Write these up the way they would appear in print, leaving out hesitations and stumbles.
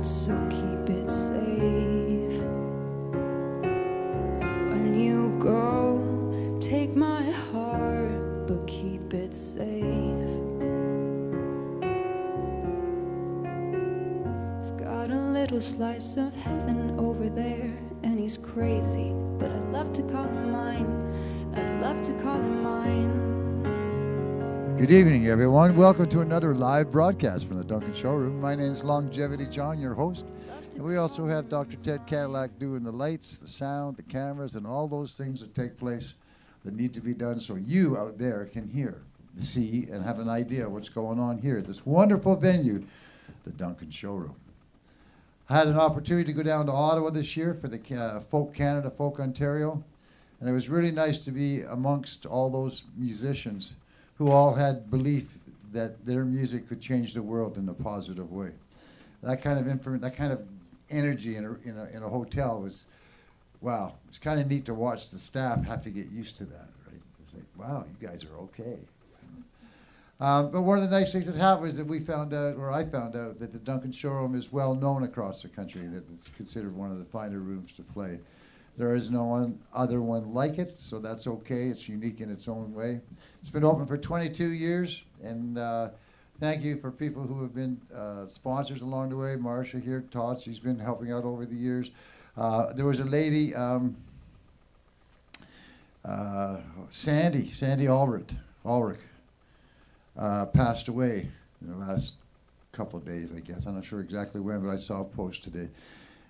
so keep it safe. When you go, take my heart, but keep it safe. I've got a little slice of heaven over there, and he's crazy, but I'd love to call him mine. I'd love to call him mine. Good evening, everyone. Welcome to another live broadcast from the Duncan Showroom. My name is Longevity John, your host. And we also have Dr. Ted Cadillac doing the lights, the sound, the cameras, and all those things that take place that need to be done so you out there can hear, see, and have an idea what's going on here at this wonderful venue, the Duncan Showroom. I had an opportunity to go down to Ottawa this year for the Folk Canada, Folk Ontario, and it was really nice to be amongst all those musicians who all had belief that their music could change the world in a positive way. That kind of energy in a hotel was, wow. It's kind of neat to watch the staff have to get used to that, right? It's like, wow, you guys are okay. But one of the nice things that happened is that I found out that the Duncan Showroom is well known across the country, that it's considered one of the finer rooms to play. There is no other one like it, so that's okay. It's unique in its own way. It's been open for 22 years, and thank you for people who have been sponsors along the way. Marcia here, Todd, she's been helping out over the years. There was a lady, Sandy Ulrich, passed away in the last couple of days, I guess. I'm not sure exactly when, but I saw a post today.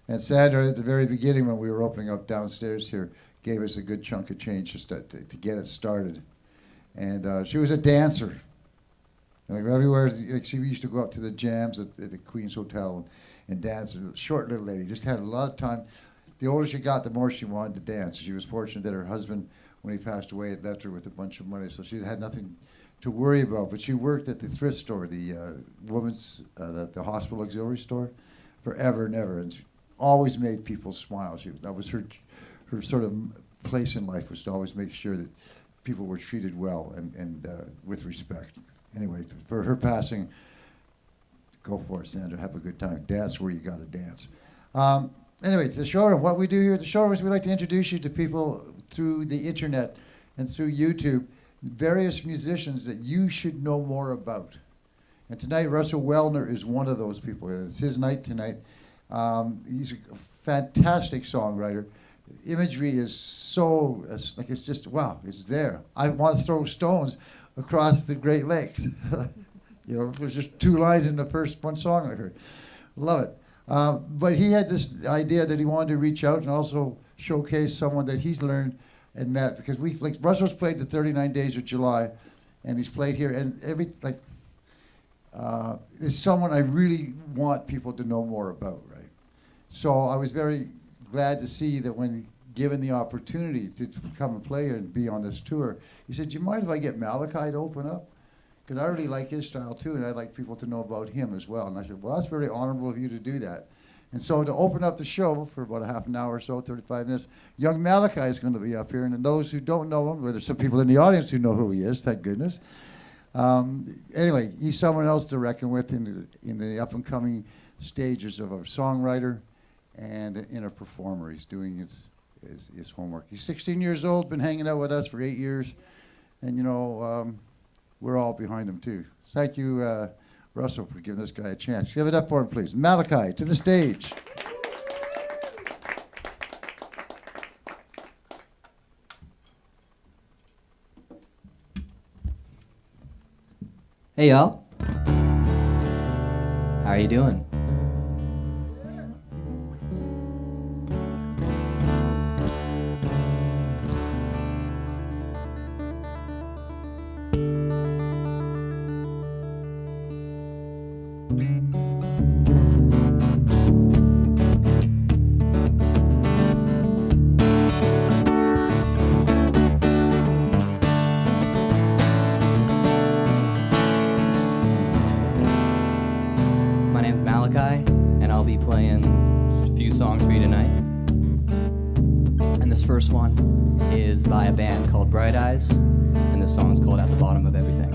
And Sandra, at the very beginning when we were opening up downstairs here, gave us a good chunk of change just to get it started. And she was a dancer. Like everywhere, she used to go up to the jams at the Queen's Hotel and dance. A short little lady, just had a lot of time. The older she got, the more she wanted to dance. She was fortunate that her husband, when he passed away, had left her with a bunch of money, so she had nothing to worry about. But she worked at the thrift store, the women's, the hospital auxiliary store, forever and ever. And she always made people smile. That was her sort of place in life, was to always make sure that people were treated well and with respect. Anyway, for her passing, go for it, Sandra. Have a good time. Dance where you got to dance. Anyway, the showroom. What we do here at the showroom is we like to introduce you to people through the internet and through YouTube, various musicians that you should know more about. And tonight, Russell Wellner is one of those people. It's his night tonight. He's a fantastic songwriter. Imagery is so, it's just, wow, it's there. I want to throw stones across the Great Lakes. There's just two lines in the first one song I heard. Love it. But he had this idea that he wanted to reach out and also showcase someone that he's learned and met, because Russell's played the 39 Days of July, and he's played here, and is someone I really want people to know more about, right? So I was very glad to see that when given the opportunity to come and play and be on this tour, he said, do you mind if I get Malakai to open up? Because I really like his style too, and I'd like people to know about him as well. And I said, well, that's very honorable of you to do that. And so to open up the show for about a half an hour or so, 35 minutes, young Malakai is going to be up here. And those who don't know him, or there's some people in the audience who know who he is, thank goodness. Anyway, he's someone else to reckon with in the up-and-coming stages of a songwriter and in a performer. He's doing his homework. He's 16 years old, been hanging out with us for 8 years, and we're all behind him too. Thank you, Russell, for giving this guy a chance. Give it up for him, please. Malakai, to the stage. Hey y'all, how are you doing? Malakai, and I'll be playing just a few songs for you tonight. And this first one is by a band called Bright Eyes, and this song is called At the Bottom of Everything.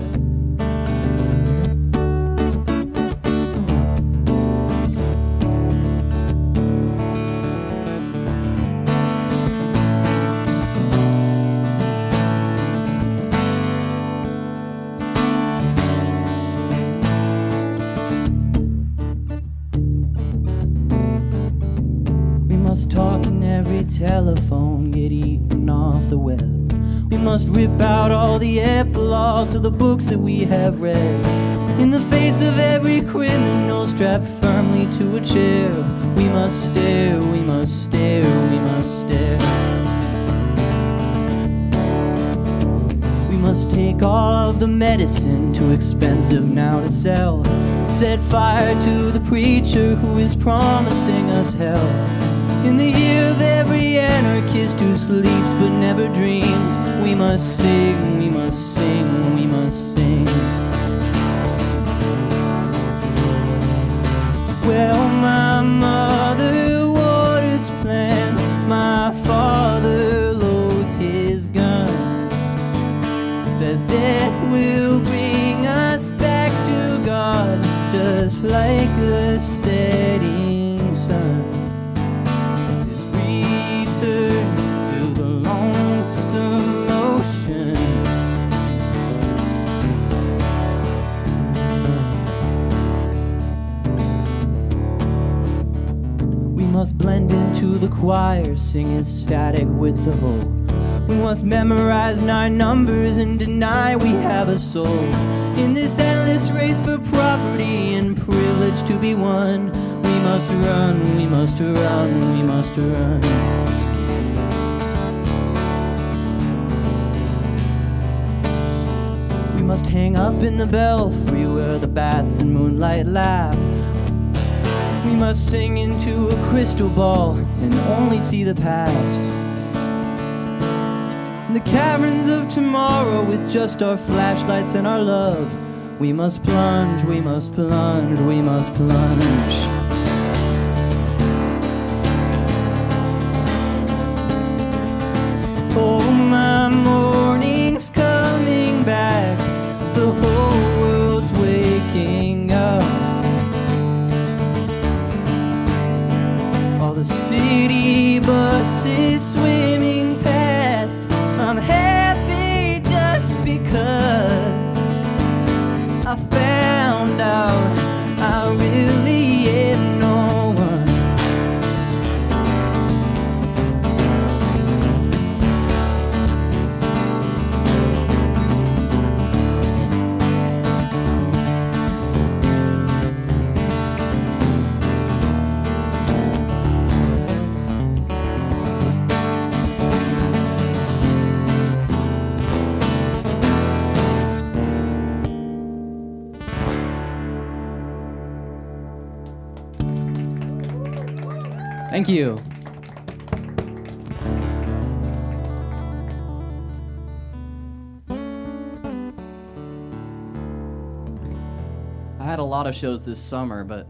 must talk in every telephone, get eaten off the web. We must rip out all the epilogues of the books that we have read. In the face of every criminal strapped firmly to a chair, we must stare, we must stare, we must stare. We must take all of the medicine, too expensive now to sell. Set fire to the preacher who is promising us hell. In the ear of every anarchist who sleeps but never dreams, we must sing, we must sing, we must sing. Well, my mother waters plants, my father loads his gun. Says death will bring us back to God, just like the setting sun. This return to the lonesome ocean. We must blend into the choir, sing as static with the whole. We must memorize 9 numbers and deny we have a soul. In this endless race for property and privilege to be won, we must run, we must run, we must run. We must hang up in the belfry where the bats in moonlight laugh. We must sing into a crystal ball and only see the past. In the caverns of tomorrow with just our flashlights and our love, we must plunge, we must plunge, we must plunge. Oh, my morning's coming back, the whole world's waking up. All the city buses swimming past, I'm happy just because I found out I really am no one. Thank you. I had a lot of shows this summer, but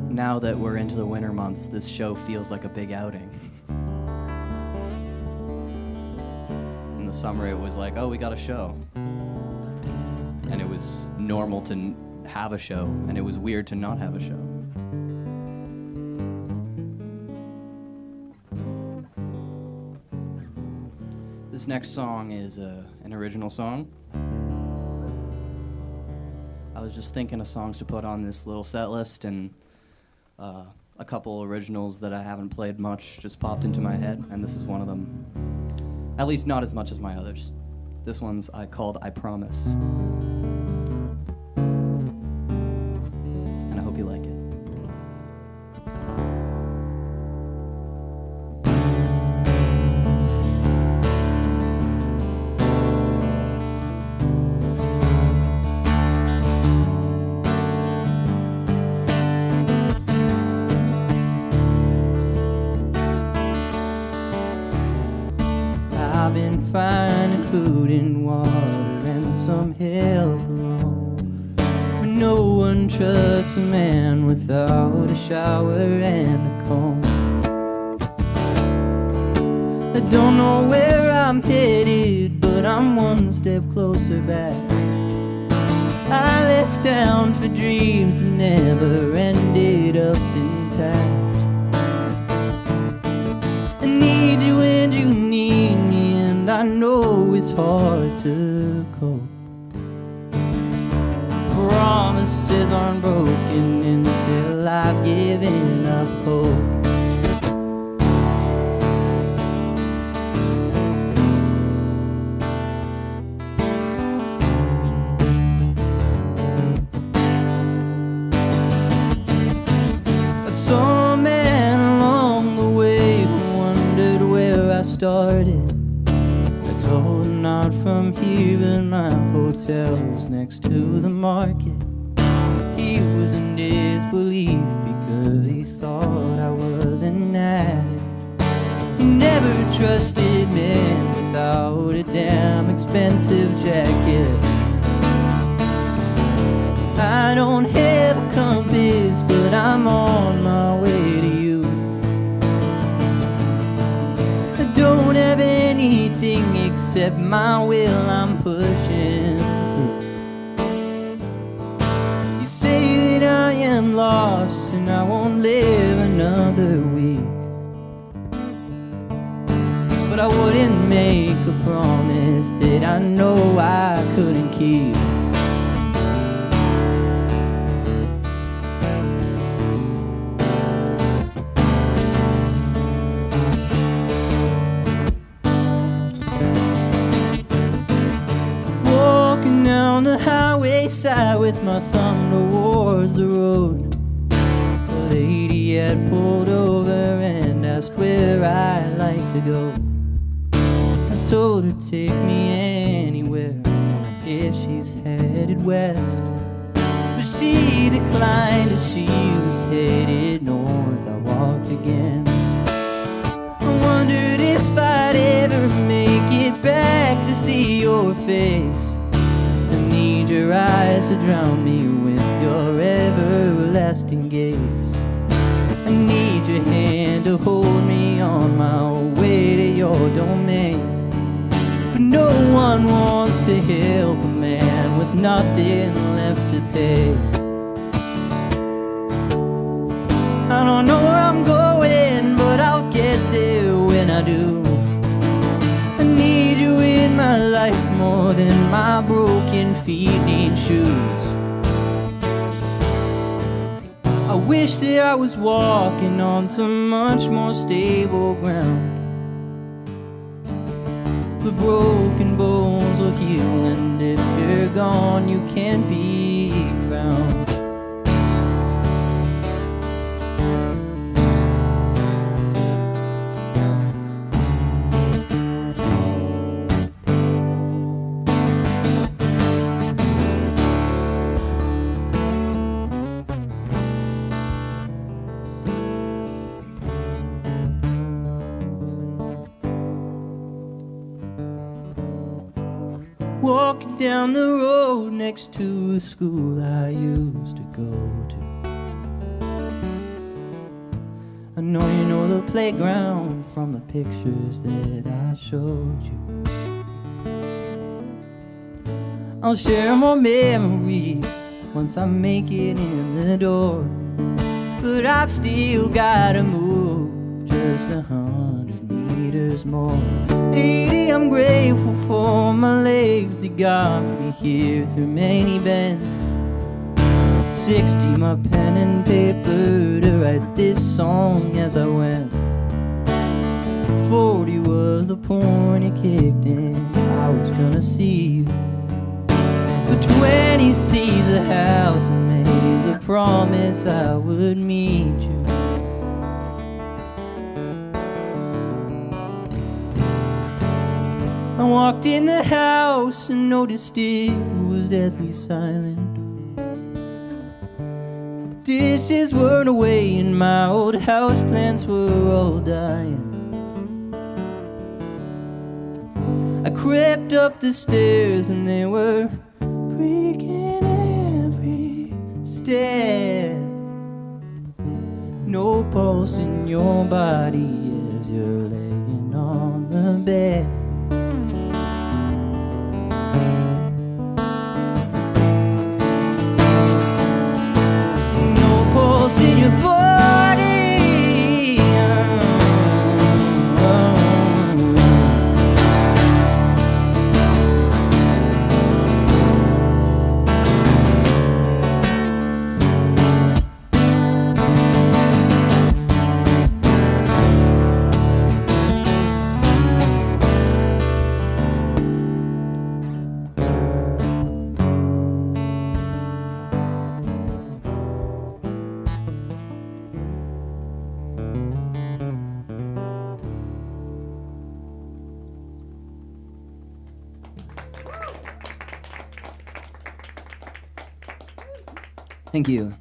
now that we're into the winter months, this show feels like a big outing. In the summer, it was like, oh, we got a show. And it was normal to have a show, and it was weird to not have a show. This next song is an original song. I was just thinking of songs to put on this little set list, and a couple originals that I haven't played much just popped into my head, and this is one of them. At least not as much as my others. This one's called I Promise. And I hope you like it. I've been finding food and water and some help along, but no one trusts a man without a shower and a comb. I don't know where I'm headed, but I'm one step closer back. I left town for dreams that never ended up intact. I need you and you need me, and I know it's hard to cope. Promises aren't broken until I've given up hope. started. I told him not from here, but my hotel's next to the market. He was in disbelief because he thought I was an addict. He never trusted men without a damn expensive jacket. I don't have a compass, but I'm on my way to you. I don't have anything except my will I'm pushing through. You say that I am lost and I won't live another week, but I wouldn't make a promise that I know I couldn't keep. Walking down the highway side with my thumb towards the road, the lady had pulled over and asked where I'd like to go. I told her take me anywhere if she's headed west, but she declined as she was headed north. I walked again. I wondered if I'd ever make it back to see your face. I need your eyes to drown me with your everlasting gaze. I need your hand to hold me on my way to your domain. But no one wants to help a man with nothing left to pay. I don't know where I'm going, but I'll get there when I do. I need you in my life more than my broken feet need shoes. I wish that I was walking on some much more stable ground. The broken bones will heal, and if you're gone, you can't be found. Walking down the road next to the school I used to go to. I know you know the playground from the pictures that I showed you. I'll share more memories once I make it in the door, but I've still gotta move just 100 meters more. 80, I'm grateful for my legs that got me here through many bends. 60, my pen and paper to write this song as I went. 40 was the point it kicked in, I was gonna see you. But 20 sees the house and made the promise I would meet you. I walked in the house and noticed it was deathly silent. Dishes weren't away and my old house plants were all dying. I crept up the stairs and they were creaking every step. No pulse in your body as you're laying on the bed. In your body, Thank you.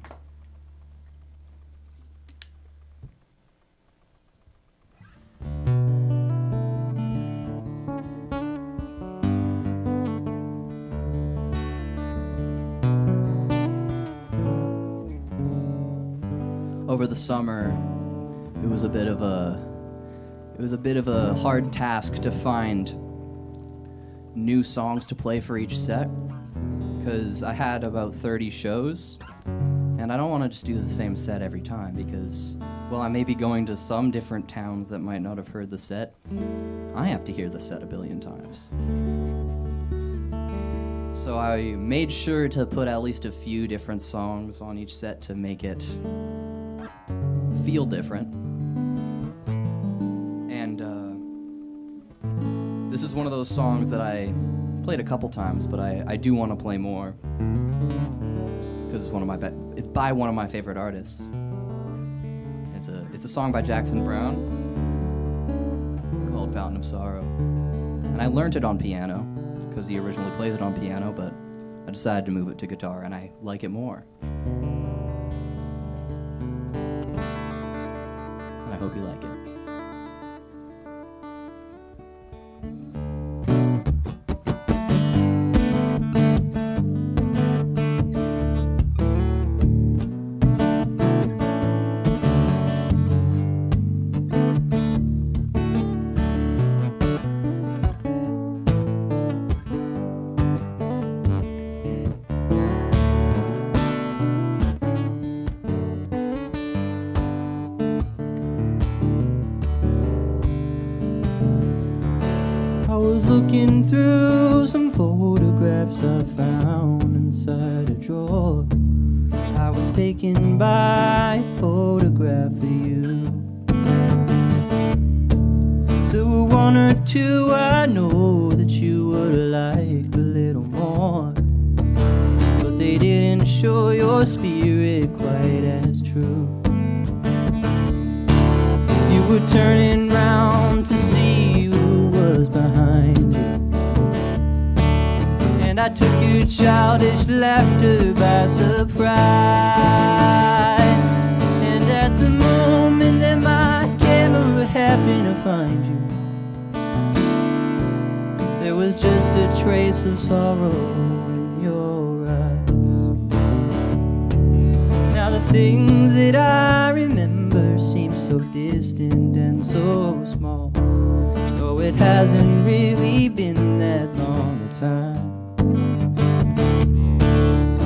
Over the summer, it was a bit of a hard task to find new songs to play for each set, because I had about 30 shows, and I don't want to just do the same set every time because, well, I may be going to some different towns that might not have heard the set. I have to hear the set a billion times. So I made sure to put at least a few different songs on each set to make it feel different. And this is one of those songs that I played a couple times, but I do want to play more because it's by one of my favorite artists. It's a song by Jackson Brown called Fountain of Sorrow, and I learned it on piano because he originally plays it on piano, but I decided to move it to guitar, and I like it more. And I hope you like it. Looking through some photographs I found inside a drawer. I was taken by a photograph of you. There were one or two I know that you would have liked a little more, but they didn't show your spirit quite as true. You were turning round to see who was behind you, and I took your childish laughter by surprise. And at the moment that my camera happened to find you, there was just a trace of sorrow in your eyes. Now the things that I remember seem so distant and so small, though it hasn't really been that long a time.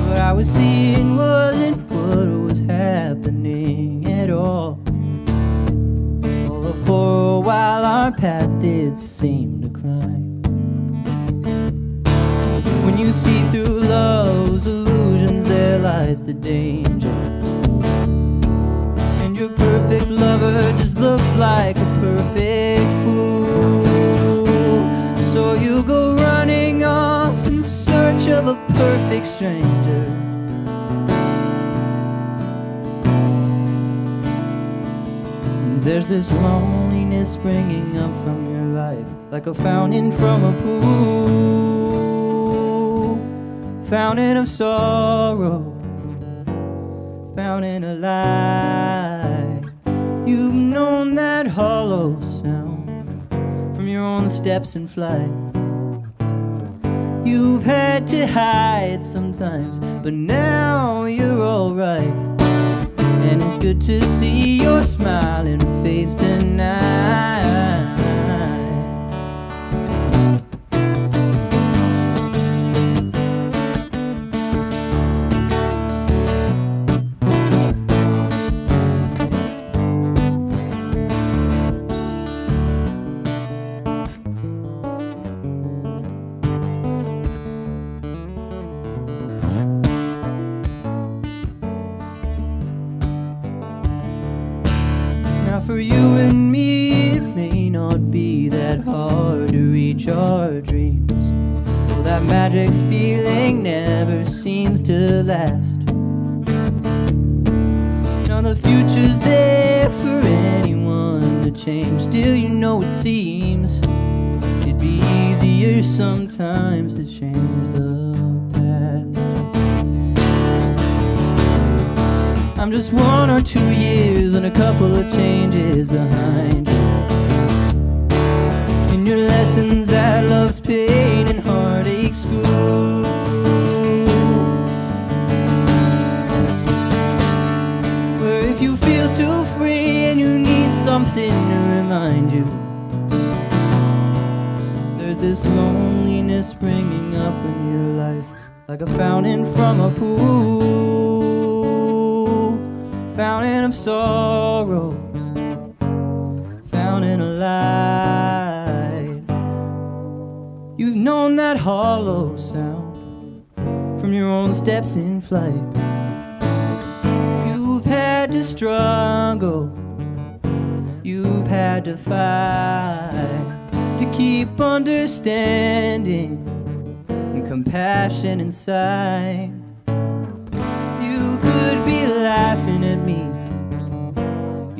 What I was seeing wasn't what was happening at all. Although for a while our path did seem to climb. When you see through love's illusions, there lies the danger. And your perfect lover just looks like a perfect fool. So you go running off in search of a perfect stranger. And there's this loneliness springing up from your life, like a fountain from a pool. Fountain of sorrow, fountain of light. You've known that hollow sound from your own steps in flight. You've had to hide sometimes, but now you're alright. And it's good to see your smiling face tonight. For you and me, it may not be that hard to reach our dreams. Well, that magic feeling never seems to last. Now the future's there for anyone to change. Still, you know it seems it'd be easier sometimes to change the past. just 1 or 2 years and a couple of changes behind you. And your lessons that love's pain and heartache school. Where if you feel too free and you need something to remind you, there's this loneliness springing up in your life, like a fountain from a pool, fountain of sorrow, fountain of light. You've known that hollow sound from your own steps in flight. You've had to struggle, you've had to fight to keep understanding and compassion inside. You could be laughing at me,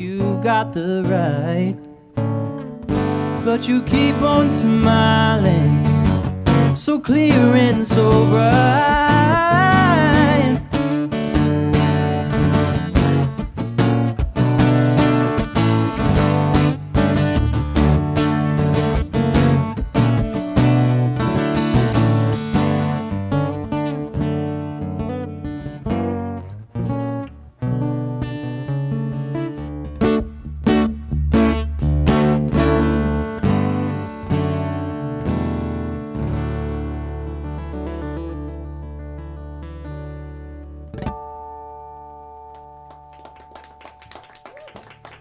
you got the right, but you keep on smiling, so clear and so bright.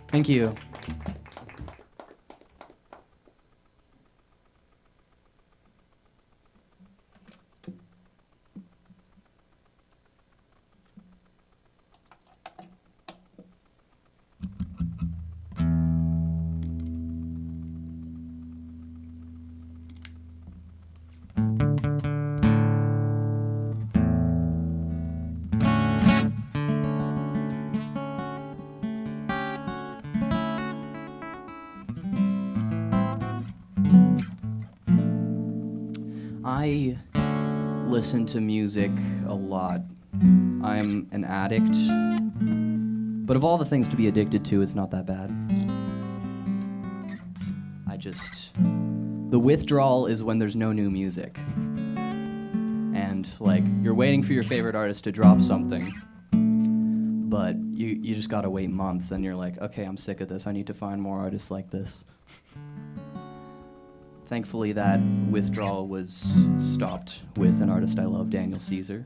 Thank you. I listen to music a lot. I'm an addict, but of all the things to be addicted to, it's not that bad. The withdrawal is when there's no new music. And, like, you're waiting for your favorite artist to drop something, but you just gotta wait months, and you're like, okay, I'm sick of this, I need to find more artists like this. Thankfully, that withdrawal was stopped with an artist I love, Daniel Caesar.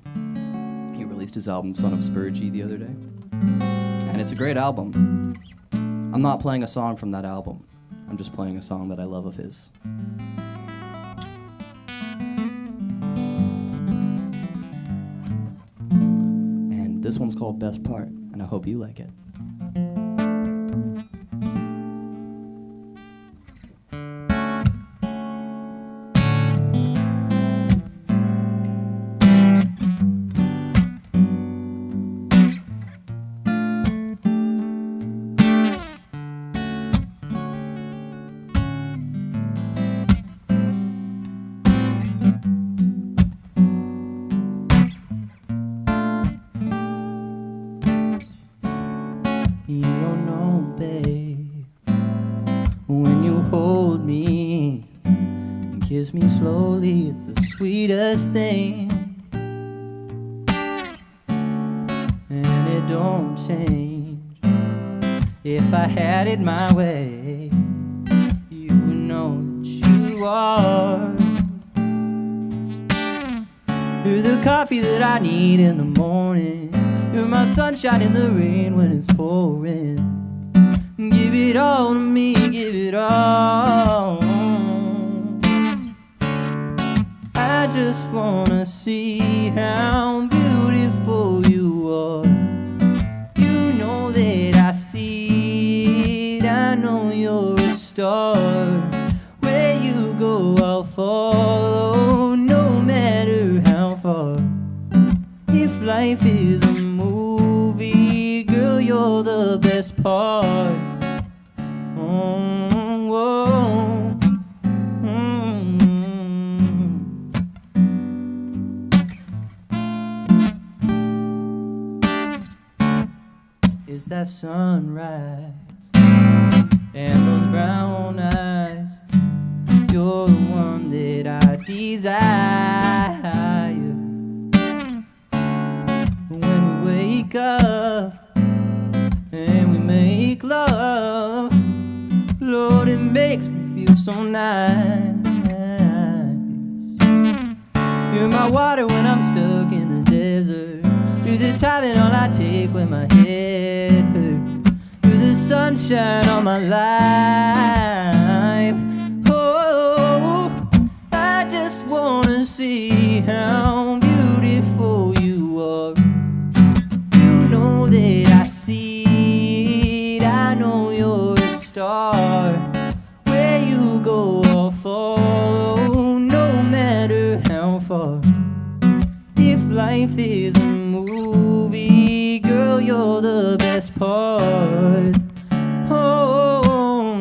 He released his album, Son of Spurgey, the other day. And it's a great album. I'm not playing a song from that album. I'm just playing a song that I love of his. And this one's called Best Part, and I hope you like it. You don't know, babe, when you hold me and kiss me slowly, it's the sweetest thing. And it don't change. If I had it my way, you would know that you are. You're the coffee that I need in the morning. You're my sunshine in the rain when it's pouring. Give it all to me, give it all. I just wanna see how beautiful you are. You know that I see it, I know you're a star. Where you go, I'll follow, no matter how far. If life is a movie, girl, you're the best part. Oh, whoa. that sunrise and those brown eyes. You're the one that I desire. When we wake up and we make love, Lord, it makes me feel so nice. You're my water when I'm stuck in the desert. You're the Tylenol I take when my head hurts. You're the sunshine on my life. Oh, I just wanna see how beautiful you are. You know that I see it. I know you're a star. Where you go, I'll follow, no matter how far. If life is a movie, girl, you're the best part. Oh,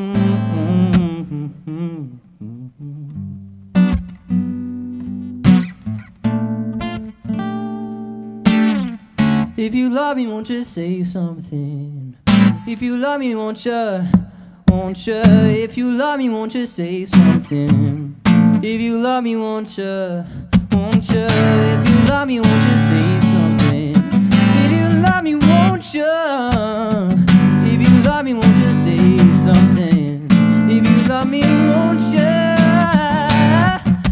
if you love me, won't you say something? If you love me, won't you? Won't you? If you love me, won't you say something? If you love me, won't you? Won't you? If you love me, won't you say something? If you love me, won't you? If you love me, won't you say something? If you love me, won't you?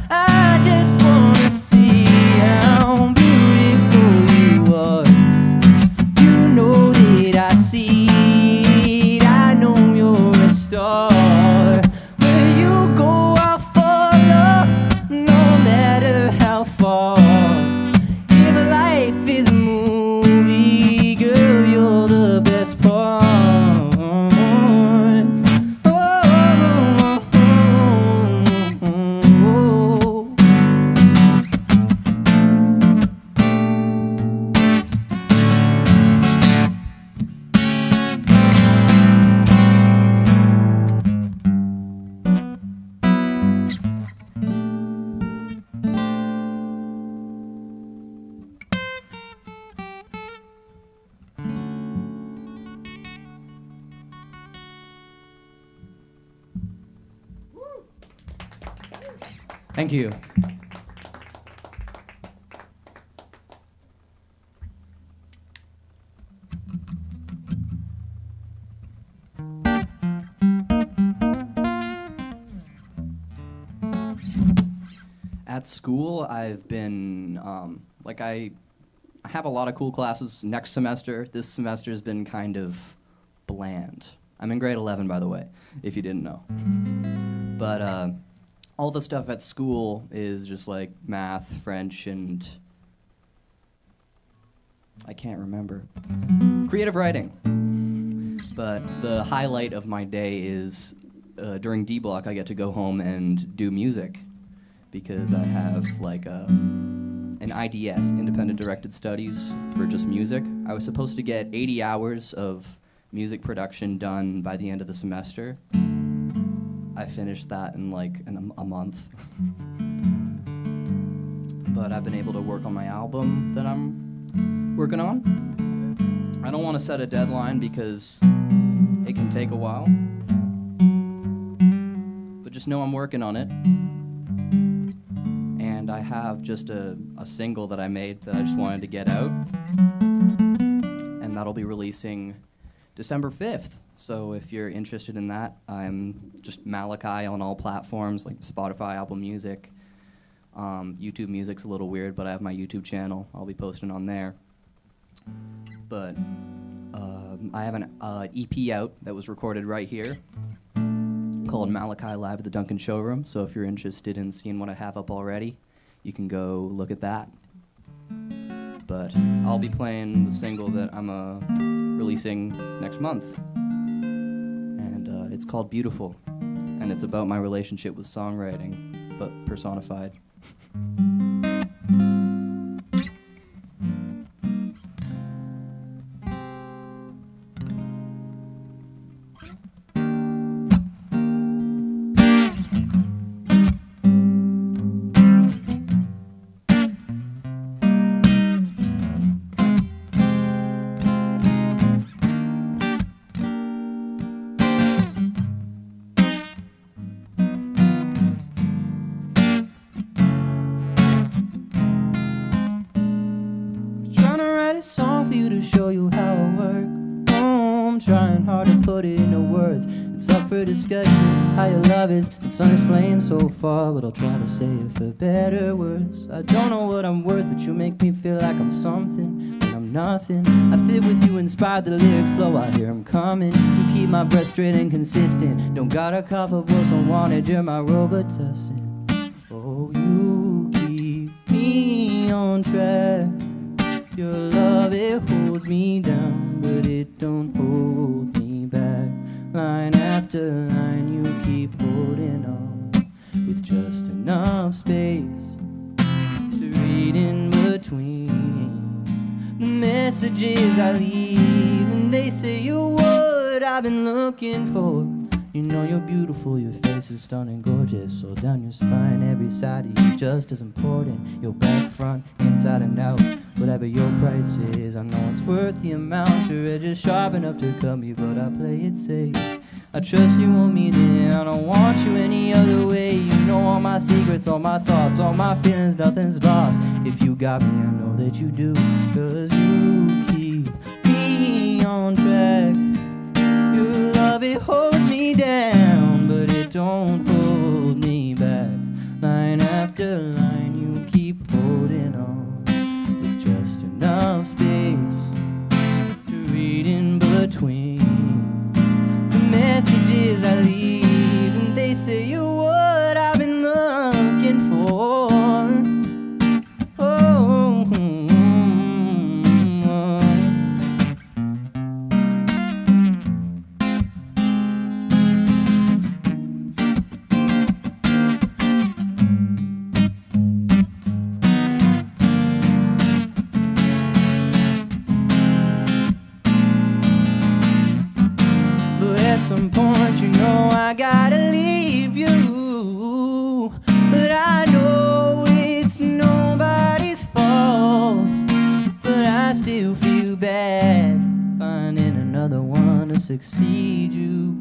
I just wanna see how beautiful you are. You know that I see it. I know you're a star. Where you go, I'll follow, no matter how far. If life is a movie, girl, you're the best part. Thank you. At school, I've been, I have a lot of cool classes next semester. This semester has been kind of bland. I'm in grade 11, by the way, if you didn't know. But all the stuff at school is just like math, French, and I can't remember. Creative writing. But the highlight of my day is during D block, I get to go home and do music because I have like an IDS, Independent Directed Studies, for just music. I was supposed to get 80 hours of music production done by the end of the semester. I finished that in like a month. But I've been able to work on my album that I'm working on. I don't want to set a deadline because it can take a while. But just know I'm working on it. And I have just a single that I made that I just wanted to get out. And that'll be releasing December 5th. So if you're interested in that, I'm just Malakai on all platforms like Spotify, Apple Music. YouTube Music's a little weird, but I have my YouTube channel. I'll be posting on there. But I have an EP out that was recorded right here called Malakai Live at the Duncan Showroom. So if you're interested in seeing what I have up already, you can go look at that. But I'll be playing the single that I'm releasing next month. And it's called Beautiful. And it's about my relationship with songwriting, but personified. trying hard to put it into words. It's up for discussion, how your love is. It's unexplained so far, but I'll try to say it for better words. I don't know what I'm worth, but you make me feel like I'm something when I'm nothing. I fit with you, inspired the lyrics flow, I hear them coming. You keep my breath straight and consistent. Don't gotta cough up what's unwanted, you're my Robitussin. Oh, you keep me on track. Your love, it holds me down, but it don't hold me back. Line after line, you keep holding on with just enough space to read in between the messages I leave. And they say you're what I've been looking for. You know you're beautiful, your face is stunning, gorgeous. So down your spine, every side of you just as important. Your back, front, inside and out. Whatever your price is, I know it's worth the amount. Your edge is sharp enough to cut me, but I play it safe. I trust you want me then, I don't want you any other way. You know all my secrets, all my thoughts, all my feelings, nothing's lost. If you got me, I know that you do, 'cause you keep me on track. Your love, it holds me down, but it don't hold me back. Line after line, you keep holding on with just enough space to read in between the messages I leave. And they say you're what I've been looking for. Oh, at some point, you know I gotta leave you. But I know it's nobody's fault. But I still feel bad finding another one to succeed you.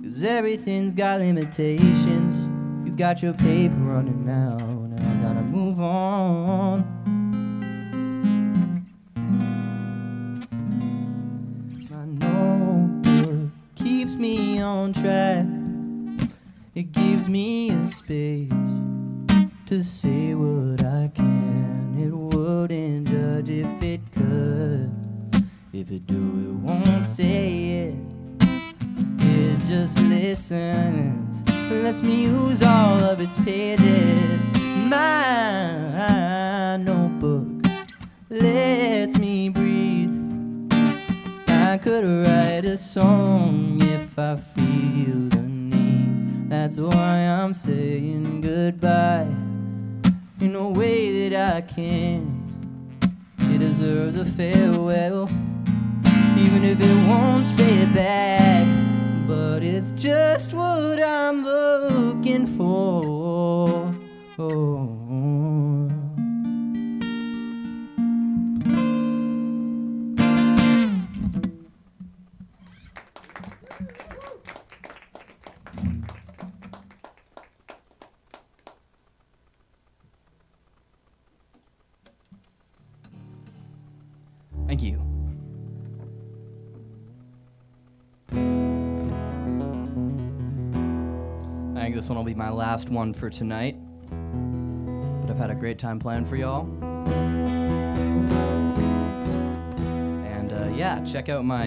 'Cause everything's got limitations. You got your paper running now, and I gotta move on. Keeps me on track. It gives me a space to say what I can. It wouldn't judge if it could. If it do, it won't say it. It just listens. Lets me use all of its pages. My notebook lets me breathe. I could write a song if I feel the need. That's why I'm saying goodbye in a way that I can. It deserves a farewell, even if it won't say it back. But it's just what I'm looking for. Oh. Thank you. I think this one will be my last one for tonight, but I've had a great time playing for y'all. And yeah, check out my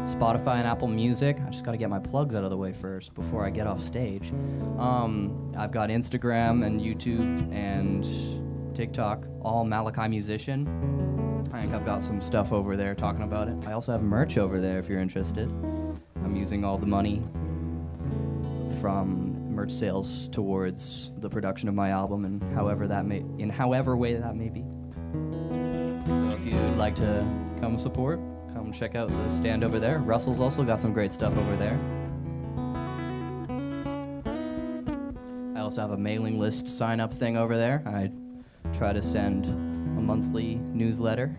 Spotify and Apple Music. I just got to get my plugs out of the way first before I get off stage. I've got Instagram and YouTube and TikTok, all Malakai Musician. I think I've got some stuff over there talking about it. I also have merch over there if you're interested. I'm using all the money from merch sales towards the production of my album and however way that may be. So if you'd like to come support, come check out the stand over there. Russell's also got some great stuff over there. I also have a mailing list sign-up thing over there. I try to send a monthly newsletter.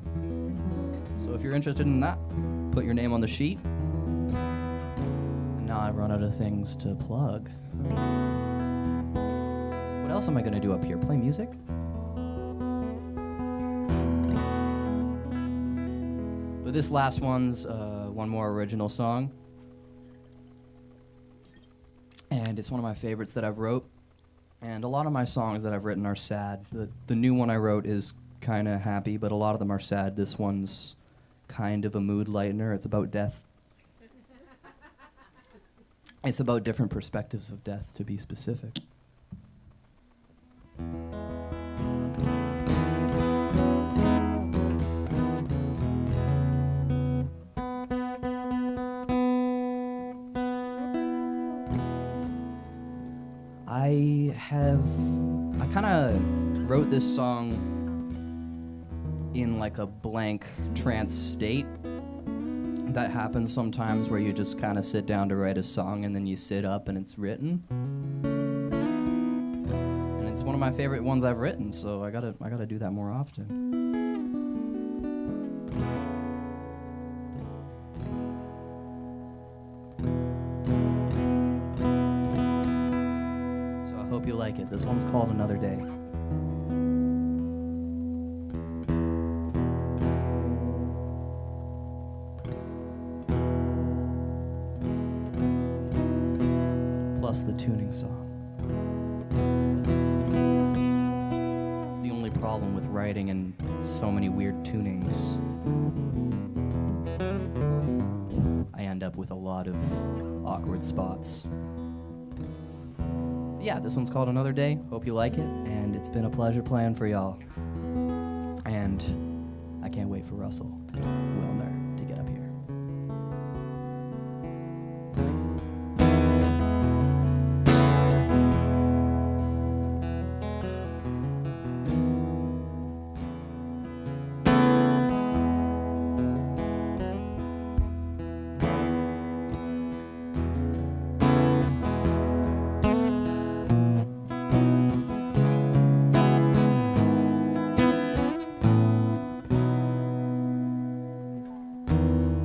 So if you're interested in that, put your name on the sheet. And now I've run out of things to plug. What else am I going to do up here? Play music? But this last one's one more original song. And it's one of my favorites that I've wrote. And a lot of my songs that I've written are sad. The new one I wrote is kind of happy, but a lot of them are sad. This one's kind of a mood lightener. It's about death. It's about different perspectives of death, to be specific. I kind of wrote this song in like a blank trance state. That happens sometimes where you just kind of sit down to write a song and then you sit up and it's written. And it's one of my favorite ones I've written, so I gotta do that more often. So I hope you like it. This one's called Another Day. Plus the tuning song. It's the only problem with writing and so many weird tunings. I end up with a lot of awkward spots. Yeah, this one's called Another Day. Hope you like it, and it's been a pleasure playing for y'all. And I can't wait for Russell Wellner to get up here.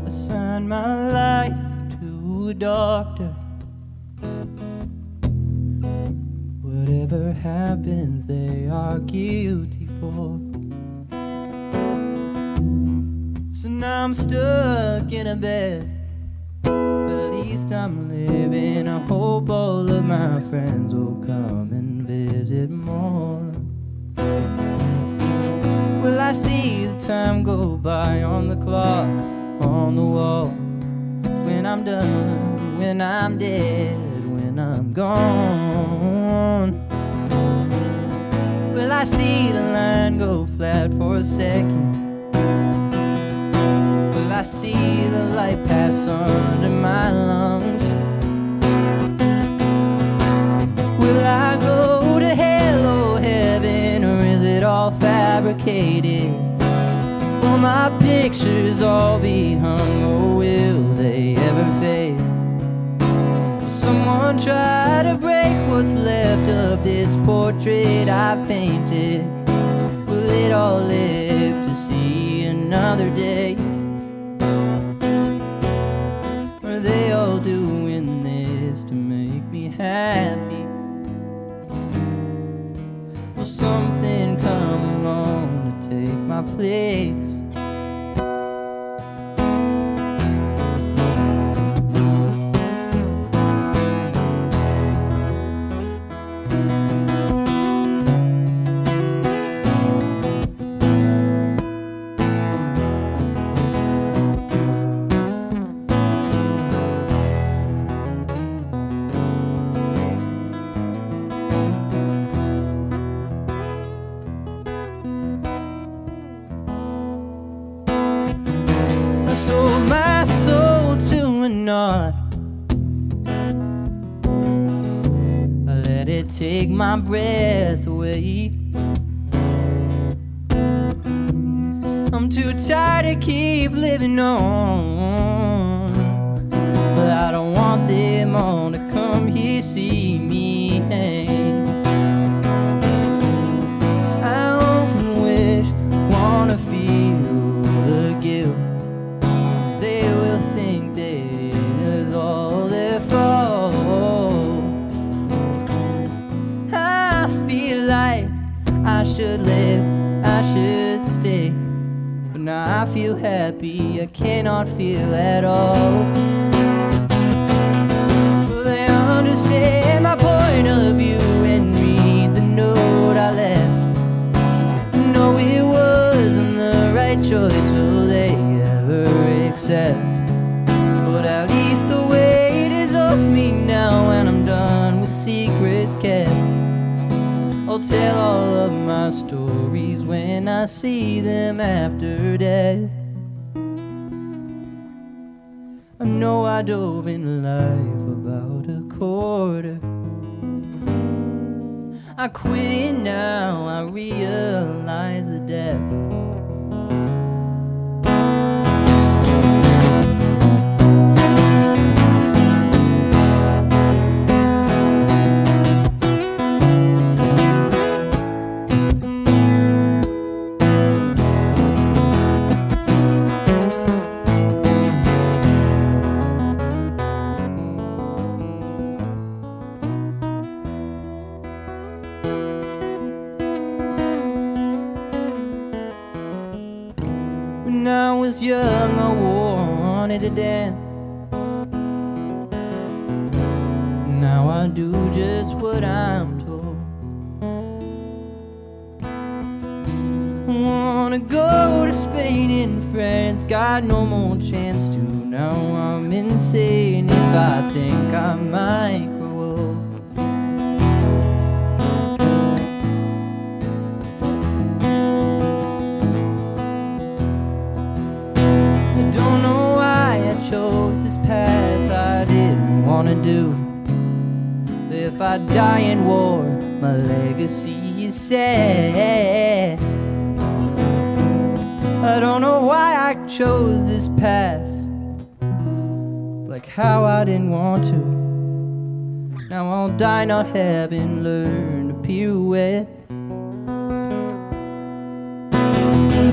Assigned my life to a doctor. Whatever happens, they are guilty for. So now I'm stuck in a bed, but at least I'm living. I hope all of my friends will come and visit more. Will I see the time go by on the clock, on the wall? When I'm done, when I'm dead, when I'm gone, will I see the line go flat for a second? Will I see the light pass under my lungs? Will I go to hell or heaven, or is it all fabricated? Will my pictures all be hung, or will they ever fade? Will someone try to break what's left of this portrait I've painted? Will it all live to see another day? Are they all doing this to make me happy? Will something come along to take my place? I sold my soul to an art. I let it take my breath away. I'm too tired to keep living on, but I don't want them all to come here see me hang. I only wish, wanna feel the guilt, 'cause they will think there's all their fault. I feel like I should live, I should stay, but now I feel happy, I cannot feel at all. Will they understand my point of view and read the note I left? No, it wasn't the right choice, will they ever accept? But at least the weight is off me now, and I'm done with secrets kept. I'll tell all of my stories when I see them after death. I know I dove in life about a quarter. I quit it now, I realize the depth. When I was young, I wanted to dance. Now I do just what I'm told. I wanna go to Spain and France, got no more chance to. Now I'm insane if I think I might grow old. Chose this path I didn't want to do. If I die in war, my legacy is sad. I don't know why I chose this path, like how I didn't want to. Now I'll die not having learned a pirouette.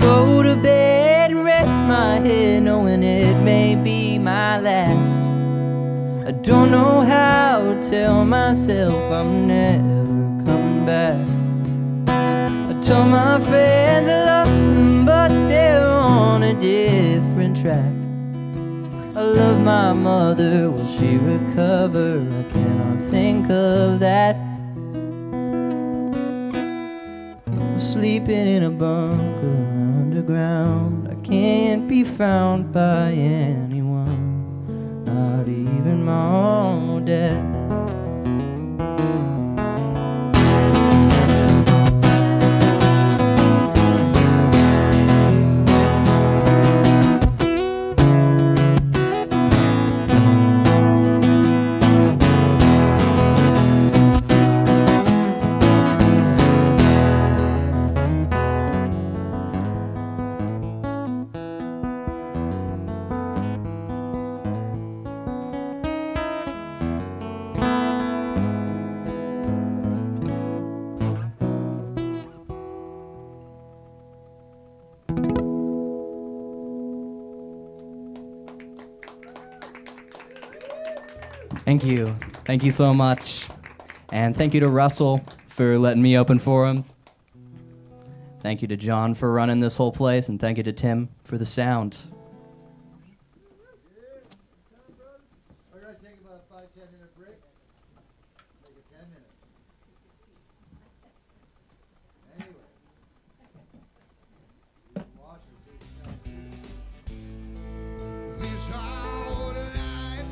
Go to bed and rest my head, knowing it may be my last. I don't know how to tell myself I'm never coming back. I told my friends I love them, but they're on a different track. I love my mother, will she recover? I cannot think of that. I'm sleeping in a bunker underground. I can't be found by anyone, not even my own dad. Thank you. Thank you so much. And thank you to Russell for letting me open for him. Thank you to John for running this whole place, and thank you to Tim for the sound. We're going to take about a 5-10 minute break. Take it 10 minutes. Anyway. This hard life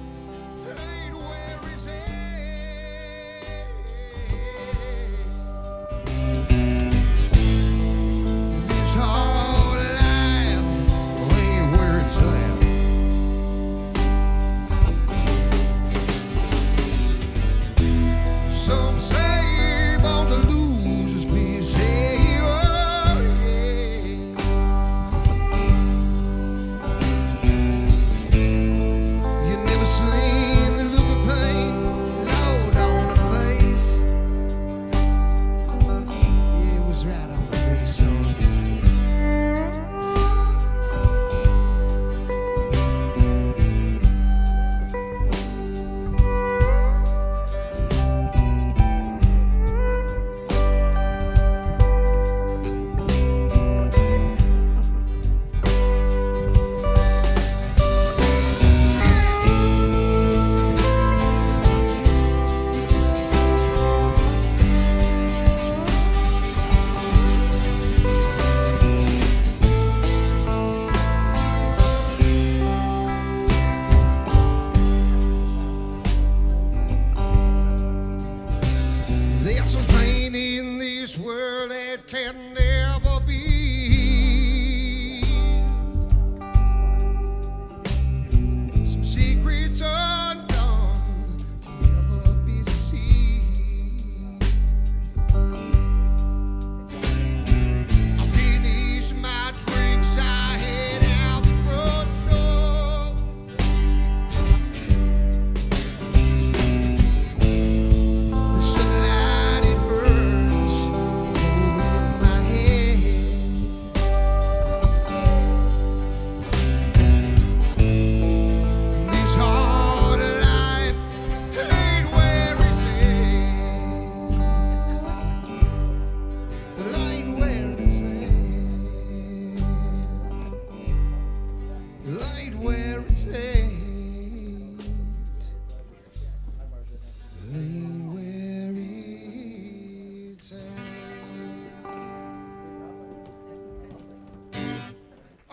ain't where it's at. This hard life ain't where it's at. Some say born to lose is cliche.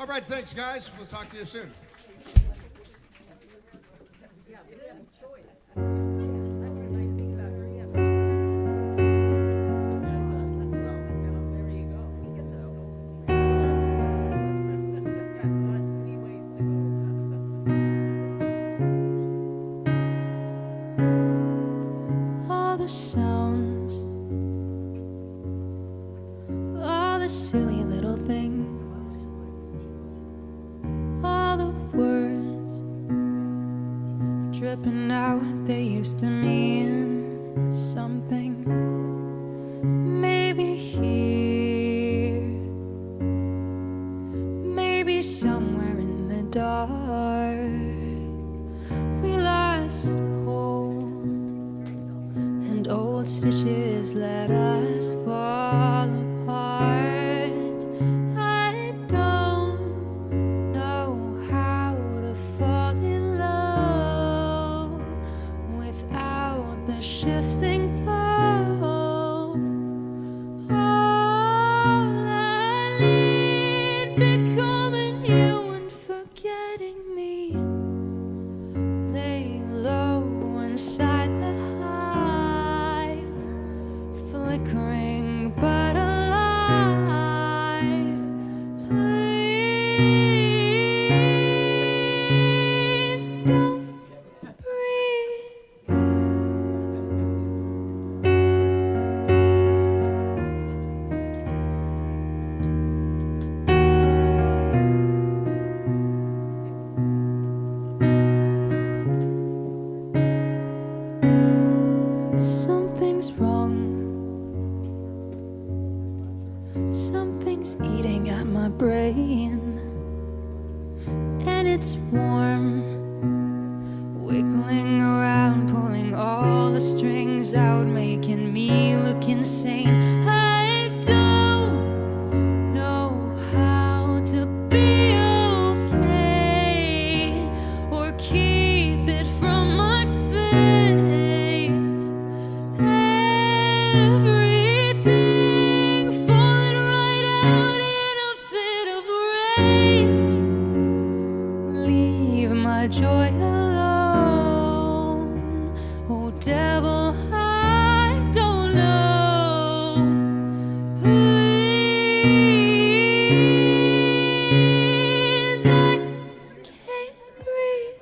All right, thanks, guys. We'll talk to you soon. All the sounds, all the silly little things, all the words dripping out, they used to mean something. Maybe here, maybe somewhere in the dark, we lost hold, and old stitches let us fall apart. I don't know how to fall in love without the shifting of all I need, becoming you and forgetting me. Lay low inside the hive, flickering but alive. Please don't breathe. Something's wrong. Something's eating at my brain, and it's warm, wiggling around, pulling all the strings out, making me look insane. I don't know how to be okay or keep it from my face. Everything falling right out in a fit of rage. Leave my joy alone. Oh, devil, I don't know. Please, I can't breathe.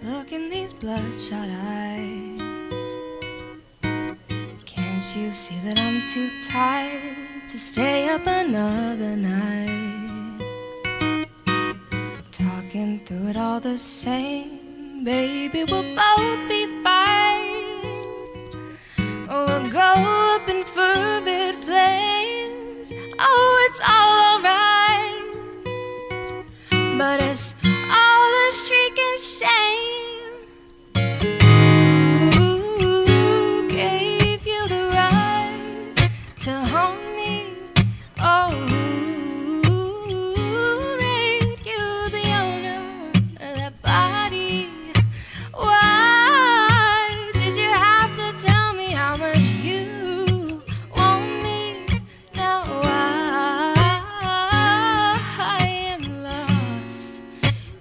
Look in these bloodshot eyes. Can't you see that I'm too tired to stay up another night? Talking through it all the same, baby, we'll both be fine. Or we'll go up in fervid flames. Oh, it's all alright, but it's all a streak and shame. Who gave you the right to haunt me? Oh, who made you the owner of that body? Why did you have to tell me how much you want me? Now I am lost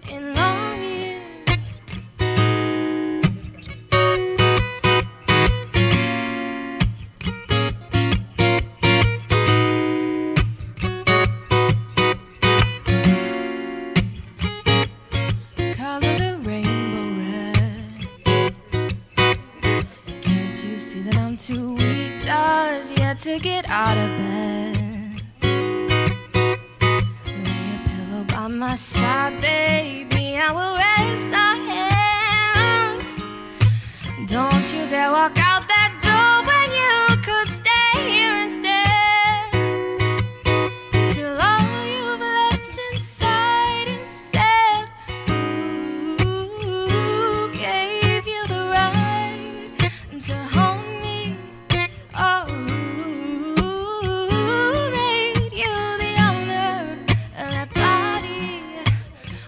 in longing. Color the rainbow red. Can't you see that I'm too weak just yet to get out of bed? Lay a pillow by my side, baby, I will rest our hands. Don't you dare walk out that door when you could stay here instead. Till all you've left inside is sad. Who gave you the right to hold me? Oh, who made you the owner of that body?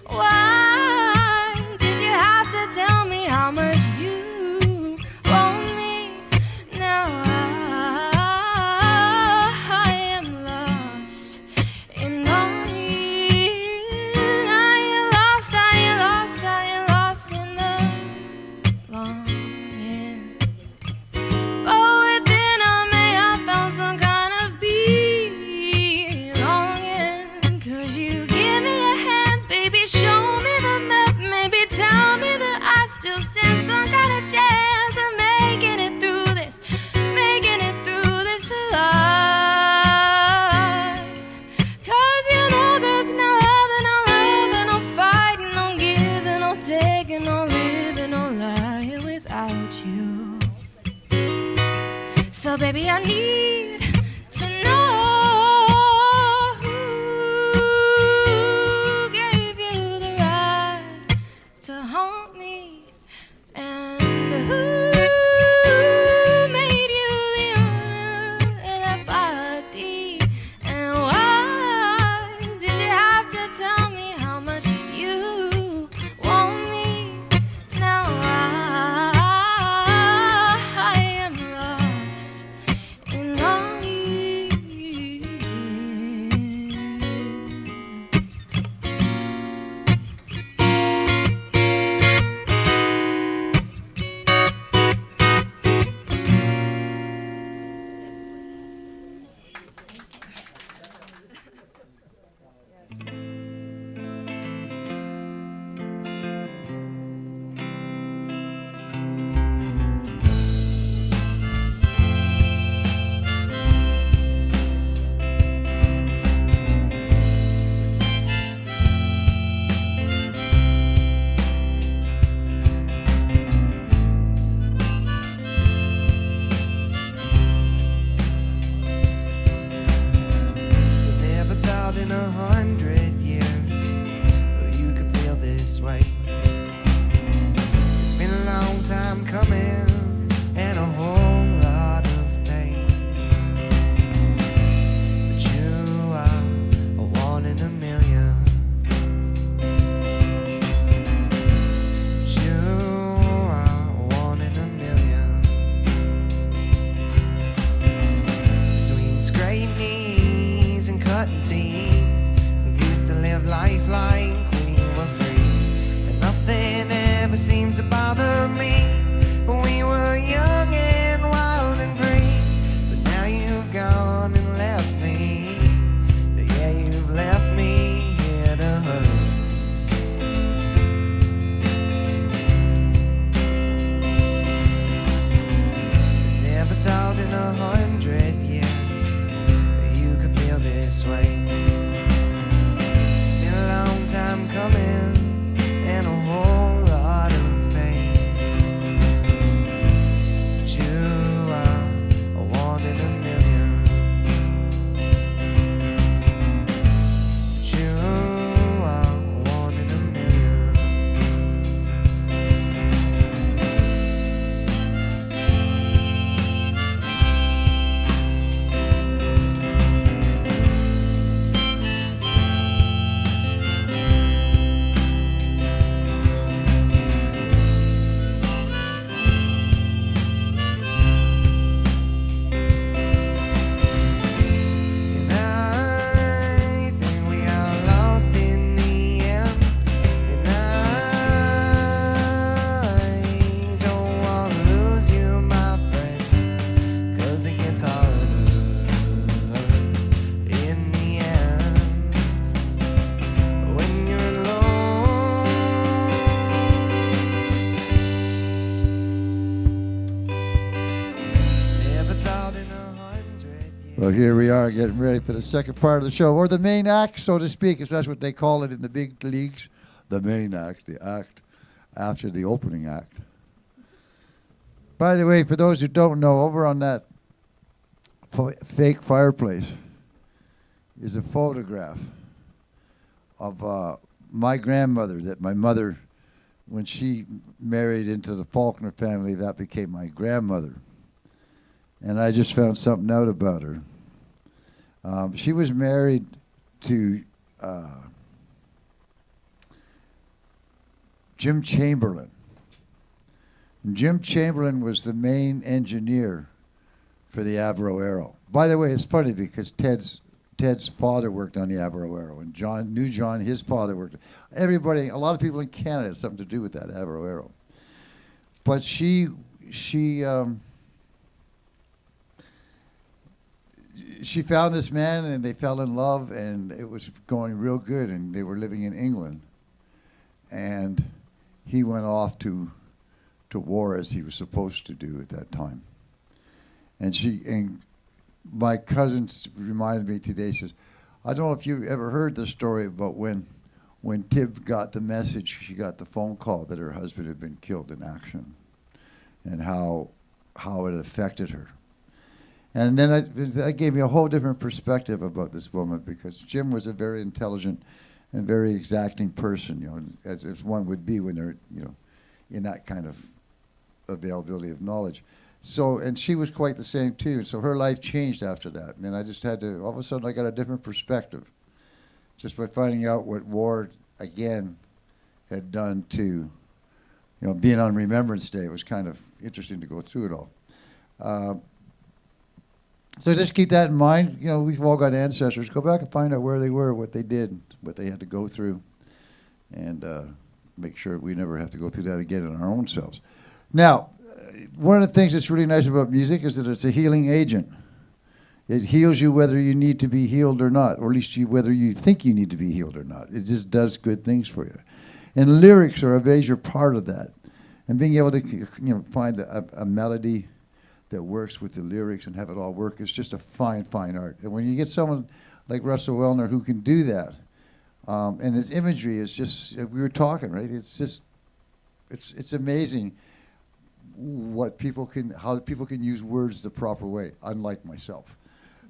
Why did you have to tell me how much you want me? Now I am lost in longing. Are you lost? Are you lost? Are you lost in the longing? Oh, within me I found some kind of belonging. Could you give me a hand, baby? Show me the map, maybe tell me that I still stand some kind of chance of making it through this alive. 'Cause you know there's no loving, no loving, no fighting, no giving, no taking, no living, no lying without you. So baby, I need to know who gave you the right to haunt me, and who made you the owner of that body, and why did you have to tell me how much you want me? Now I am lost in all Well, here we are getting ready for the second part of the show, or the main act, so to speak, because that's what they call it in the big leagues. The main act, the act after the opening act. By the way, for those who don't know, over on that fake fireplace is a photograph of my grandmother that my mother, when she married into the Faulkner family, that became my grandmother. And I just found something out about her. She was married to Jim Chamberlain. And Jim Chamberlain was the main engineer for the Avro Arrow. By the way, it's funny because Ted's father worked on the Avro Arrow, and John, his father worked. Everybody, a lot of people in Canada had something to do with that Avro Arrow. But she found this man, and they fell in love, and it was going real good, and they were living in England. And he went off to war, as he was supposed to do at that time. And my cousin reminded me today, says, I don't know if you ever heard the story about when Tib got the message, she got the phone call that her husband had been killed in action, and how it affected her. And then that gave me a whole different perspective about this woman, because Jim was a very intelligent and very exacting person, as one would be when they're, in that kind of availability of knowledge. So, and she was quite the same too. So her life changed after that. And then I just had to, all of a sudden I got a different perspective just by finding out what war, again, had done to, being on Remembrance Day. It was kind of interesting to go through it all. So just keep that in mind. We've all got ancestors. Go back and find out where they were, what they did, what they had to go through, and make sure we never have to go through that again in our own selves. Now, one of the things that's really nice about music is that it's a healing agent. It heals you whether you need to be healed or not, or at least whether you think you need to be healed or not. It just does good things for you. And lyrics are a major part of that. And being able to find a melody that works with the lyrics and have it all work is just a fine, fine art. And when you get someone like Russell Wellner who can do that, and his imagery is just, we were talking, right? It's just, it's amazing how people can use words the proper way, unlike myself.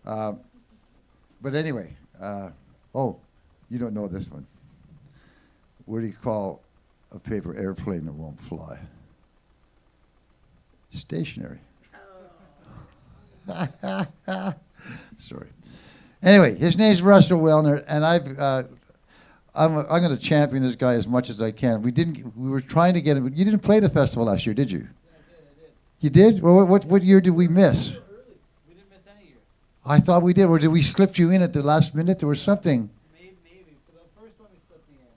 But anyway, you don't know this one. What do you call a paper airplane that won't fly? Stationary. Sorry. Anyway, his name's Russell Wellner, and I'm going to champion this guy as much as I can. We were trying to get him. You didn't play the festival last year, did you? I did. You did? Well, what year did we miss? We didn't miss any year. I thought we did. Or did we slip you in at the last minute? There was something. Maybe. For the first one, we slipped me in.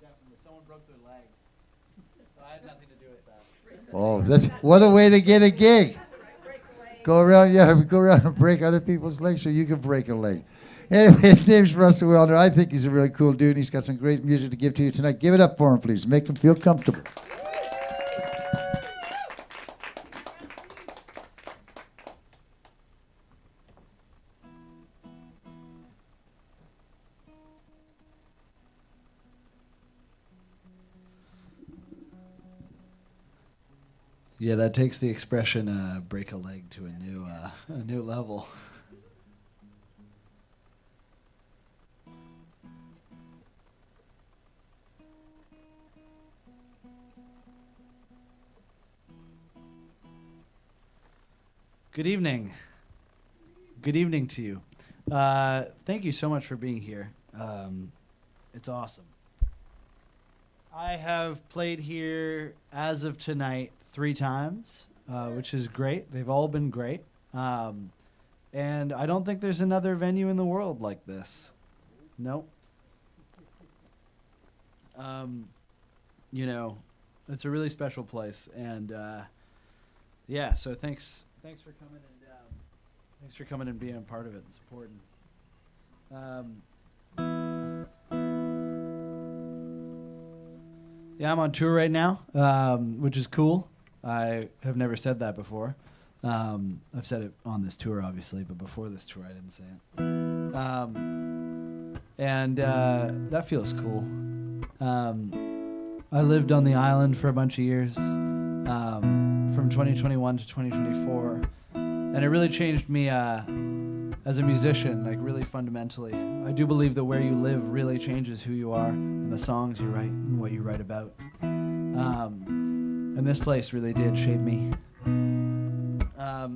Definitely. Someone broke their leg. But I had nothing to do with that. Oh, what a way to get a gig. Go around and break other people's legs so you can break a leg. Anyway, his name's Russell Wellner. I think he's a really cool dude. He's got some great music to give to you tonight. Give it up for him, please. Make him feel comfortable. Yeah, that takes the expression "break a leg" to a new level. Good evening. Good evening to you. Thank you so much for being here. It's awesome. I have played here as of tonight 3 times, which is great. They've all been great. And I don't think there's another venue in the world like this. Nope. It's a really special place. And yeah, so thanks for coming and being a part of it and supporting. Yeah, I'm on tour right now, which is cool. I have never said that before. I've said it on this tour, obviously, but before this tour, I didn't say it. And that feels cool. I lived on the island for a bunch of years, from 2021 to 2024, and it really changed me as a musician, like really fundamentally. I do believe that where you live really changes who you are and the songs you write and what you write about. And this place really did shape me.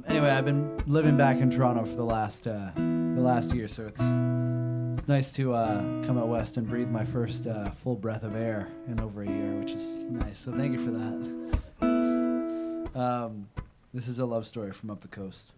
Anyway, I've been living back in Toronto for the last year, so it's nice to come out west and breathe my first full breath of air in over a year, which is nice. So thank you for that. This is a love story from up the coast.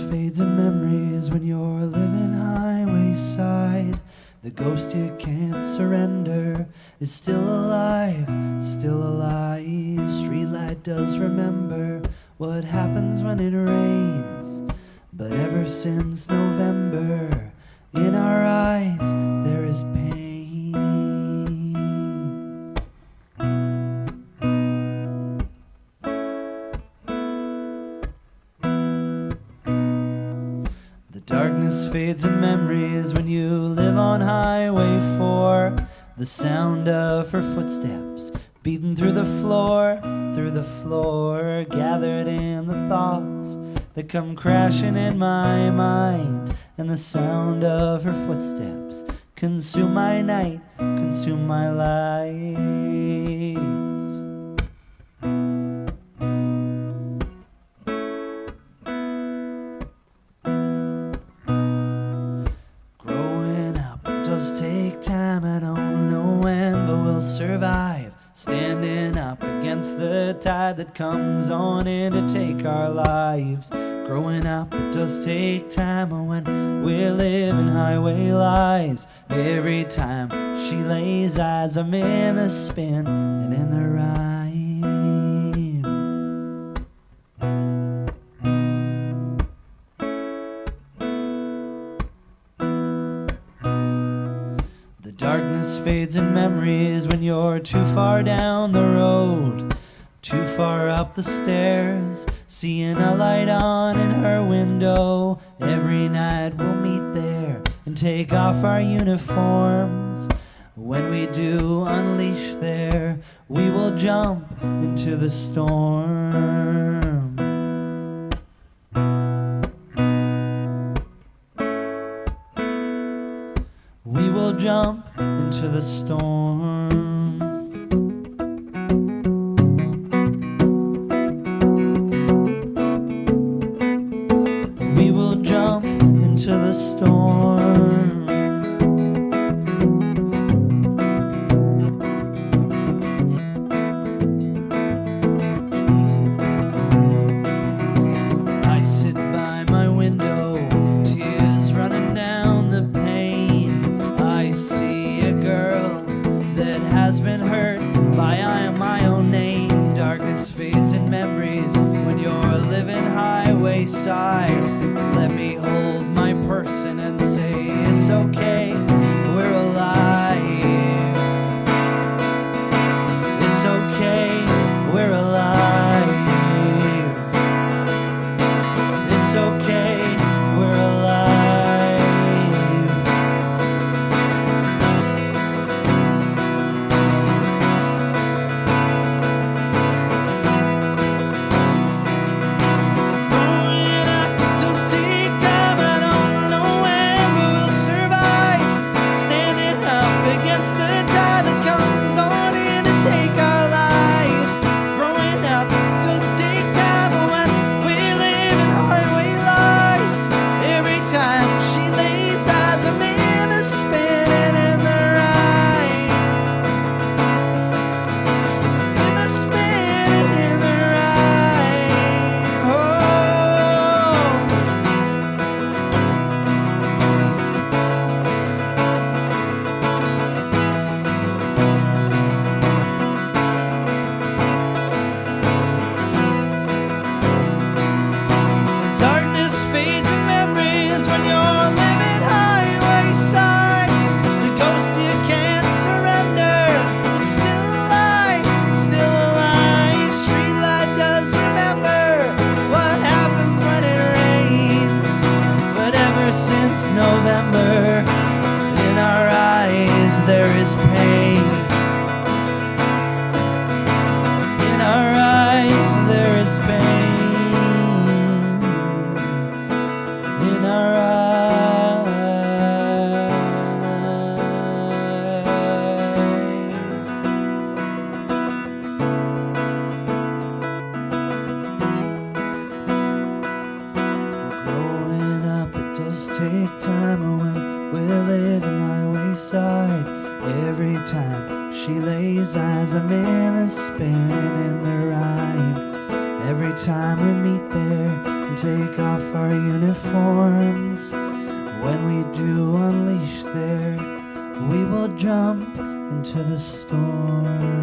Fades in memories when you're living highway side. The ghost you can't surrender is still alive, still alive. Streetlight does remember what happens when it rains. But ever since November, in our eyes there is pain. Darkness fades in memories when you live on Highway 4. The sound of her footsteps beating through the floor, gathered in the thoughts that come crashing in my mind. And the sound of her footsteps consume my night, consume my lights. Take time, I don't know when, but we'll survive. Standing up against the tide that comes on in to take our lives. Growing up, it does take time, and when we're living highway lies. Every time she lays eyes, I'm in the spin and in the rhyme. Darkness fades in memories when you're too far down the road, too far up the stairs, seeing a light on in her window. Every night we'll meet there and take off our uniforms. When we do unleash there, we will jump into the storm. We will jump into the storm. We will jump into the storm. I sit by my window, tears running down the pane. I see a girl that has been hurt by I am my own name. Darkness fades in memories when you're living highway side. Let me hold my person and say it's okay, we're alive. It's okay, we're alive. It's okay, we're alive. Growing up, it does take time, I don't know when, but we'll survive. Standing up against the tide that comes on in to take our lives. Growing up, it does take time, but when we live in highway lies. Every time she lays eyes, I'm in a spinning in the ride. In the spinning in the ride. Oh. every time she lays eyes, I'm in a spinning in the rhyme. Every time we meet there and take off our uniforms, when we do unleash there, we will jump into the storm.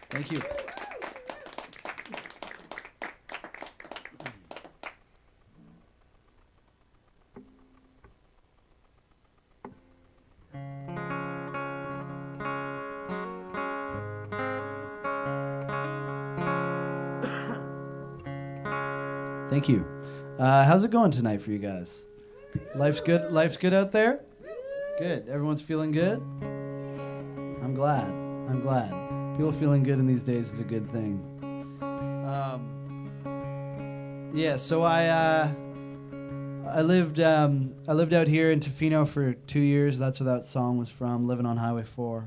Thank you. Thank you. How's it going tonight for you guys? Life's good. Life's good out there. Good. Everyone's feeling good. I'm glad. I'm glad. People feeling good in these days is a good thing. Yeah. So I lived out here in Tofino for 2 years. That's where that song was from. Living on Highway 4.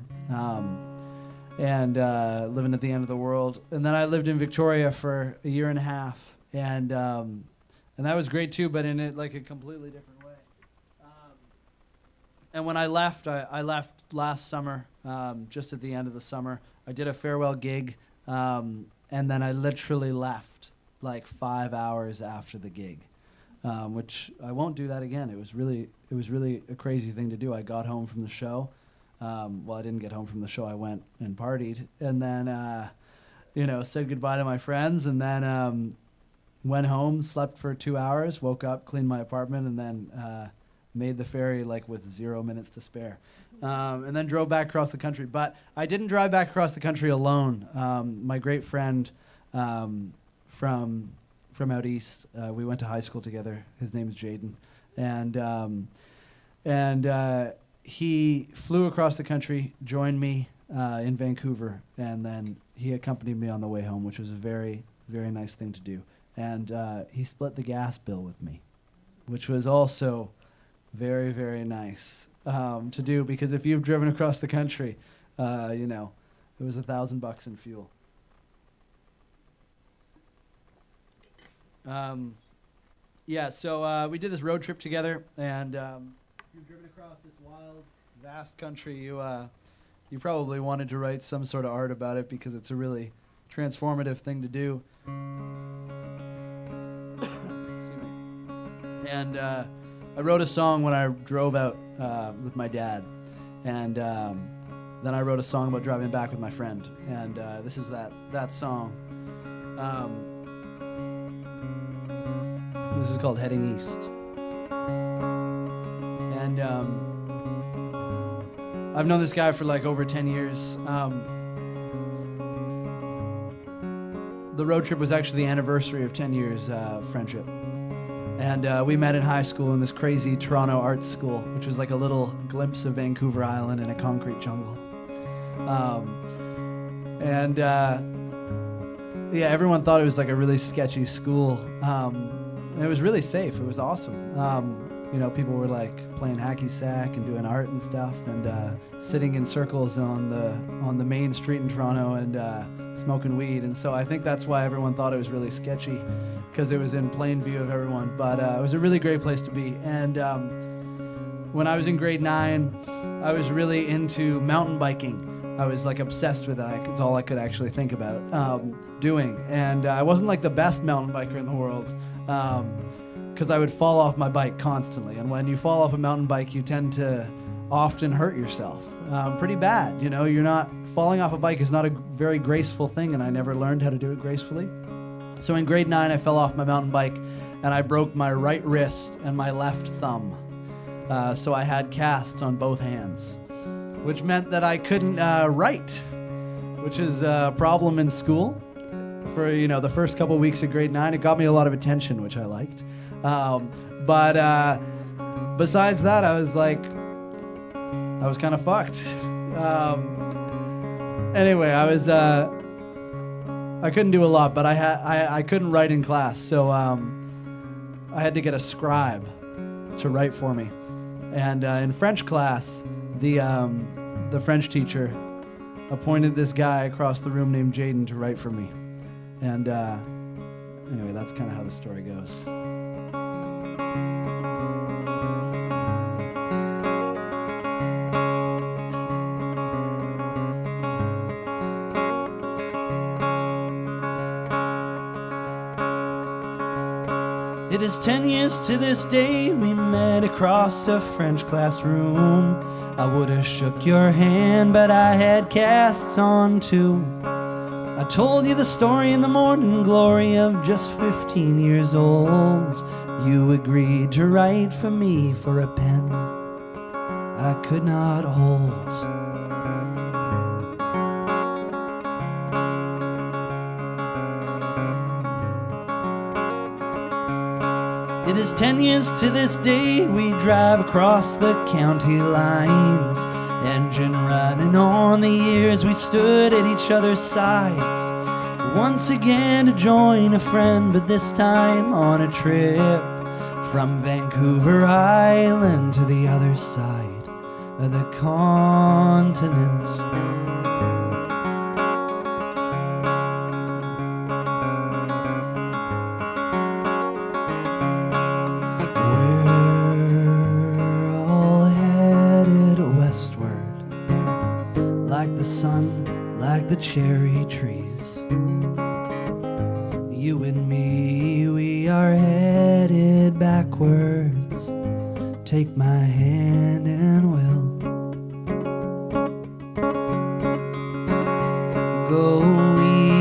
And living at the end of the world. And then I lived in Victoria for a year and a half. And that was great too, but in it like a completely different way. And when I left last summer, just at the end of the summer. I did a farewell gig, and then I literally left like 5 hours after the gig, which I won't do that again. It was really a crazy thing to do. I got home from the show. Well, I didn't get home from the show. I went and partied, and then said goodbye to my friends, and then went home, slept for 2 hours, woke up, cleaned my apartment, and then made the ferry like with 0 minutes to spare. And then drove back across the country. But I didn't drive back across the country alone. My great friend from out east, we went to high school together. His name's Jaden. And he flew across the country, joined me in Vancouver, and then he accompanied me on the way home, which was a very, very nice thing to do. And he split the gas bill with me, which was also very, very nice to do, because if you've driven across the country, it was $1,000 in fuel. So we did this road trip together, and if you've driven across this wild, vast country, you probably wanted to write some sort of art about it, because it's a really transformative thing to do. And I wrote a song when I drove out with my dad, and then I wrote a song about driving back with my friend, and this is that song. This is called Heading East. And I've known this guy for like over 10 years. The road trip was actually the anniversary of 10 years friendship. And we met in high school in this crazy Toronto art school, which was like a little glimpse of Vancouver Island in a concrete jungle. Everyone thought it was like a really sketchy school. And it was really safe. It was awesome. People were like playing hacky sack and doing art and stuff, and sitting in circles on the main street in Toronto and smoking weed. And so I think that's why everyone thought it was really sketchy, because it was in plain view of everyone. But it was a really great place to be. And when I was in grade 9, I was really into mountain biking. I was like obsessed with it. It's all I could actually think about doing. And I wasn't like the best mountain biker in the world, because I would fall off my bike constantly. And when you fall off a mountain bike, you tend to often hurt yourself pretty bad. You're not falling off a bike is not a very graceful thing, and I never learned how to do it gracefully. So in grade 9, I fell off my mountain bike, and I broke my right wrist and my left thumb. So I had casts on both hands, which meant that I couldn't write, which is a problem in school. For the first couple weeks of grade 9, it got me a lot of attention, which I liked. But besides that, I was kind of fucked. Anyway, I couldn't do a lot, but I couldn't write in class, so I had to get a scribe to write for me. And in French class, the French teacher appointed this guy across the room named Jaden to write for me. And anyway, that's kind of how the story goes. It is 10 years to this day we met across a French classroom. I would have shook your hand, but I had casts on too. I told you the story in the morning glory of just 15 years old. You agreed to write for me for a pen I could not hold. It is 10 years to this day we drive across the county lines, engine running on the years we stood at each other's sides. Once again to join a friend, but this time on a trip from Vancouver Island to the other side of the continent. Cherry trees. You and me, we are headed backwards. Take my hand and we'll go east.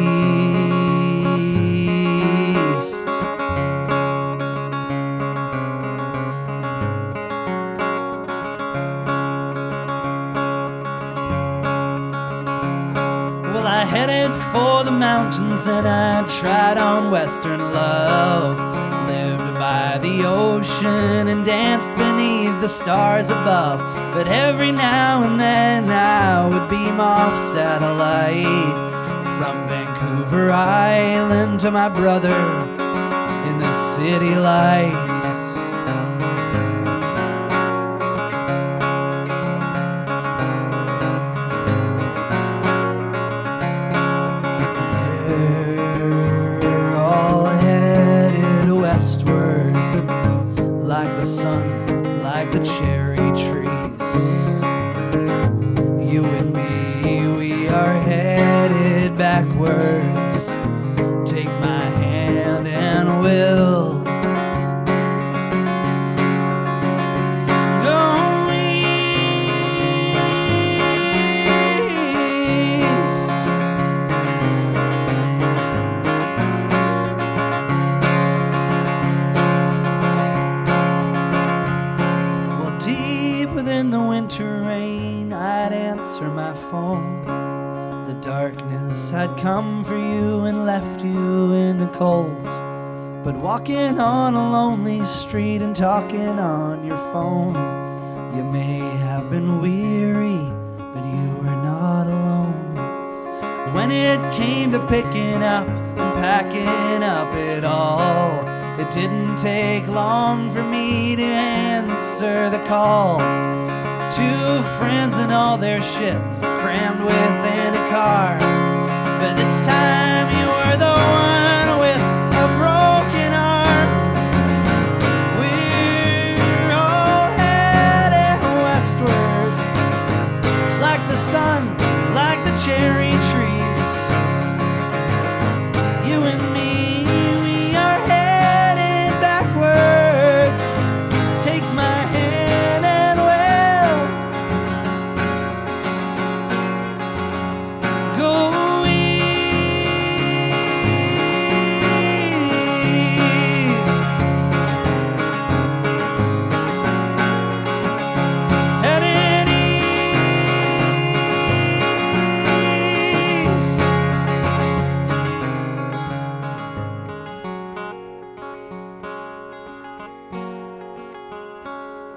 Well, I headed for the mountains and I tried on Western love. Lived by the ocean and danced beneath the stars above. But every now and then I would beam off satellite from Vancouver Island to my brother in the city lights. Come for you and left you in the cold. But walking on a lonely street and talking on your phone, you may have been weary, but you were not alone. When it came to picking up and packing up it all, it didn't take long for me to answer the call. Two friends and all their shit crammed within a car. But this time you were the one with a broken arm. We're all headed westward, like the sun, like the cherry trees. You and me, we are headed backwards. Take my hand and we'll go.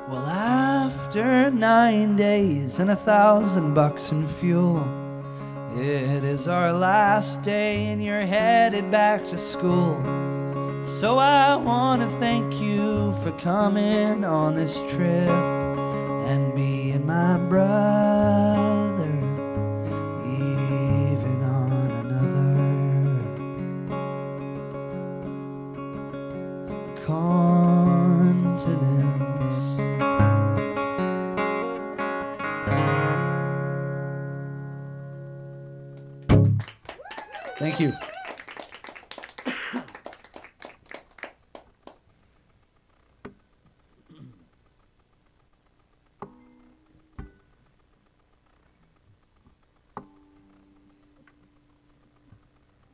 Well, after 9 days and $1,000 in fuel, it is our last day and you're headed back to school. So I want to thank you for coming on this trip and being my brother, even on another continent. Thank you.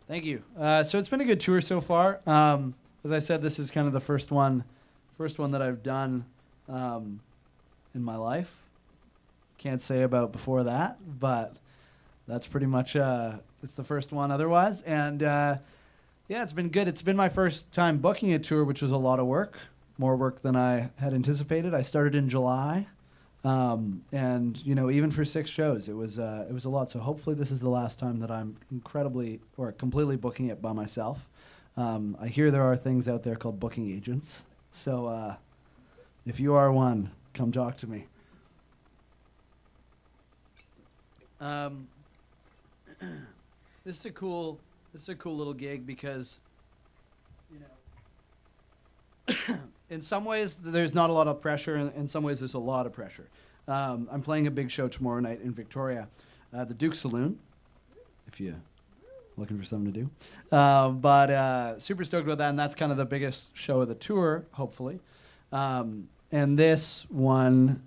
Thank you. So it's been a good tour so far. As I said, this is kind of the first one that I've done in my life. Can't say about before that, but that's pretty much it's the first one otherwise. And yeah, it's been good. It's been my first time booking a tour, which was a lot of work, more work than I had anticipated. I started in July. And even for 6 shows, it was a lot. So hopefully this is the last time that I'm completely booking it by myself. I hear there are things out there called booking agents. So if you are one, come talk to me. This is a cool little gig because in some ways, there's not a lot of pressure. In some ways, there's a lot of pressure. I'm playing a big show tomorrow night in Victoria, the Duke Saloon, if you're looking for something to do. But super stoked about that, and that's kind of the biggest show of the tour, hopefully. And this one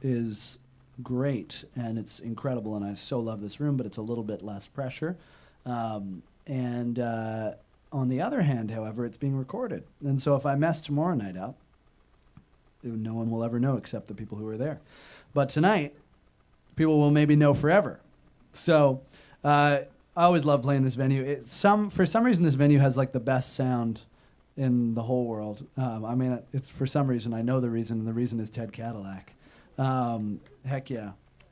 is great, and it's incredible, and I so love this room, but it's a little bit less pressure. On the other hand, however, it's being recorded. And so if I mess tomorrow night up, no one will ever know except the people who are there. But tonight, people will maybe know forever. So I always love playing this venue. For some reason, this venue has like the best sound in the whole world. It's for some reason. I know the reason, and the reason is Ted Cadillac. Heck yeah.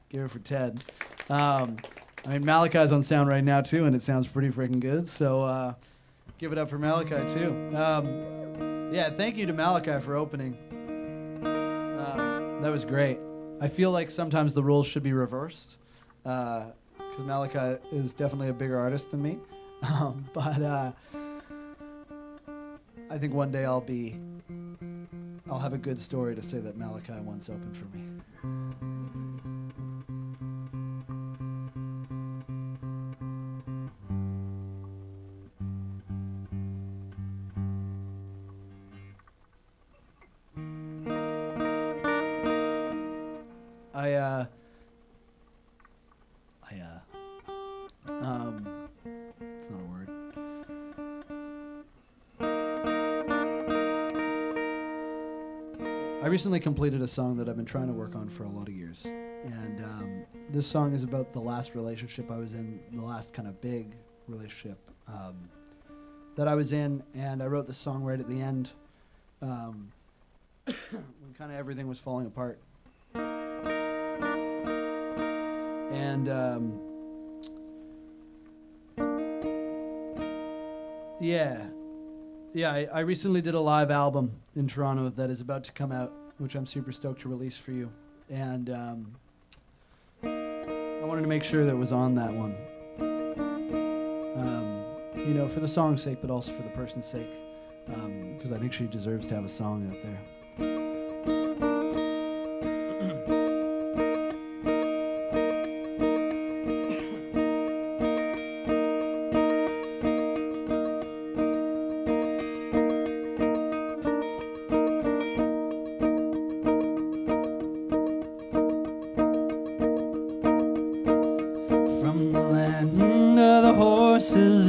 Give it for Ted. Malakai's on sound right now, too, and it sounds pretty freaking good. So give it up for Malakai, too. Yeah, thank you to Malakai for opening. That was great. I feel like sometimes the roles should be reversed because Malakai is definitely a bigger artist than me. But I think one day I'll have a good story to say that Malakai once opened for me. It's not a word. I recently completed a song that I've been trying to work on for a lot of years. And this song is about the last relationship I was in, the last kind of big relationship that I was in. And I wrote this song right at the end when kind of everything was falling apart. And I recently did a live album in Toronto that is about to come out, which I'm super stoked to release for you. And I wanted to make sure that it was on that one. For the song's sake, but also for the person's sake, because I think she deserves to have a song out there.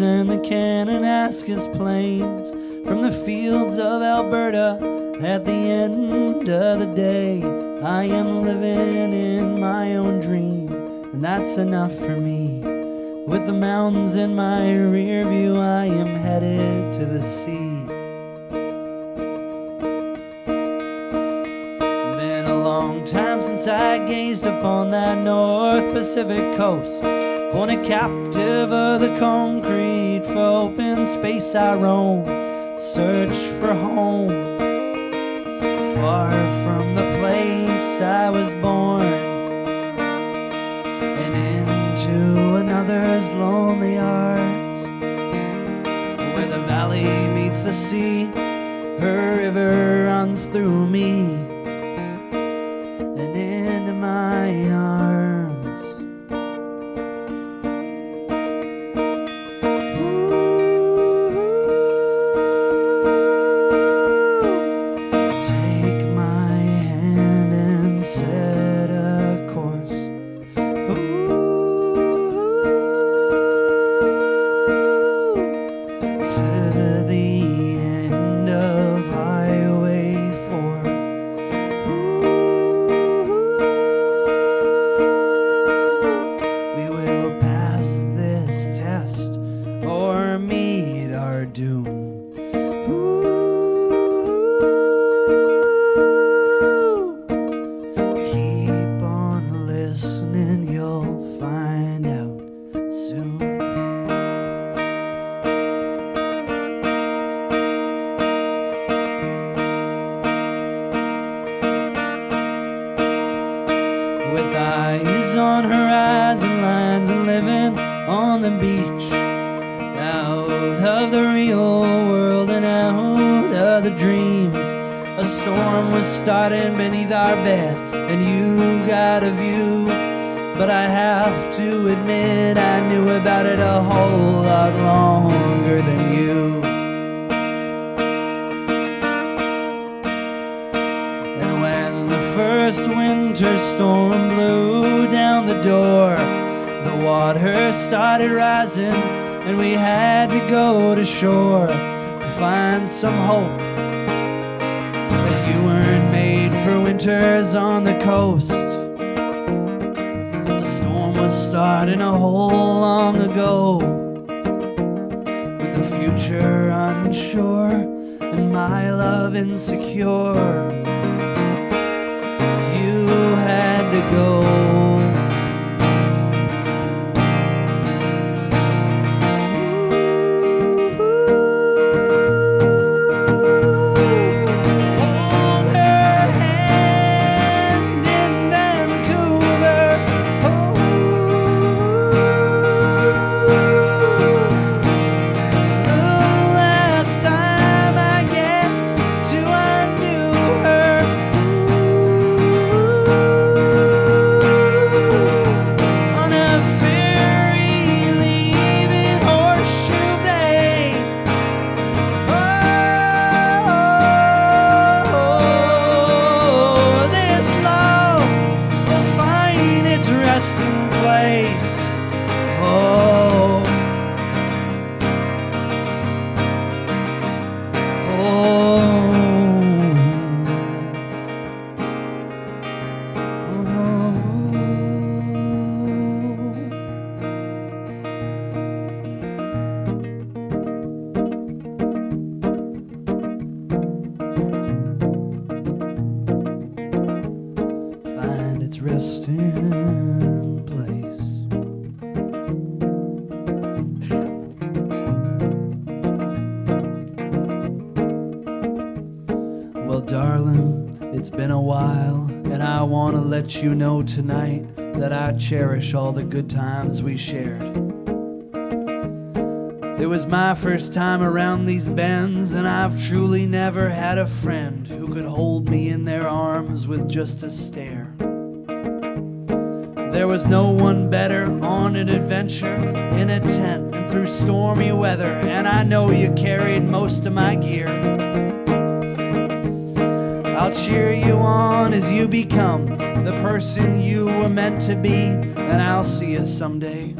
And the Kananaskis plains, from the fields of Alberta, at the end of the day, I am living in my own dream, and that's enough for me. With the mountains in my rear view, I am headed to the sea. Been a long time since I gazed upon that North Pacific coast. Born a captive of the concrete, for open space I roam, search for home. Far from the place I was born, the sea, her river runs through me and into my arms. Take my hand and set a course. To the end of Highway 4. We will pass this test or meet our doom. Keep on listening, you'll find out soon. With eyes on horizon lines and living on the beach, out of the real world and out of the dreams. A storm was starting beneath our bed and you got a view, but I have to admit I knew about it a whole lot longer than you. And when the first winter storm blew down the door, the water started rising and we had to go to shore to find some hope that you weren't made for winters on the coast. The storm was starting a whole long ago, with the future unsure and my love insecure. You had to go. Hold her hand in Vancouver. The last time I get to undo her. On a ferry leaving Horseshoe Bay. Oh, this love will find its resting place. Oh, oh. Find its resting place. Well, darling, it's been a while, and I want to let you know tonight that I cherish all the good times we shared. It was my first time around these bends, and I've truly never had a friend who could hold me in their arms with just a stare. There was no one better on an adventure in a tent and through stormy weather, and I know you carried most of my gear. I'll cheer you on as you become the person you were meant to be, and I'll see you someday,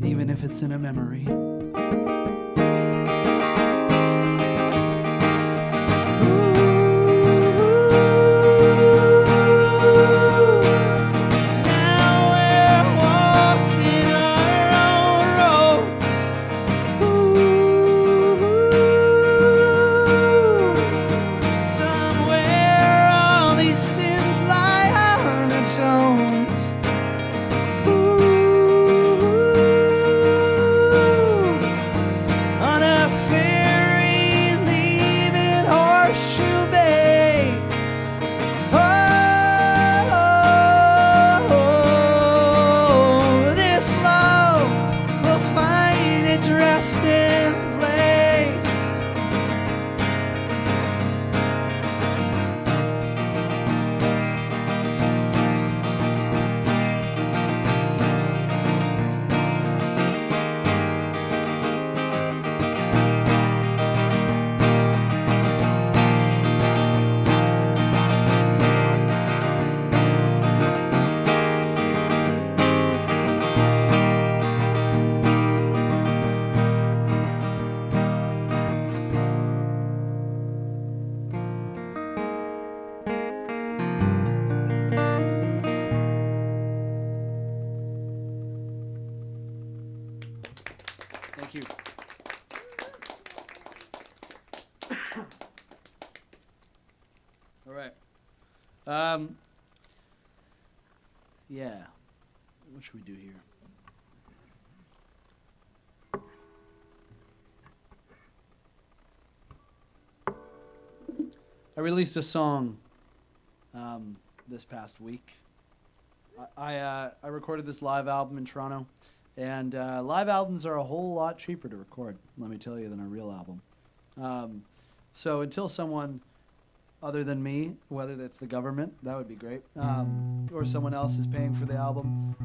even if it's in a memory. Now we're walking our own roads. Somewhere all these sins lie undertones. you. All right. Yeah. What should we do here? I released a song this past week. I recorded this live album in Toronto, and live albums are a whole lot cheaper to record, let me tell you, than a real album. So until someone other than me, whether that's the government, that would be great, or someone else is paying for the album,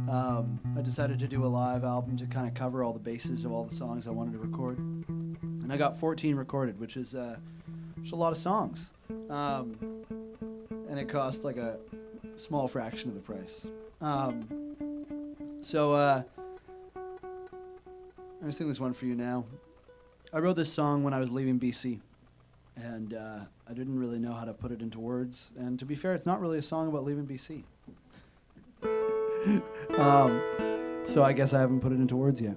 I decided to do a live album to kind of cover all the bases of all the songs I wanted to record. And I got 14 recorded, which is a lot of songs. And it cost like a small fraction of the price. I'm gonna sing this one for you now. I wrote this song when I was leaving BC, and I didn't really know how to put it into words. And to be fair, it's not really a song about leaving BC. So I guess I haven't put it into words yet.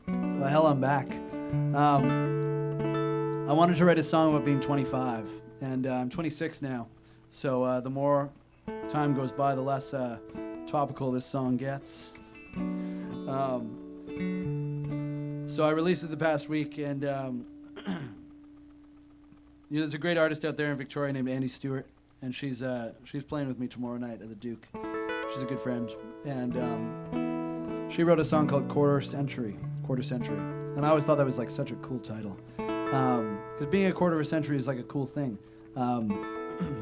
Well, hell, I'm back. I wanted to write a song about being 25, and I'm 26 now. So the more time goes by, the less topical this song gets. So I released it the past week, and there's a great artist out there in Victoria named Andy Stewart, and she's playing with me tomorrow night at the Duke. She's a good friend, and she wrote a song called Quarter Century, and I always thought that was like such a cool title, because being a quarter of a century is like a cool thing.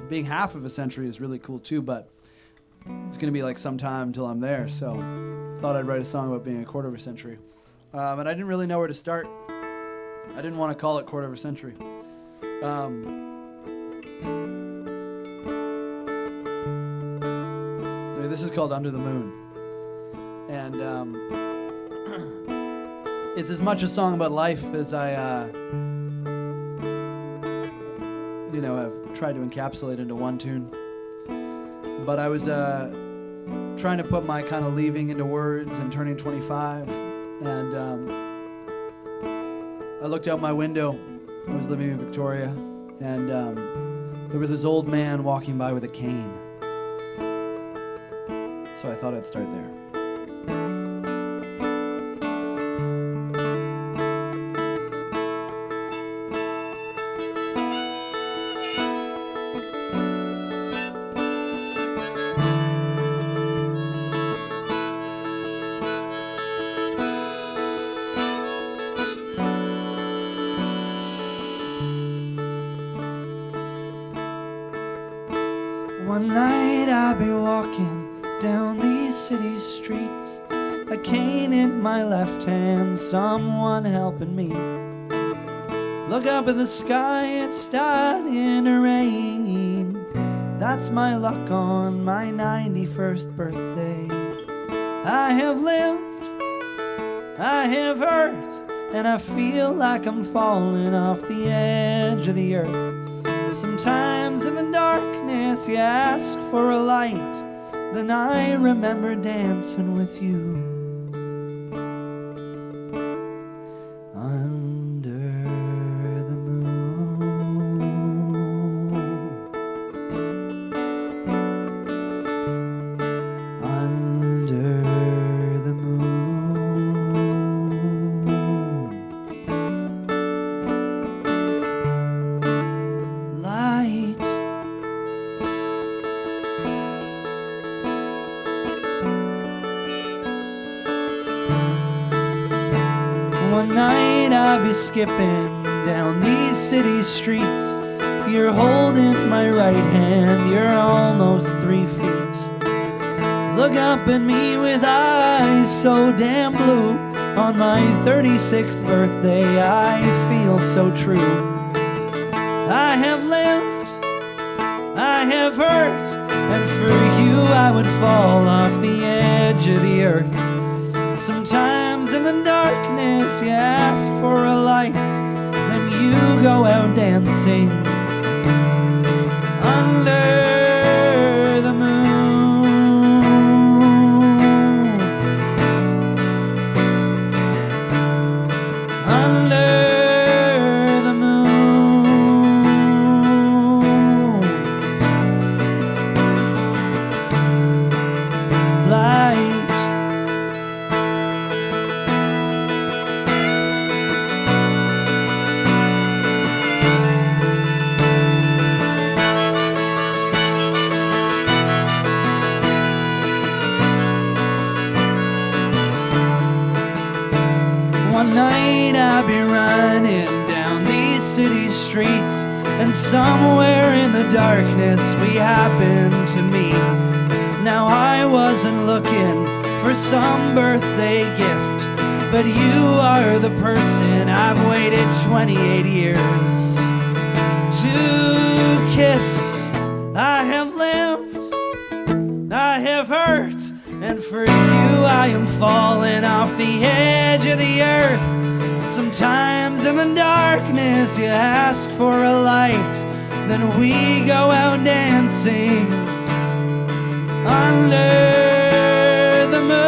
Being half of a century is really cool too, but it's gonna be like some time till I'm there, so thought I'd write a song about being a quarter of a century. And I didn't really know where to start. I didn't want to call it Quarter of a Century. Anyway, this is called Under the Moon. And it's as much a song about life as I have tried to encapsulate into one tune. But I was trying to put my kind of leaving into words and turning 25. And I looked out my window. I was living in Victoria, and there was this old man walking by with a cane. So I thought I'd start there. One night I'll be walking down these city streets, a cane in my left hand, someone helping me. Look up at the sky, it's starting to rain. That's my luck on my 91st birthday. I have lived, I have hurt, and I feel like I'm falling off the edge of the earth. Sometimes in the darkness you ask for a light, then I remember dancing with you under the moon, under the moon. Light. One night I'll be skipping down these city streets. You're holding my right hand, you're almost 3 feet. Look up at me with eyes so damn blue. On my 36th birthday I feel so true. I have lived, I have hurt, and for you I would fall off the edge of the earth. Sometimes in the darkness you ask for a light, then you go out dancing under the moon, Tonight I'll be running down these city streets, and somewhere in the darkness we happen to meet. Now I wasn't looking for some birthday gift, but you are the person I've waited 28 years to kiss. I have lived, I have hurt, and for you I am falling off the edge of the earth. Sometimes in the darkness you ask for a light, then we go out dancing under the moon.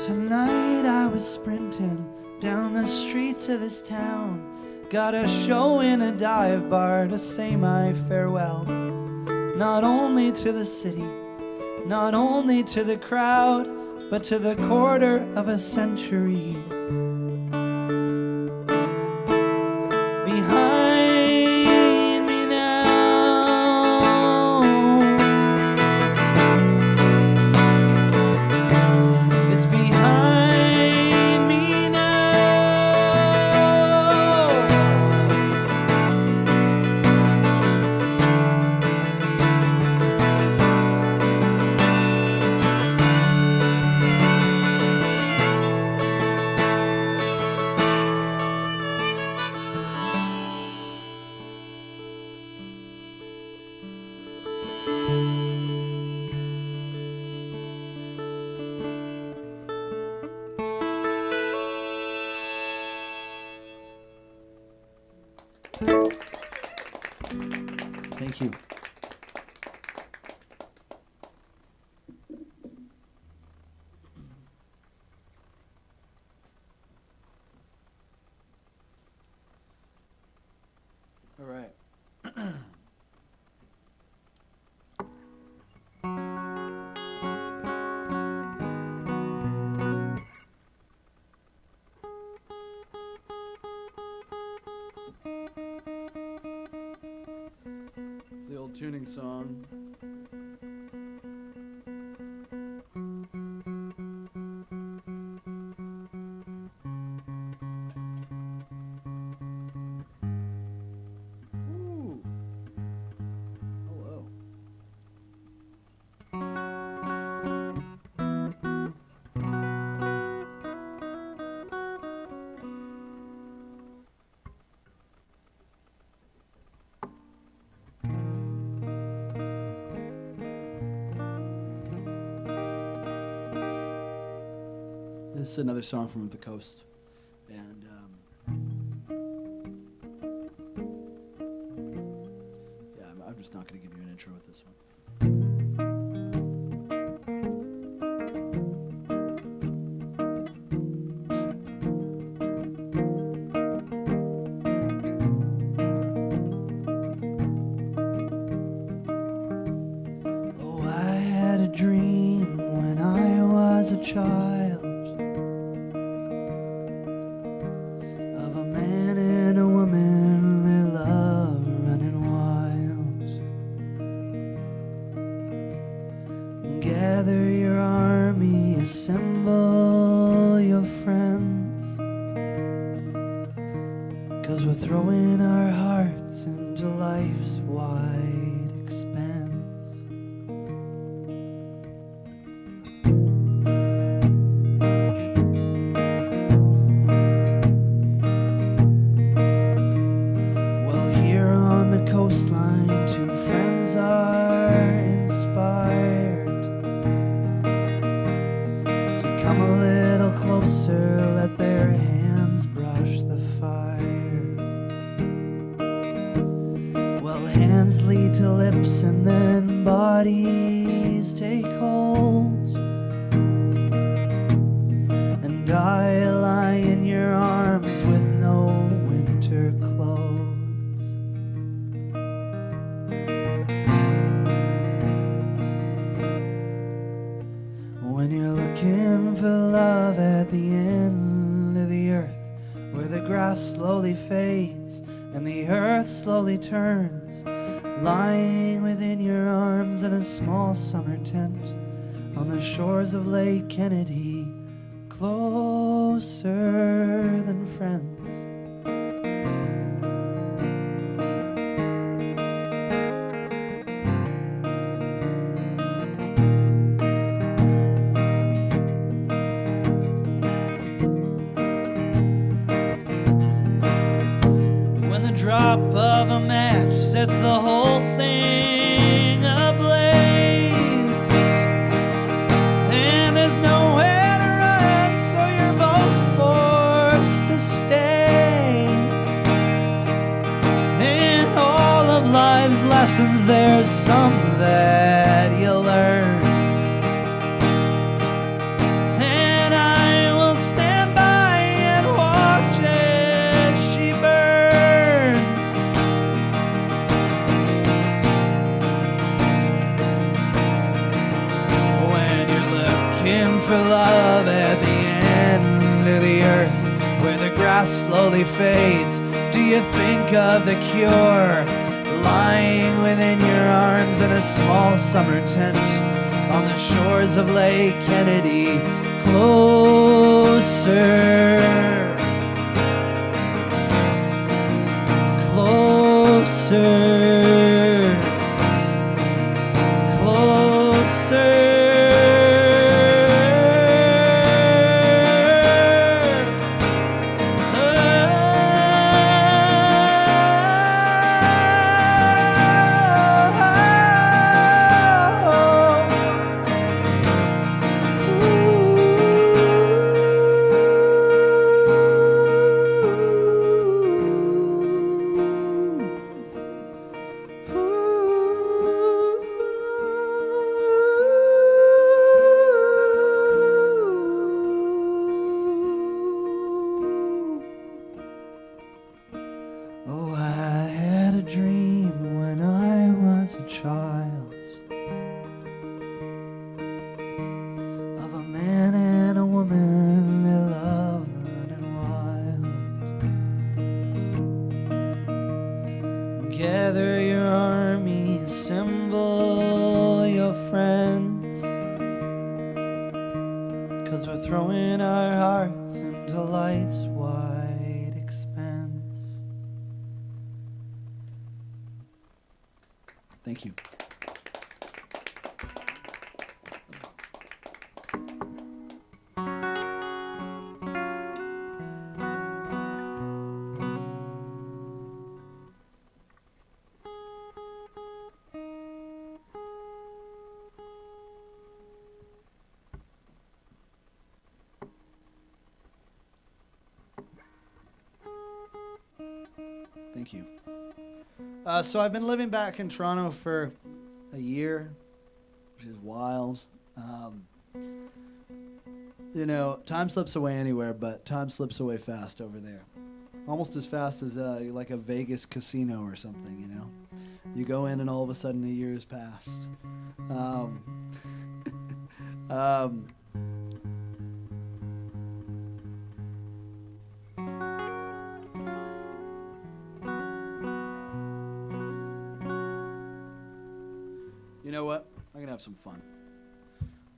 Tonight I was sprinting down the streets of this town, got a show in a dive bar to say my farewell, not only to the city, not only to the crowd, but to the quarter of a century behind me now. It's behind me now. Thank you. All right. It's the old tuning song. Ooh. Hello. This is another song from the coast, and yeah, I'm just not going to give you an intro with this one. Oh, I had a dream when I was a child of a man and a woman, their love running wild. Gather your army, assemble your friends, 'cause we're throwing our hearts into life's wide expanse. Come a little closer, let their hands brush the fire. Well, hands lead to lips and then bodies take hold. And I lie in your arms with no winter clothes. When you're looking for love at the end of the earth, where the grass slowly fades and the earth slowly turns, lying within your arms in a small summer tent on the shores of Lake Kennedy, closer than friends. When the drop of a match sets the whole thing ablaze, and there's nowhere to run, so you're both forced to stay. In all of life's lessons, there's some that you'll learn. And I will stand by and watch as she burns. When you're looking for love at the end of the earth, where the grass slowly fades, do you think of the cure lying within your arms in a small summer tent on the shores of Lake Kennedy, closer, closer, closer. Oh, I had a dream when I was a child of a man and a woman, their love running wild. Gather your army, assemble your friends, 'cause we're throwing our hearts into life's wide expanse. Thank you. Thank you. So I've been living back in Toronto for a year, which is wild. You know, time slips away anywhere, but time slips away fast over there. Almost as fast as like a Vegas casino or something, you know? You go in and all of a sudden a year has passed. You know what? I'm gonna have some fun.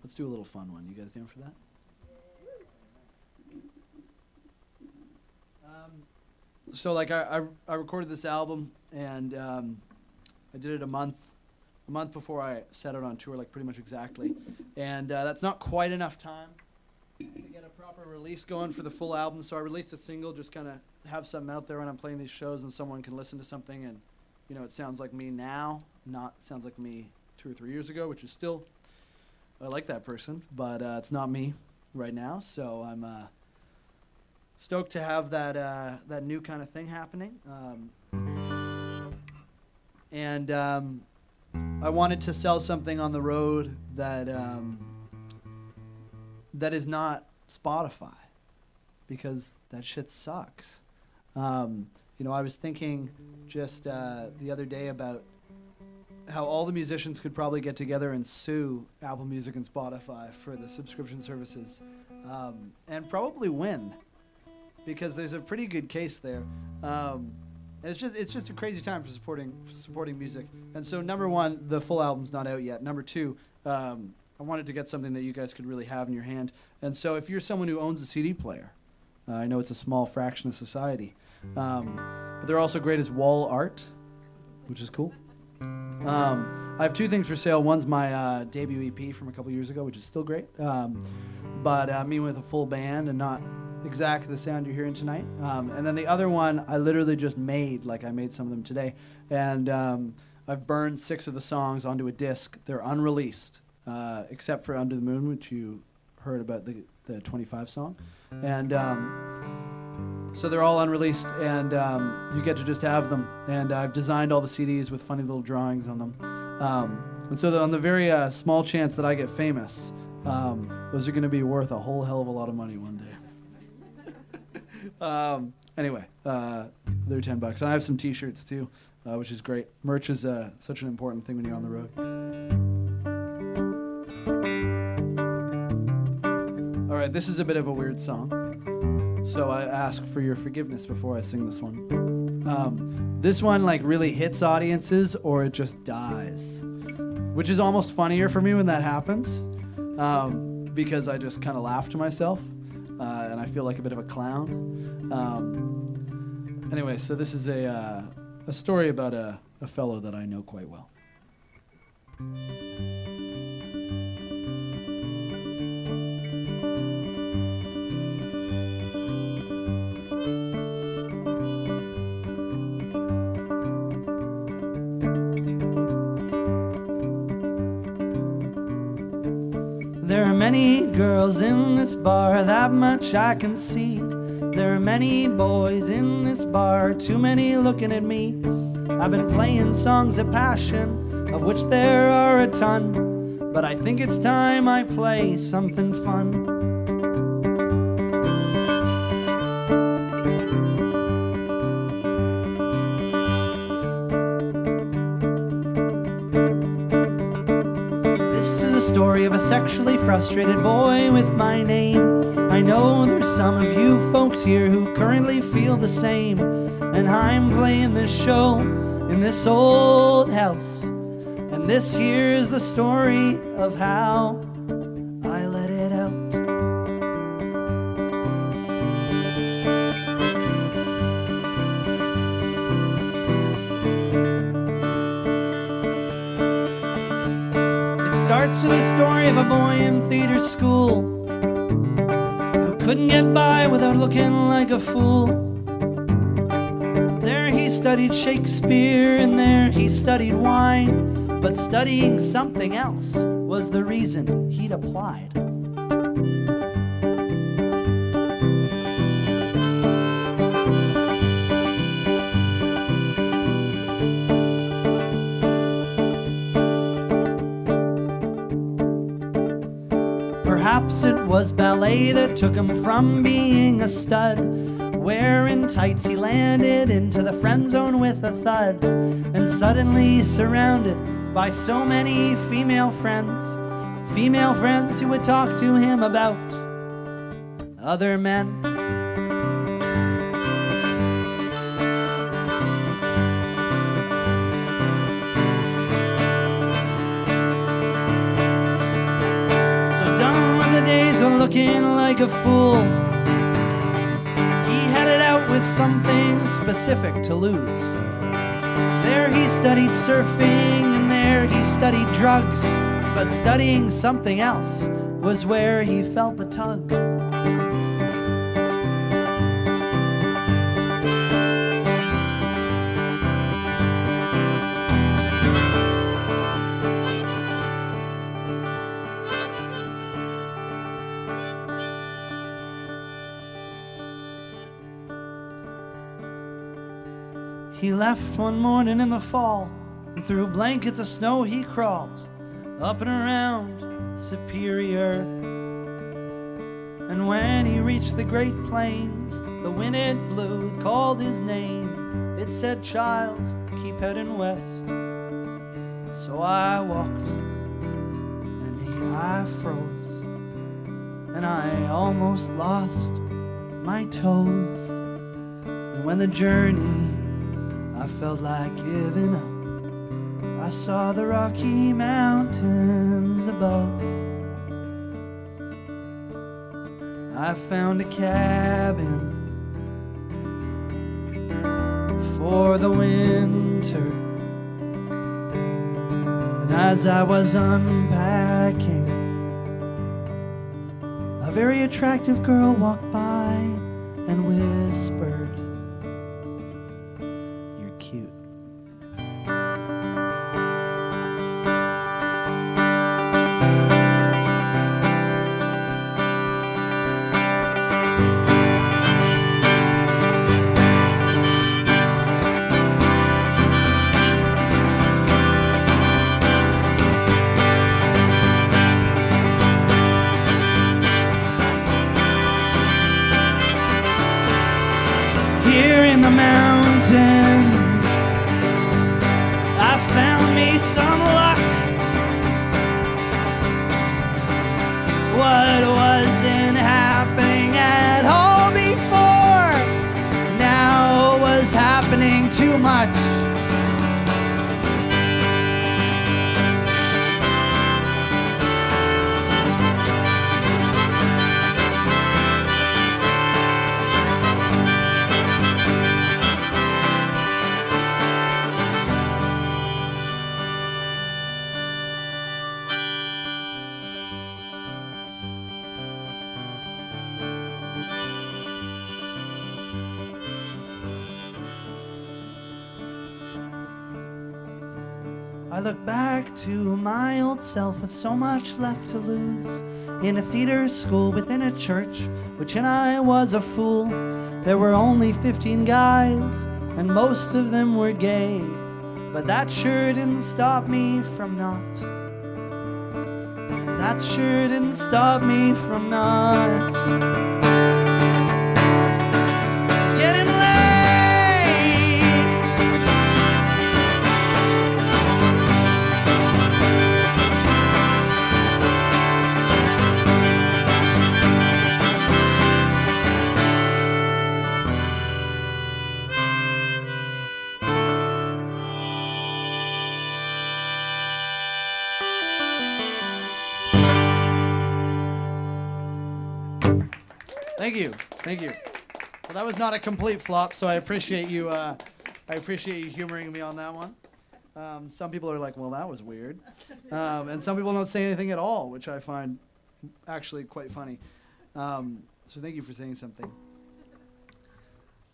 Let's do a little fun one. You guys down for that? So like I recorded this album and I did it a month before I set out on tour, like pretty much exactly. And that's not quite enough time to get a proper release going for the full album. So I released a single, just kind of have something out there when I'm playing these shows and someone can listen to something and, you know, it sounds like me now, not sounds like me 2 or 3 years ago, which is still, I like that person, but it's not me. right now, so I'm stoked to have that new kind of thing happening. And I wanted to sell something on the road that is not Spotify, because that shit sucks. I was thinking just the other day about how all the musicians could probably get together and sue Apple Music and Spotify for the subscription services, and probably win, because there's a pretty good case there. And it's just a crazy time for supporting music. And so, number one, the full album's not out yet. Number two, I wanted to get something that you guys could really have in your hand. And so, if you're someone who owns a CD player, I know it's a small fraction of society, but they're also great as wall art, which is cool. I have two things for sale. One's my debut EP from a couple years ago, which is still great, but me with a full band and not exactly the sound you're hearing tonight. And then the other one I literally just made, like I made some of them today, and I've burned 6 of the songs onto a disc. They're unreleased, except for Under the Moon, which you heard about, the 25 song. And so they're all unreleased, and you get to just have them. And I've designed all the CDs with funny little drawings on them. And so on the very small chance that I get famous, those are going to be worth a whole hell of a lot of money one day. Anyway, they're $10. And I have some t-shirts too, which is great. Merch is such an important thing when you're on the road. All right, this is a bit of a weird song, so I ask for your forgiveness before I sing this one. This one like really hits audiences, or it just dies, which is almost funnier for me when that happens, because I just kind of laugh to myself, and I feel like a bit of a clown. Anyway, so this is a story about a fellow that I know quite well. There are many girls in this bar, that much I can see. There are many boys in this bar, too many looking at me. I've been playing songs of passion, of which there are a ton, but I think it's time I play something fun. Story of a sexually frustrated boy with my name. I know there's some of you folks here who currently feel the same, and I'm playing this show in this old house, and this here's the story of how I let it out. Starts with the story of a boy in theater school who couldn't get by without looking like a fool. There he studied Shakespeare, and there he studied wine, but studying something else was the reason he'd applied. Perhaps it was ballet that took him from being a stud. Wearing tights he landed into the friend zone with a thud, and suddenly surrounded by so many female friends who would talk to him about other men. Looking like a fool, he headed out with something specific to lose. There he studied surfing, and there he studied drugs, but studying something else was where he felt the tug. He left one morning in the fall, and through blankets of snow he crawled up and around Superior. And when he reached the Great Plains, the wind it blew, it called his name. It said, "Child, keep heading west." So I walked, and I froze, and I almost lost my toes. And when the journey, I felt like giving up, I saw the Rocky Mountains above. I found a cabin for the winter, and as I was unpacking, a very attractive girl walked by and whispered, "You're cute." Here in the mountains, I found me some luck. What wasn't happening at all before now was happening too much. I look back to my old self with so much left to lose. In a theater school within a church, which in I was a fool. There were only 15 guys, and most of them were gay. But that sure didn't stop me from not. That sure didn't stop me from not getting laid. Thank you, thank you. Well, that was not a complete flop, so I appreciate you. I appreciate you humoring me on that one. Some people are like, "Well, that was weird," and some people don't say anything at all, which I find actually quite funny. So thank you for saying something.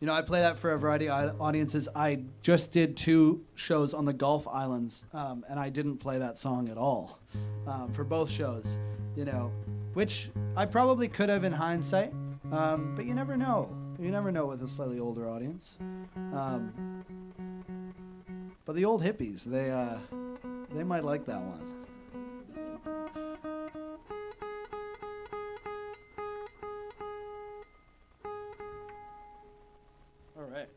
You know, I play that for a variety of audiences. I just did 2 shows on the Gulf Islands, and I didn't play that song at all for both shows. You know, which I probably could have in hindsight. But you never know. You never know with a slightly older audience. But the old hippies, they might like that one. All right.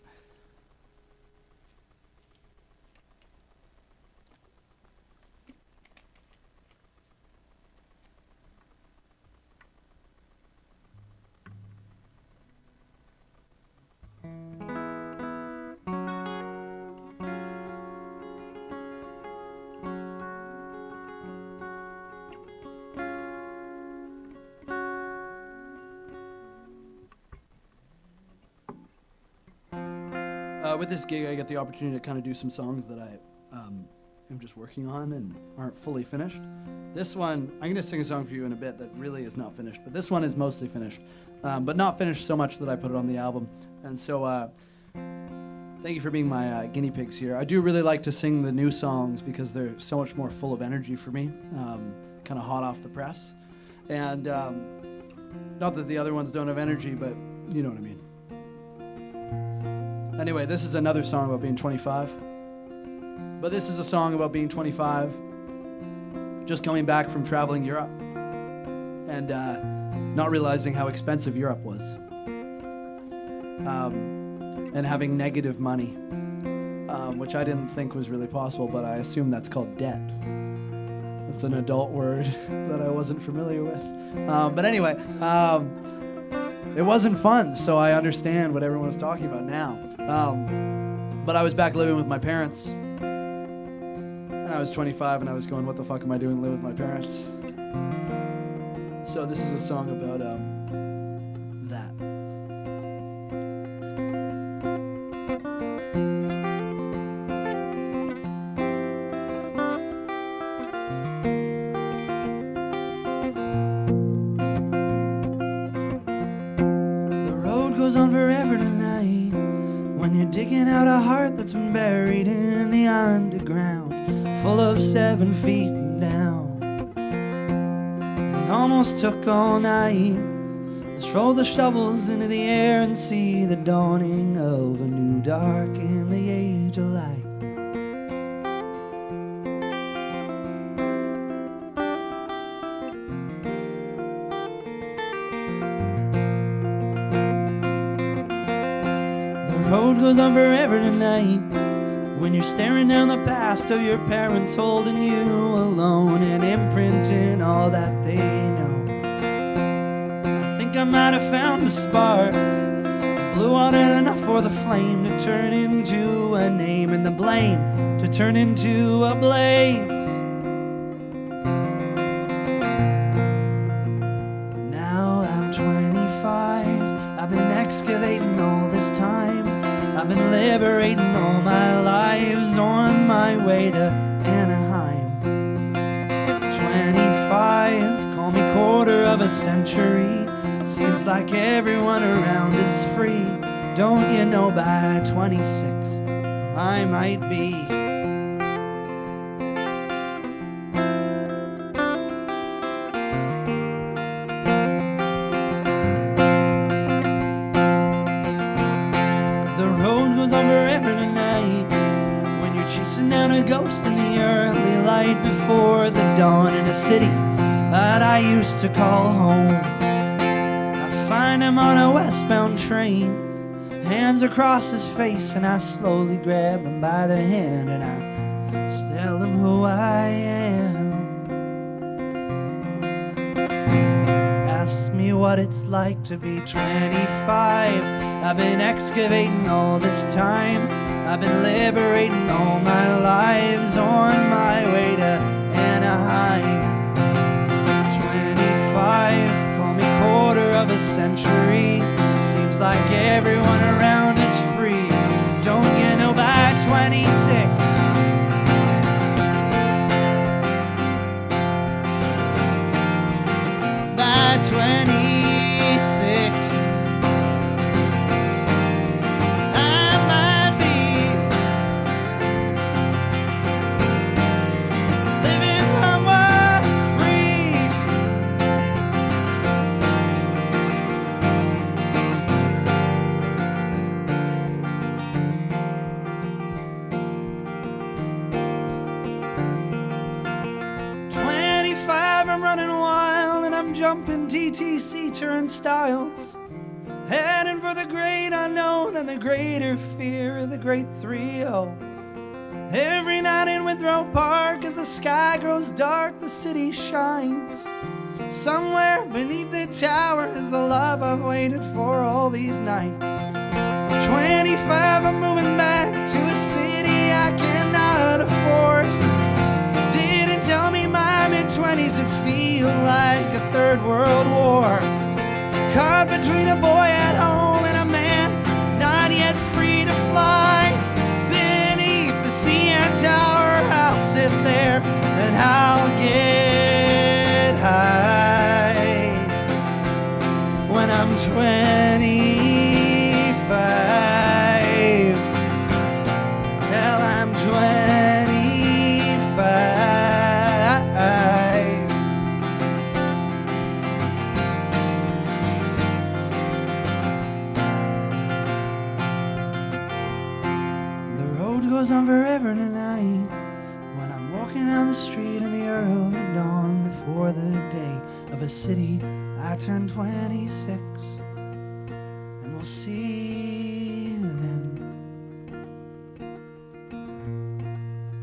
With this gig, I get the opportunity to kind of do some songs that I am just working on and aren't fully finished. This one, I'm going to sing a song for you in a bit that really is not finished, but this one is mostly finished, but not finished so much that I put it on the album. And so thank you for being my guinea pigs here. I do really like to sing the new songs because they're so much more full of energy for me, kind of hot off the press. And not that the other ones don't have energy, but you know what I mean. Anyway, this is another song about being 25. But this is a song about being 25, just coming back from traveling Europe and not realizing how expensive Europe was. And having negative money, which I didn't think was really possible, but I assume that's called debt. It's an adult word that I wasn't familiar with. But anyway, it wasn't fun, so I understand what everyone's talking about now. But I was back living with my parents. And I was 25 and I was going, what the fuck am I doing living with my parents? So this is a song about that. The road goes on forever tonight when you're digging out a heart that's been buried in the underground, full of 7 feet down. It almost took all night. Let's roll the shovels into the air and see the dawning of a new dark in the age of light. The road goes on forever tonight when you're staring down the past of your parents, holding you alone and imprinting all that they know. I think I might have found the spark, blew out enough for the flame to turn into a name, and the blame to turn into a blaze. Now I'm 25, I've been excavating all this time, I've been liberating all my lives on my way to Anaheim. 25, call me quarter of a century. Seems like everyone around is free. Don't you know by 26 I might be. Down a ghost in the early light before the dawn in a city that I used to call home. I find him on a westbound train, hands across his face, and I slowly grab him by the hand and I tell him who I am. Ask me what it's like to be 25. I've been excavating all this time, I've been liberating all my lives on my way to Anaheim. 25, call me quarter of a century. Seems like everyone around is free. Don't you know by 26 by 26 jumping DTC turnstiles, heading for the great unknown and the greater fear of the great 3-0. Every night in Winthrop Park, as the sky grows dark, the city shines. Somewhere beneath the tower is the love I've waited for all these nights. 25, I'm moving back to a city I cannot afford. Didn't tell me my mid-20s would feel like a third world war. Caught between a boy at home and a man not yet free to fly. Beneath the CN Tower, I'll sit there and I'll get high when I'm 25. Hell, I'm 25. goes on forever tonight. When I'm walking down the street in the early dawn before the day of a city, I turn 26, and we'll see then.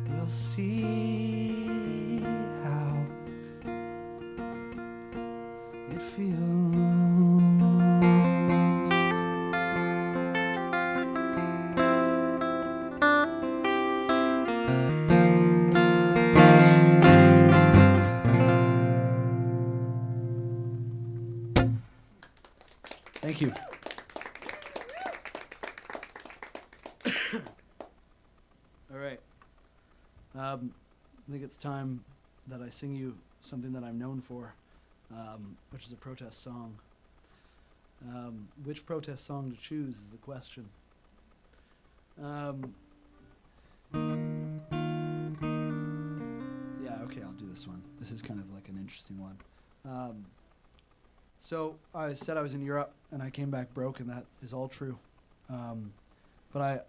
We'll see how it feels. Thank you. All right. I think it's time that I sing you something that I'm known for, which is a protest song. Which protest song to choose is the question. Yeah, okay, I'll do this one. This is kind of like an interesting one. So I said I was in Europe and I came back broke, and that is all true. But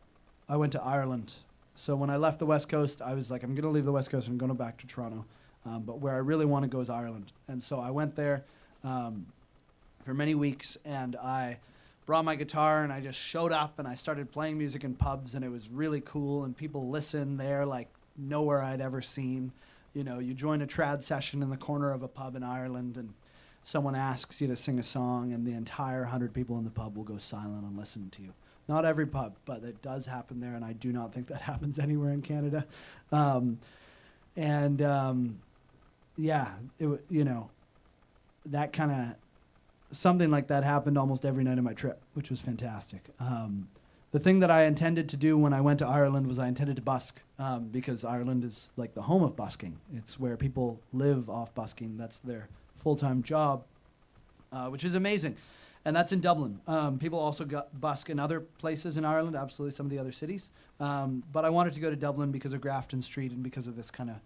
I went to Ireland. So when I left the West Coast, I was like, I'm going to leave the West Coast and I'm going back to Toronto. But where I really want to go is Ireland. And so I went there for many weeks, and I brought my guitar and I just showed up and I started playing music in pubs, and it was really cool, and people listened there like nowhere I'd ever seen. You know, you join a trad session in the corner of a pub in Ireland, and someone asks you to sing a song, and the entire 100 people in the pub will go silent and listen to you. Not every pub, but it does happen there, and I do not think that happens anywhere in Canada. Yeah, you know, that kind of, something like that happened almost every night of my trip, which was fantastic. The thing that I intended to do when I went to Ireland was I intended to busk, because Ireland is like the home of busking. It's where people live off busking. That's their full-time job, which is amazing. And that's in Dublin. People also busk in other places in Ireland, absolutely some of the other cities. But I wanted to go to Dublin because of Grafton Street and because of this kind of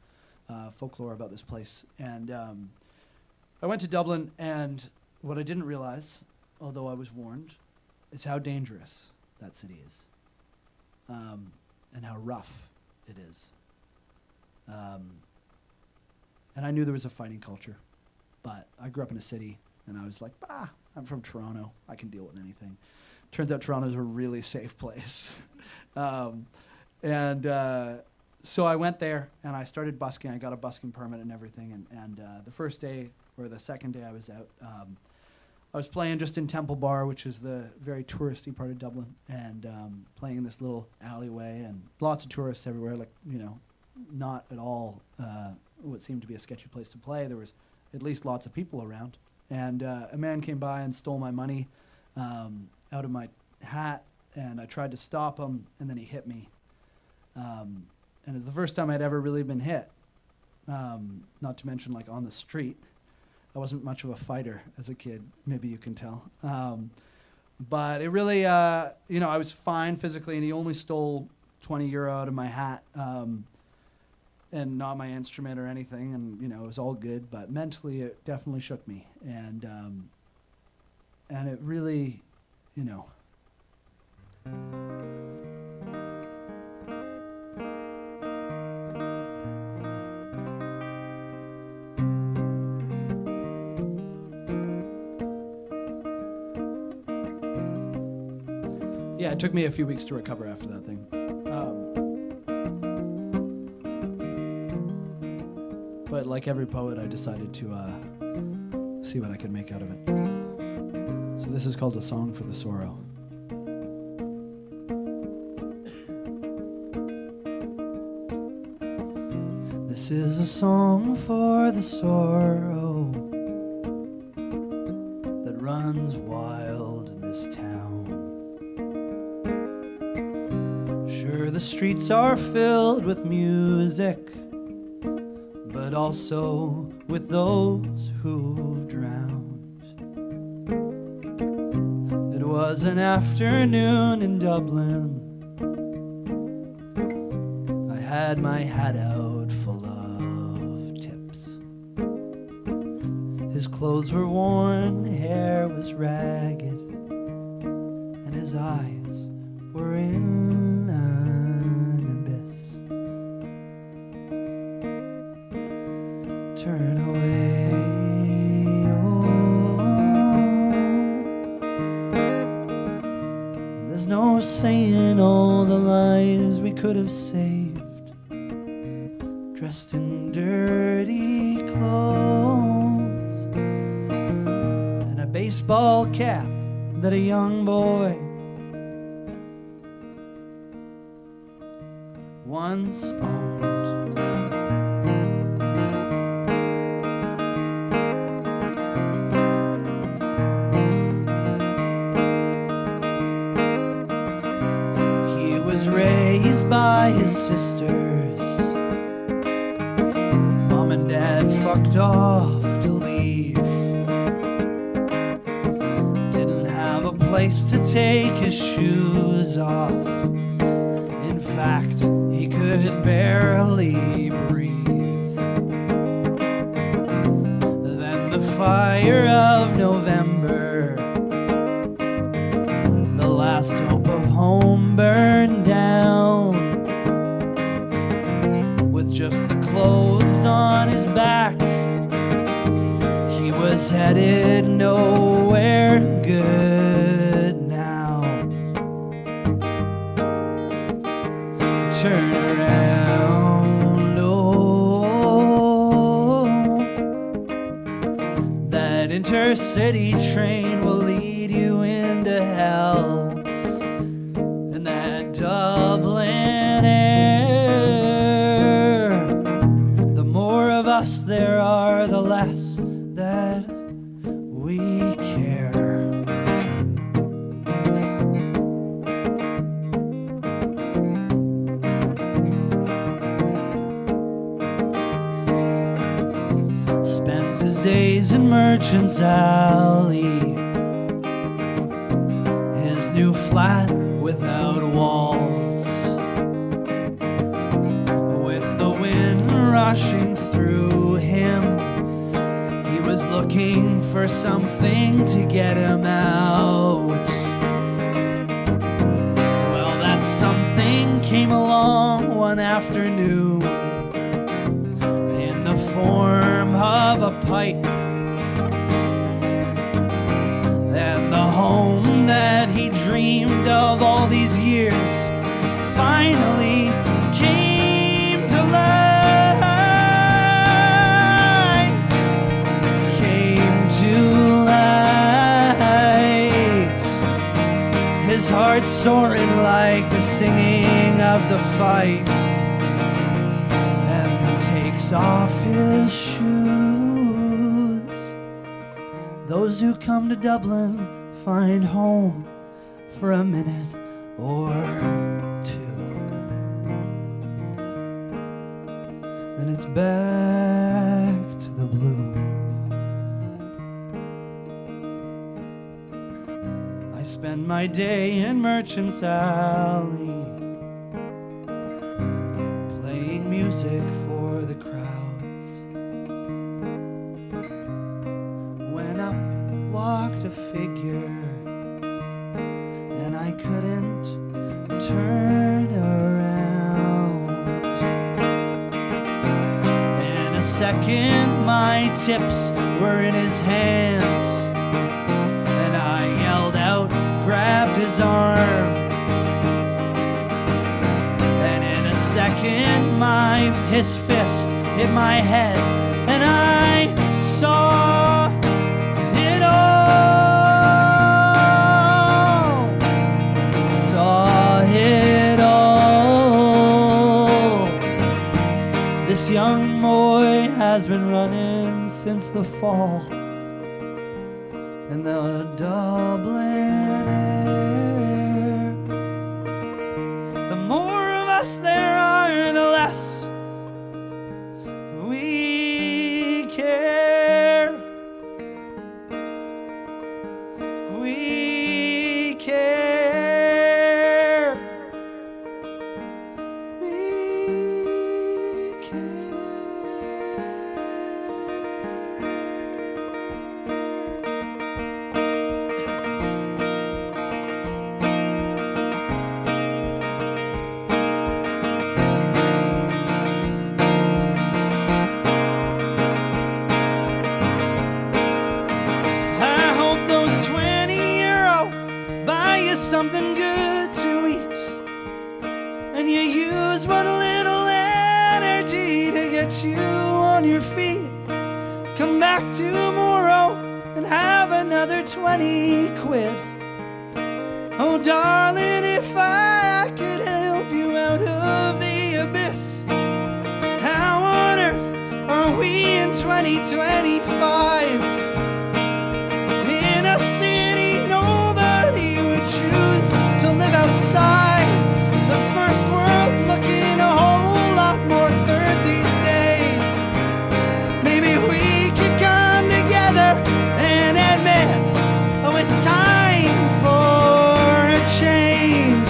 folklore about this place. And I went to Dublin, and what I didn't realize, although I was warned, is how dangerous that city is, and how rough it is. And I knew there was a fighting culture, but I grew up in a city, and I was like, I'm from Toronto. I can deal with anything. Turns out Toronto's a really safe place. So I went there, and I started busking. I got a busking permit and everything, and the first day, or the second day I was out, I was playing just in Temple Bar, which is the very touristy part of Dublin, and playing in this little alleyway, and lots of tourists everywhere, like, you know, not at all what seemed to be a sketchy place to play. There was at least lots of people around. And a man came by and stole my money out of my hat, and I tried to stop him, and then he hit me. And it's the first time I'd ever really been hit, not to mention like on the street. I wasn't much of a fighter as a kid, maybe you can tell. But it really, you know, I was fine physically, and he only stole 20 euro out of my hat, and not my instrument or anything, and, you know, it was all good, but mentally it definitely shook me. And it really, you know, yeah, it took me a few weeks to recover after that thing. But like every poet, I decided to see what I could make out of it. So this is called A Song for the Sorrow. This is a song for the sorrow that runs wild in this town. Sure, the streets are filled with music, but also with those who've drowned. It was an afternoon in Dublin. I had my hat out full of tips. His clothes were worn, hair was ragged, and his eyes were in an abyss. no saying all the lives we could have saved, dressed in dirty clothes and a baseball cap that a young boy once owned. He was raised by his sisters. Mom and Dad fucked off to leave. Didn't have a place to take his shoes off. In fact, he could barely breathe. Then the fire of November, the last hope of home, burned down. With just the clothes on his back, he was headed nowhere good now. Turn around, oh, that intercity train will lead you into hell. And that Dublin air, the more of us there are, the less that we care. Spends his days in Merchant's Alley, his new flat without walls, with the wind rushing through him. He was looking for something to get him out. Well, that something came along one afternoon in the form of a pipe, and the home that he dreamed of all these years finally came to light. Came to light. His heart soaring like the singing of the fife, and takes off his shoes. Those who come to Dublin find home for a minute or two. Then it's back to the blue. I spend my day in Merchant's Alley, playing music for the crowds. When up walked a figure, and I couldn't turn around. In a second, my tips were in his hands, and I yelled out, grabbed his arm. And in a second, his fist hit my head, and I saw it all. Saw it all. This young boy has been running since the fall, and the Dublin air. The more of us there are, the less we care. We care. We care. I hope those €20 buy you something good your feet. Come back tomorrow and have another 20 quid. Oh darling, if I could help you out of the abyss. How on earth are we in 2025? In a city nobody would choose to live outside. The first world looking a whole lot more third these days. Maybe we could come together and admit, oh, it's time for a change.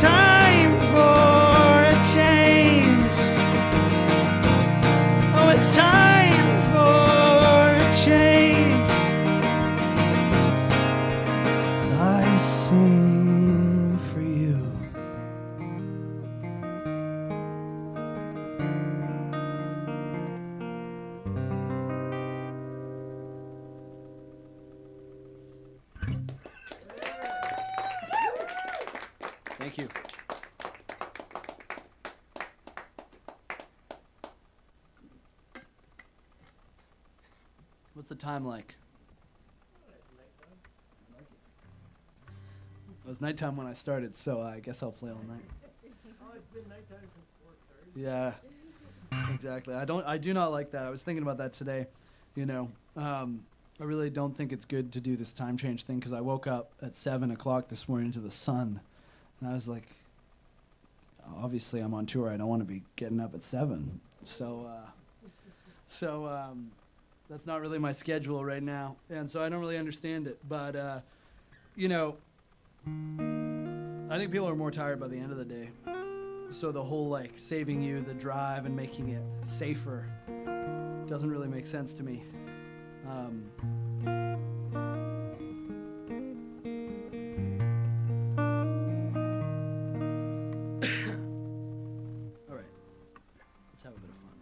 Time for a change. Oh, it's time for a change. I sing for you. Thank you. What's the time like? It was nighttime when I started, so I guess I'll play all night. Oh, it's been nighttime since 4:30. Yeah, exactly. I do not like that. I was thinking about that today. You know, I really don't think it's good to do this time change thing because I woke up at 7 o'clock this morning to the sun, and I was like, obviously I'm on tour. I don't want to be getting up at 7. So that's not really my schedule right now, and so I don't really understand it. But you know, I think people are more tired by the end of the day. So the whole like saving you the drive and making it safer doesn't really make sense to me. All right, let's have a bit of fun.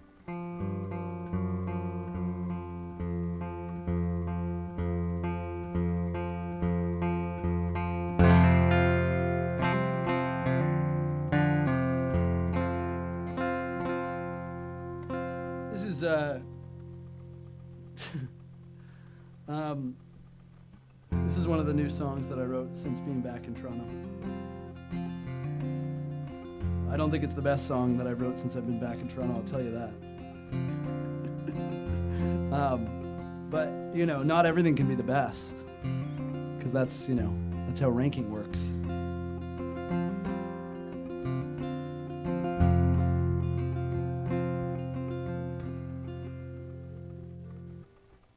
This is this is one of the new songs that I wrote since being back in Toronto. I don't think it's the best song that I've wrote since I've been back in Toronto, I'll tell you that. But, you know, not everything can be the best. Because that's, you know, that's how ranking works.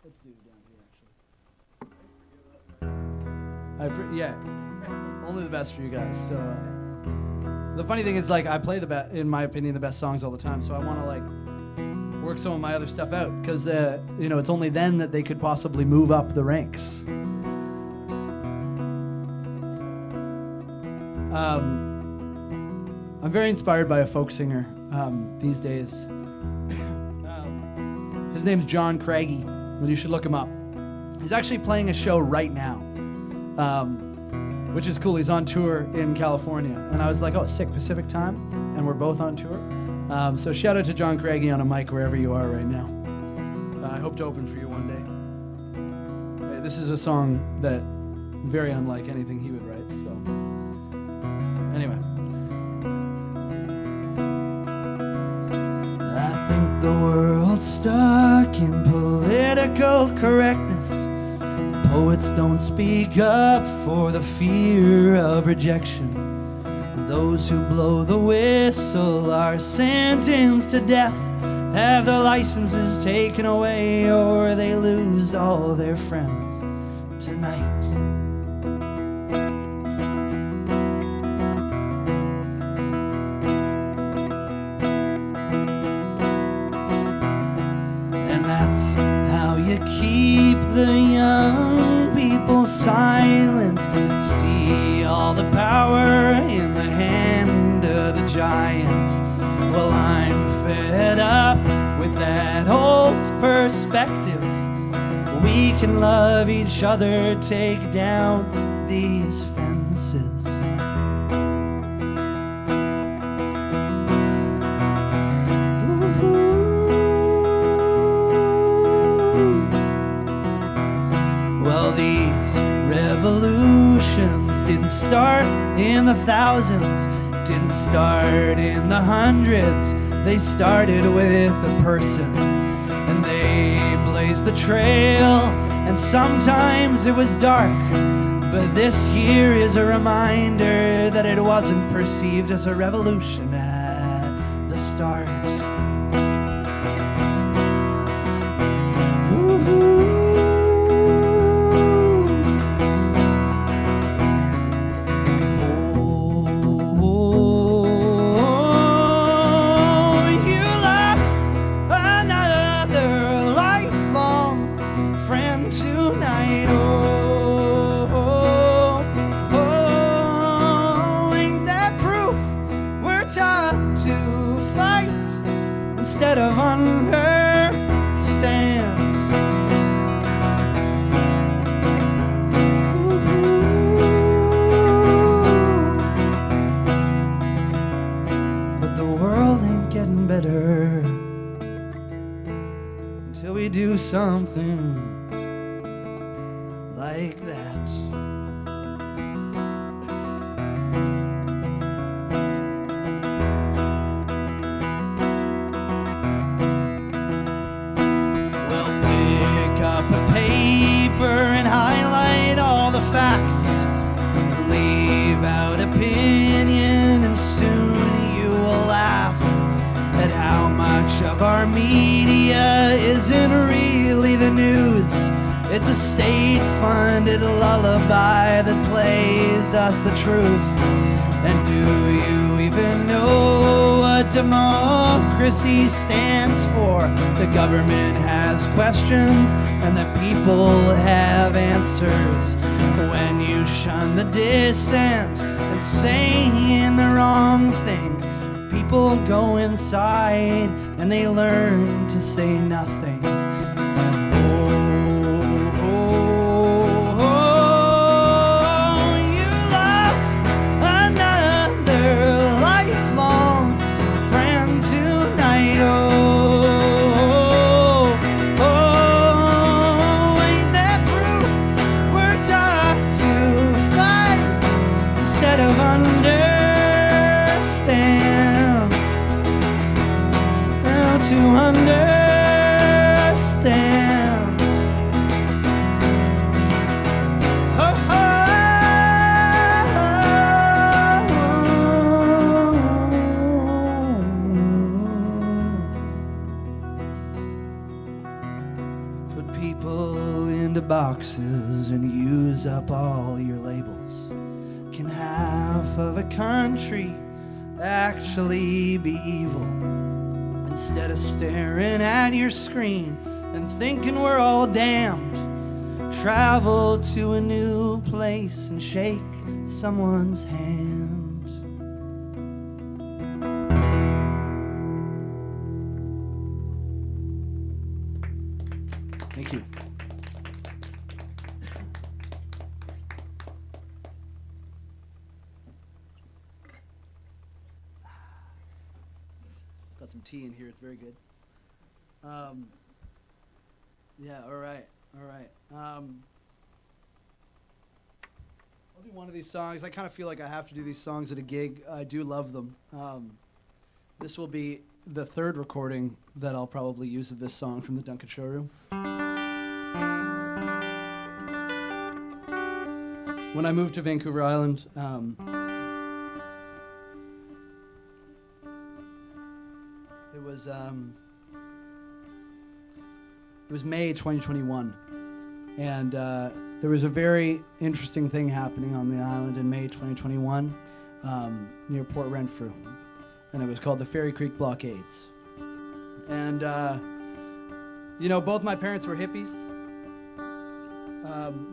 Let's do it down here, actually. Yeah, only the best for you guys. So the funny thing is, like, I play in my opinion, the best songs all the time. So I want to like work some of my other stuff out because you know, it's only then that they could possibly move up the ranks. I'm very inspired by a folk singer these days. His name's John Craigie, and you should look him up. He's actually playing a show right now, which is cool. He's on tour in California, and I was like, oh, sick, Pacific time, and we're both on tour. So shout out to John Craigie on a mic wherever you are right now. I hope to open for you one day. This is a song that very unlike anything he would write, so anyway. I think the world's stuck in political correctness. Poets don't speak up for the fear of rejection. Those who blow the whistle are sentenced to death, have their licenses taken away, or they lose all their friends tonight. And that's how you keep the young people silent. See all the power in the hand of the giant. Well, I'm fed up with that old perspective. We can love each other, take down these fences. didn't start in the thousands, didn't start in the hundreds. They started with a person, and they blazed the trail, and sometimes it was dark. But this here is a reminder that it wasn't perceived as a revolution at the start. Instead of understand. But the world ain't getting better until we do something like that. And highlight all the facts, leave out opinion, and soon you will laugh at how much of our media isn't really the news. It's a state-funded lullaby that plays us the truth. And do you even know what democracy stands for? The government has questions and the people have answers. When you shun the dissent and saying the wrong thing, people go inside and they learn to say nothing. To understand. Oh, put people into boxes and use up all your labels. Can half of a country actually be evil? Instead of staring at your screen and thinking we're all damned, travel to a new place and shake someone's hand. Thank you. Got some tea in here. It's very good. Yeah. All right. I'll do one of these songs. I kind of feel like I have to do these songs at a gig. I do love them. This will be the third recording that I'll probably use of this song from the Duncan Showroom. When I moved to Vancouver Island, it was May 2021, and there was a very interesting thing happening on the island in May 2021 near Port Renfrew, and it was called the Fairy Creek Blockades. And both my parents were hippies,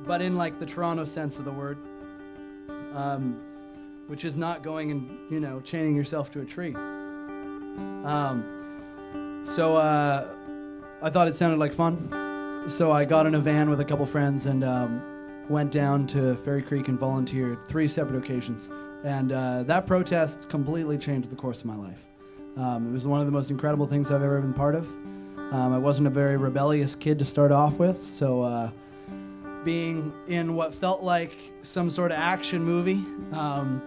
but in like the Toronto sense of the word, which is not going and chaining yourself to a tree. So I thought it sounded like fun. So I got in a van with a couple friends and went down to Fairy Creek and volunteered 3 separate occasions. And that protest completely changed the course of my life. It was one of the most incredible things I've ever been part of. I wasn't a very rebellious kid to start off with, so being in what felt like some sort of action movie,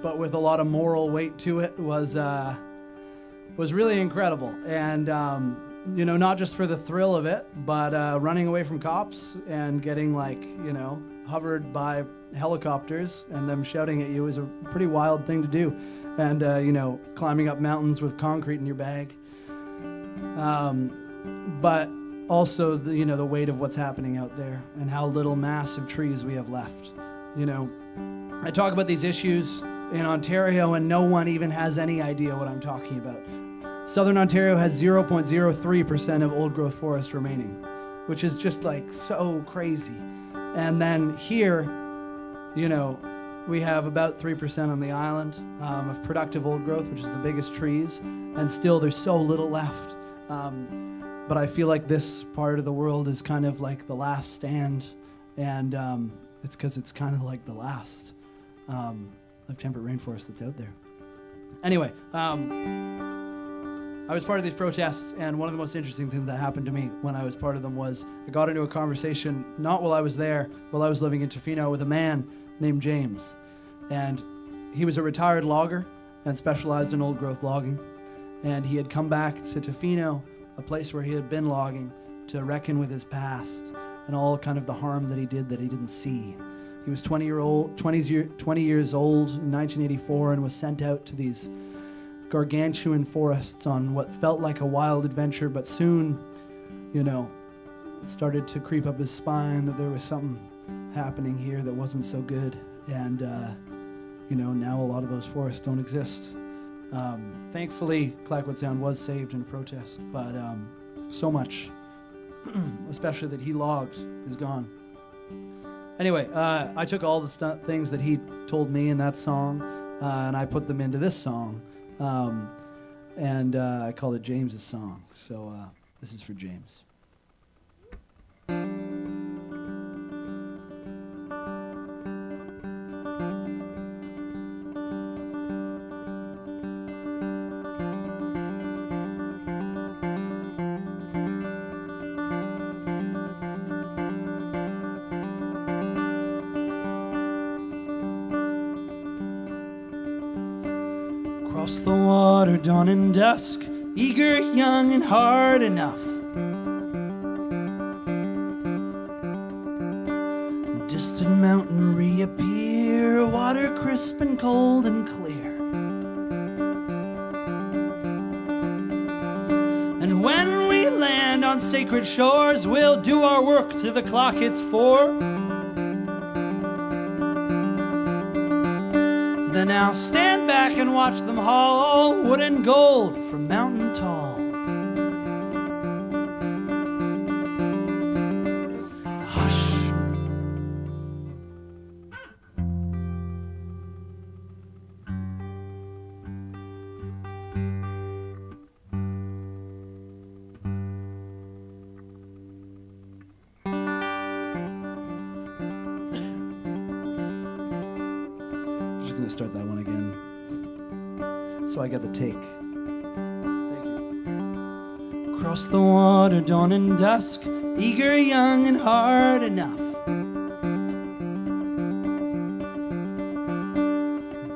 but with a lot of moral weight to it, was really incredible. And not just for the thrill of it, but running away from cops and getting hovered by helicopters and them shouting at you is a pretty wild thing to do. And climbing up mountains with concrete in your bag. But also the weight of what's happening out there and how little massive trees we have left. I talk about these issues in Ontario and no one even has any idea what I'm talking about. Southern Ontario has 0.03% of old growth forest remaining, which is just so crazy. And then here, we have about 3% on the island of productive old growth, which is the biggest trees, and still there's so little left. But I feel like this part of the world is kind of like the last stand, and it's because it's kind of like the last of temperate rainforest that's out there. Anyway, I was part of these protests, and one of the most interesting things that happened to me when I was part of them was I got into a conversation, not while I was there, while I was living in Tofino, with a man named James. And he was a retired logger and specialized in old growth logging. And he had come back to Tofino, a place where he had been logging, to reckon with his past and all kind of the harm that he did that he didn't see. He was 20 years old in 1984 and was sent out to these gargantuan forests on what felt like a wild adventure, but soon, it started to creep up his spine that there was something happening here that wasn't so good. And, now a lot of those forests don't exist. Thankfully, Clackwood Sound was saved in a protest, but so much, especially that he logged, is gone. Anyway, I took all the things that he told me in that song, and I put them into this song, and I called it James's song. So this is for James. Across the water, dawn and dusk, eager, young, and hard enough. A distant mountain reappear, water crisp and cold and clear. And when we land on sacred shores, we'll do our work till the clock hits 4. Then I'll stand back and watch them haul wood and gold from mountain tall. Hush. Just gonna start that one again, so I get the take. Thank you. Across the water, dawn and dusk, eager, young, and hard enough.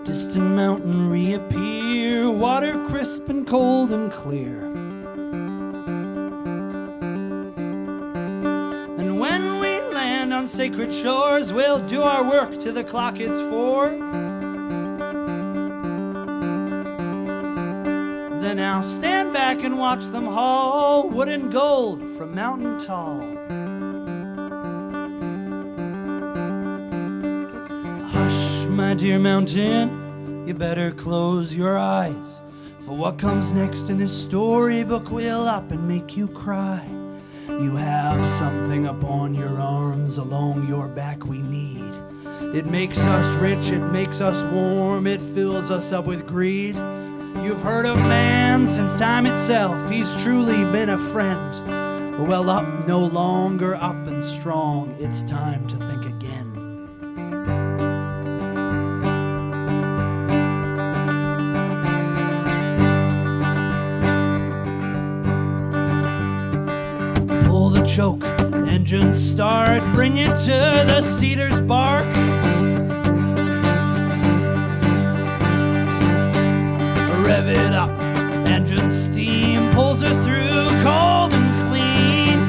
Distant mountain reappear, water crisp and cold and clear. And when we land on sacred shores, we'll do our work till the clock hits 4. Then I'll stand back and watch them haul wood and gold from mountain tall. Hush, my dear mountain, you better close your eyes, for what comes next in this storybook will up and make you cry. You have something upon your arms, along your back we need. It makes us rich, it makes us warm, it fills us up with greed. You've heard of man since time itself, he's truly been a friend. Well, up, no longer up and strong, it's time to think again. Pull the choke and Engines start, bring it to the cedar's bark. Rev it up, engine steam pulls her through cold and clean.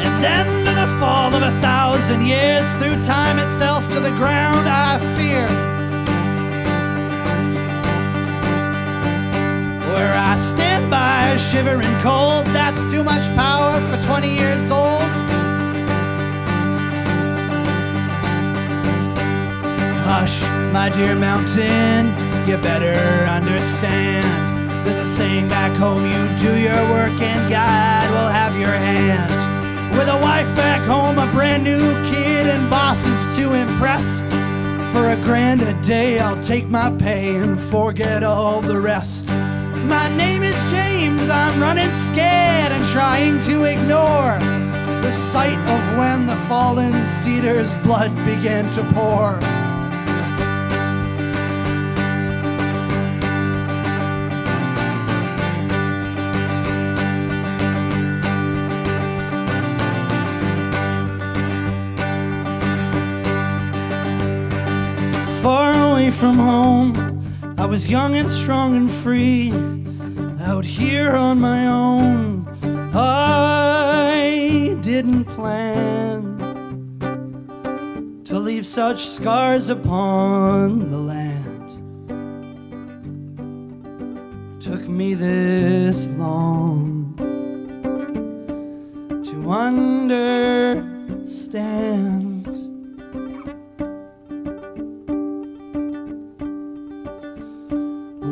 And then to the fall of 1,000 years, through time itself to the ground, I fear. Where I stand by shivering cold, that's too much power for 20 years old. Hush, my dear mountain, you better understand. There's a saying back home, you do your work and God will have your hand. With a wife back home, a brand new kid, and bosses to impress. For $1,000 a day, I'll take my pay and forget all the rest. My name is James, I'm running scared and trying to ignore the sight of when the fallen cedar's blood began to pour. Far away from home, I was young and strong and free. Out here on my own, I didn't plan to leave such scars upon the land. Took me this long to understand.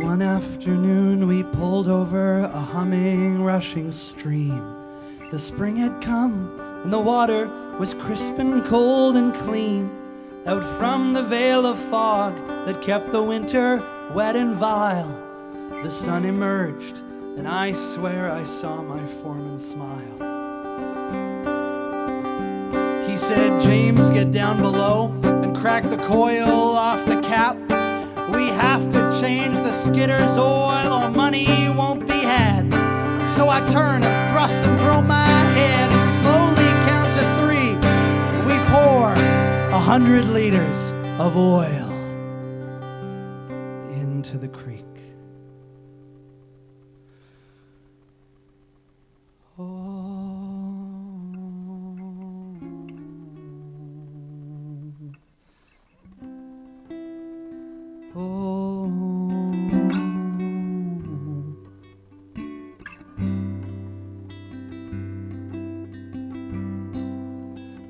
One afternoon we pulled over a humming, rushing stream. The spring had come and the water was crisp and cold and clean. Out from the veil of fog that kept the winter wet and vile, the sun emerged and I swear I saw my foreman smile. He said, James, get down below and crack the coil off the cap. We have to change the skidder's oil or money won't be had. So I turn and thrust and throw my head and slowly count to 3. We pour 100 liters of oil into the creek.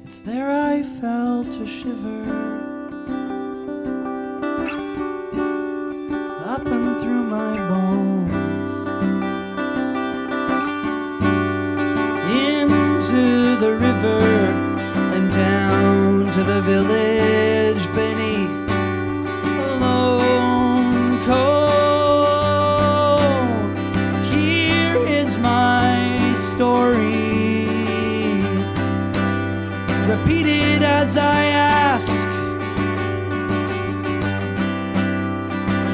It's there I fell to shiver, up and through my bones, into the river and down to the village beneath. Alone, cold, here is my story, repeated as I ask,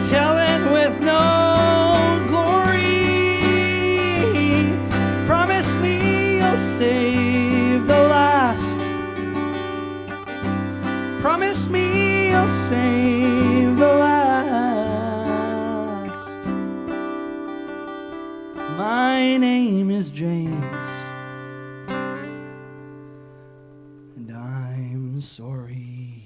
telling with no glory. Promise me you'll save the last. Promise me you'll save the last. My name is James, and I'm sorry.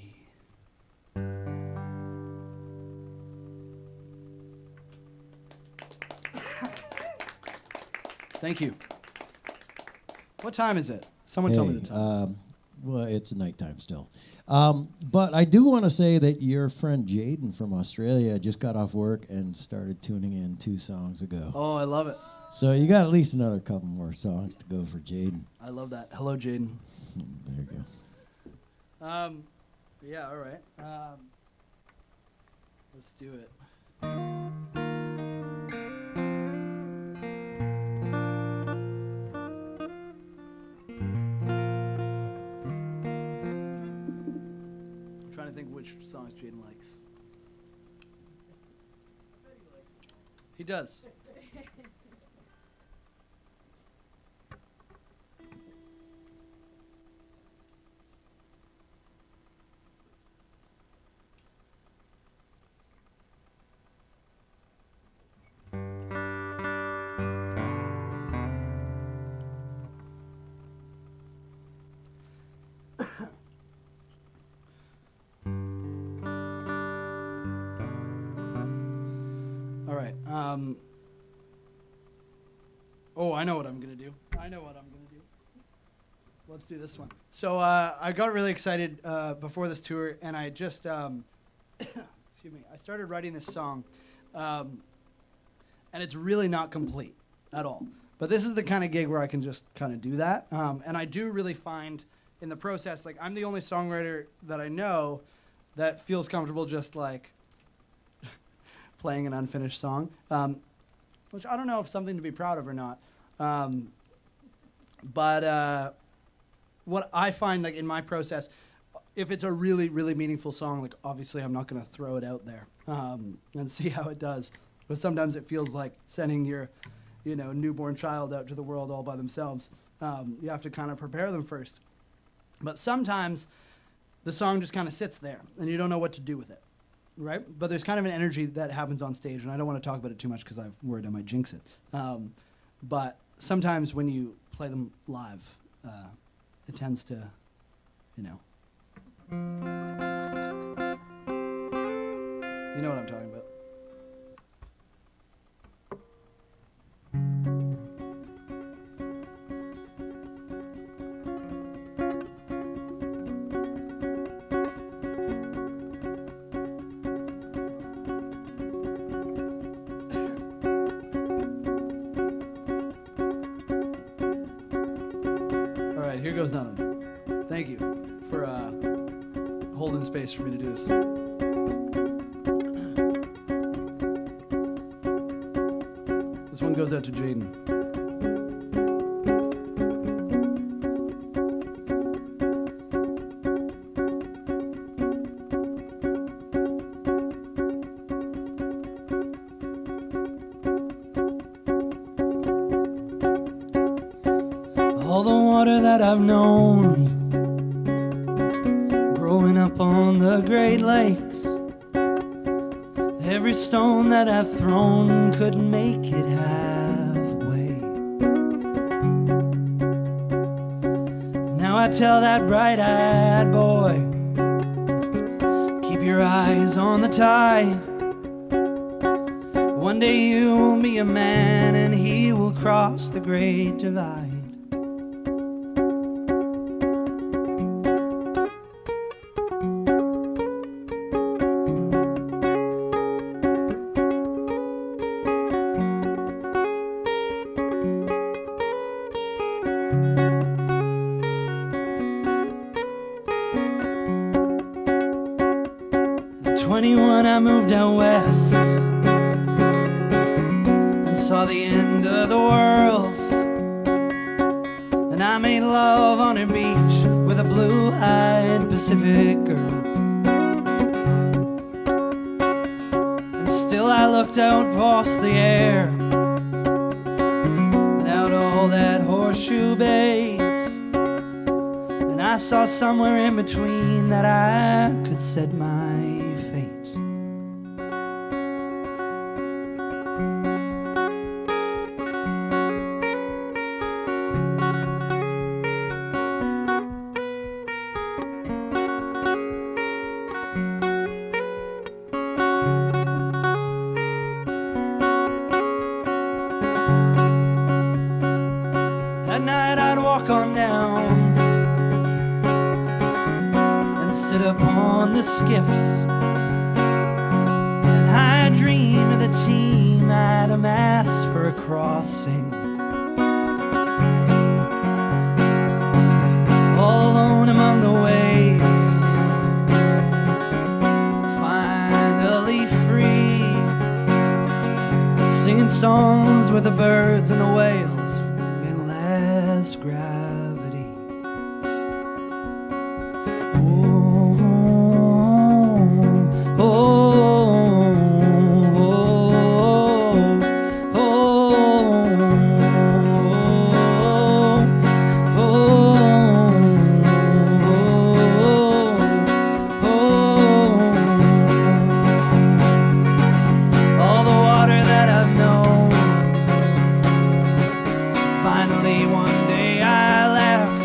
Thank you. What time is it? Someone tell me the time. Well, it's nighttime still. But I do want to say that your friend Jaden from Australia just got off work and started tuning in 2 songs ago. Oh, I love it. So you got at least another couple more songs to go for Jaden. I love that. Hello, Jaden. There you go. Yeah, all right. Let's do it. I'm trying to think which songs Jaden likes. He does. Oh, I know what I'm going to do. Let's do this one. So I got really excited before this tour, and I just, excuse me, I started writing this song, and it's really not complete at all. But this is the kind of gig where I can just kind of do that. And I do really find in the process, like, I'm the only songwriter that I know that feels comfortable just, like, playing an unfinished song, which I don't know if something to be proud of or not. But what I find, like, in my process, if it's a really, really meaningful song, like, obviously I'm not going to throw it out there and see how it does. But sometimes it feels like sending your, newborn child out to the world all by themselves. You have to kind of prepare them first. But sometimes the song just kind of sits there, and you don't know what to do with it, right? But there's kind of an energy that happens on stage, and I don't want to talk about it too much because I'm worried I might jinx it. But sometimes when you play them live, it tends to, you know what I'm talking about. Here goes nothing. Thank you for holding space for me to do this. This one goes out to Jaden. All the water that I've known growing up on the Great Lakes, every stone that I've thrown couldn't make it halfway. Now I tell that bright-eyed boy, keep your eyes on the tide. One day you will be a man and he will cross the Great Divide. At 21 I moved out west and saw the end of the world, and I made love on a beach with a blue-eyed Pacific girl. And still I looked out past the air and out all that horseshoe bays, and I saw somewhere in between that I could set my fate. At night I'd walk on down and sit upon the skiffs, and I'd dream of the team I'd amassed for a crossing. All alone among the waves, finally free, singing songs with the birds and the whales in less gravity. Oh, oh, oh, oh, all the water that I've known. Finally one day I left.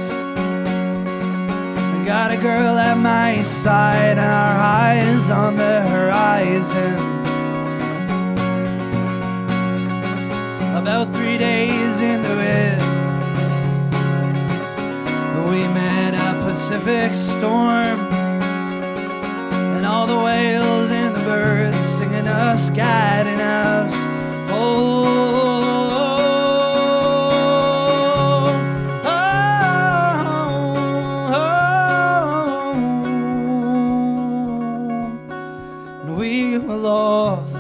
I got a girl at my side and our eyes on the horizon. About 3 days into it, we met a Pacific storm, and all the whales and the birds singing us, guiding us home. And we were lost.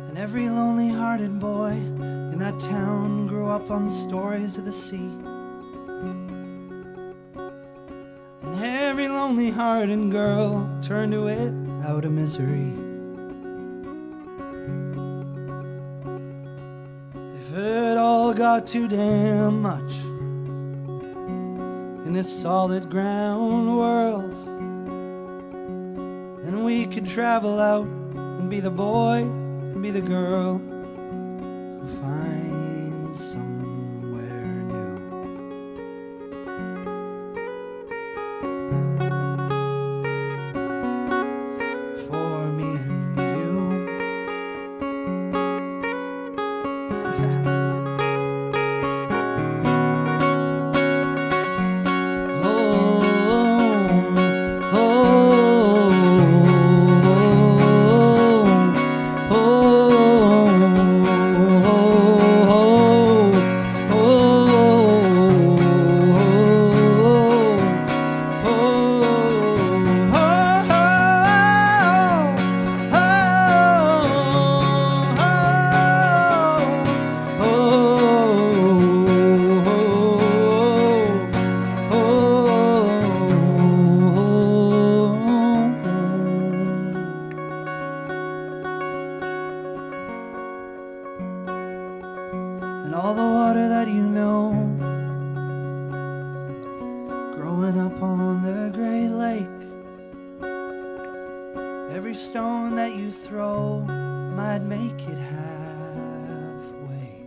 And every lonely-hearted boy in that town grew up on the stories of the sea. And every lonely-hearted girl turned to it out of misery. If it all got too damn much in this solid ground world, then we could travel out and be the boy and be the girl who finds somewhere new. For me and you. And all the water that you know, growing up on the Great Lake, every stone that you throw might make it halfway.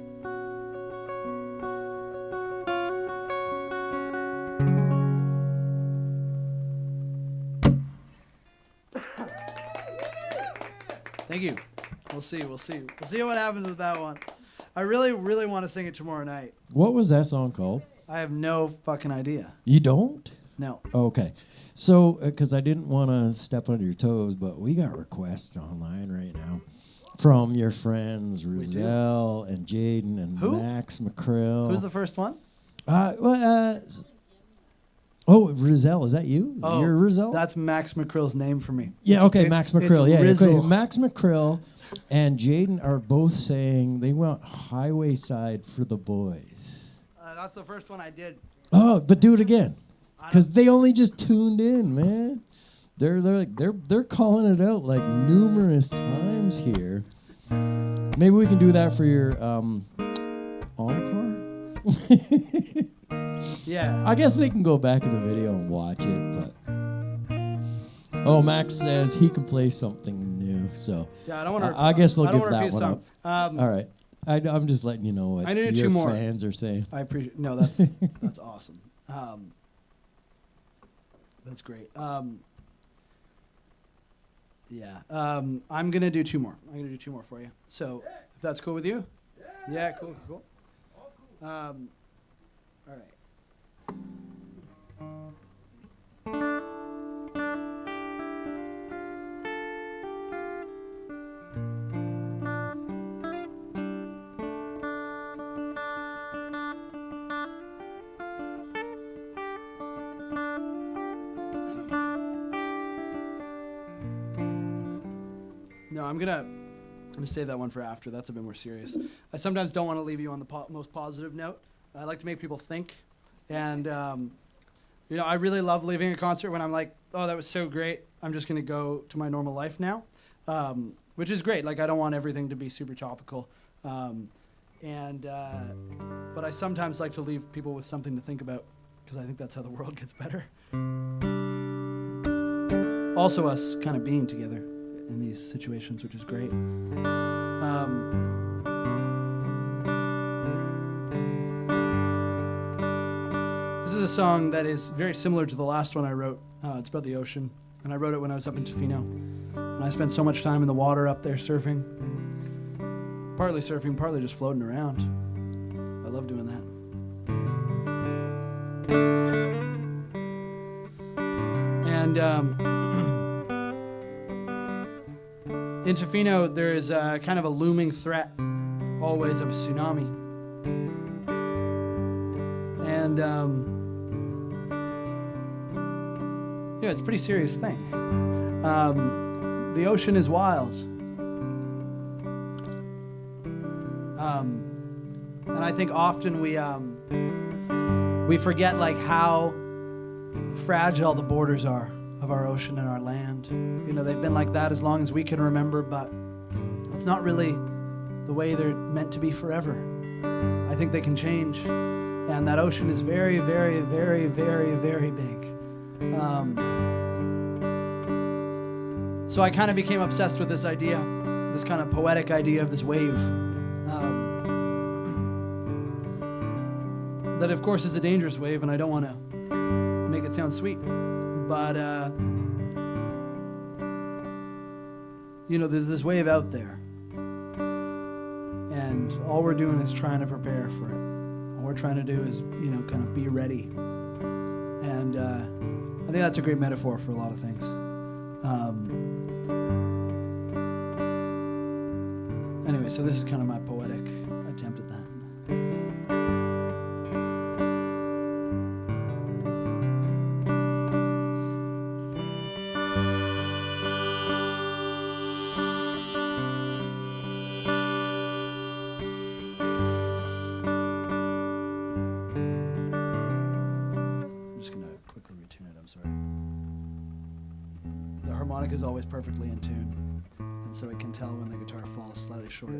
Thank you. We'll see what happens with that one. I really want to sing it tomorrow night. What was that song called? I have no fucking idea. You don't? No. Okay. So, because I didn't want to step on your toes, but we got requests online right now from your friends Rizal and Jaden and Who? Max McCrill. Who's the first one? Rizal, is that you? Oh, You're Rizal? That's Max McCrill's name for me. Yeah, It's- okay, it- Max it's McCrill. Yeah, Rizzle. okay. Max McCrill and Jaden are both saying they want Highway Side for the boys. That's the first one I did. Oh, but do it again, because they only just tuned in, man. They're calling it out like numerous times here. Maybe we can do that for your encore. Yeah. I guess they can go back in the video and watch it, but Max says he can play something new, so Yeah, I don't want to. I guess we'll I don't give wanna that repeat one a up. song. All right, I'm just letting you know what I need your two more. fans are saying. I appreciate. No, that's that's awesome. That's great. I'm gonna do two more. I'm gonna do two more for you. So if that's cool with you. Yeah. Cool. All right. No, I'm gonna save that one for after. That's a bit more serious. I sometimes don't want to leave you on the most positive note. I like to make people think, and I really love leaving a concert when I'm like, oh, that was so great. I'm just gonna go to my normal life now, which is great. Like I don't want everything to be super topical, And but I sometimes like to leave people with something to think about, because I think that's how the world gets better. Also us kind of being together in these situations, which is great. This is a song that is very similar to the last one I wrote. It's about the ocean, and I wrote it when I was up in Tofino. And I spent so much time in the water up there surfing. Partly surfing, partly just floating around. I love doing that. And in Tofino, there is kind of a looming threat, always, of a tsunami. And yeah, it's a pretty serious thing. The ocean is wild. And I think often we forget like how fragile the borders are of our ocean and our land. You know, they've been like that as long as we can remember, but it's not really the way they're meant to be forever. I think they can change, and that ocean is very, very, very, very, very big. So I kind of became obsessed with this idea, this kind of poetic idea of this wave. That of course is a dangerous wave, and I don't want to make it sound sweet, but you know, there's this wave out there, and all we're doing is trying to prepare for it. All we're trying to do is, you know, kind of be ready. And I think that's a great metaphor for a lot of things. Anyway, so this is kind of my poetic attempt at that. Harmonic is always perfectly in tune, and so it can tell when the guitar falls slightly short.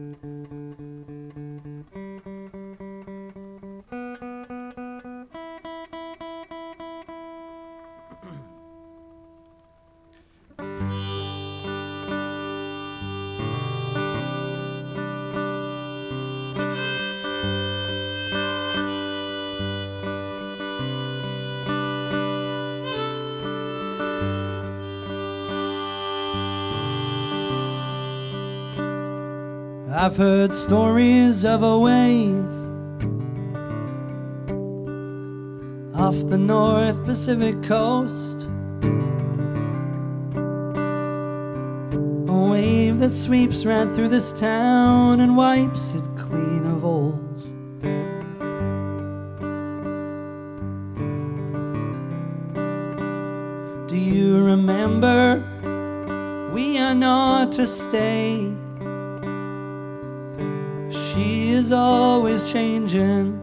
I've heard stories of a wave off the North Pacific coast, a wave that sweeps right through this town and wipes it clean of old. Do you remember? We are not to stay. She is always changing,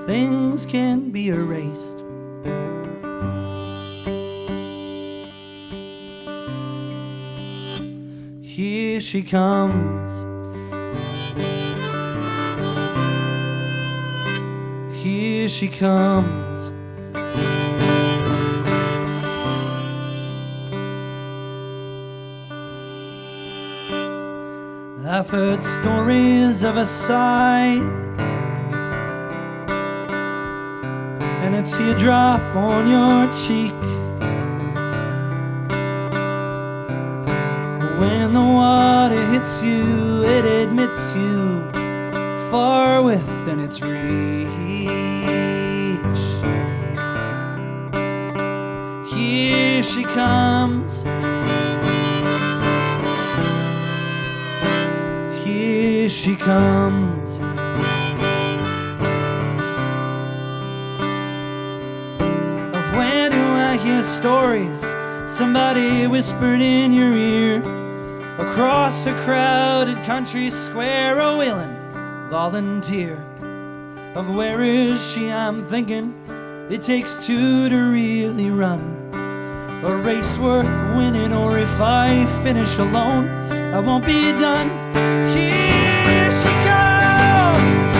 things can be erased. Here she comes. Here she comes. I've heard stories of a sigh and a teardrop on your cheek when the water hits you. It admits you far within its reach. Here she comes. Here she comes. Of where do I hear stories? Somebody whispered in your ear. Across a crowded country square, a willing volunteer. Of where is she? I'm thinking it takes two to really run a race worth winning, or if I finish alone, I won't be done. Here she comes.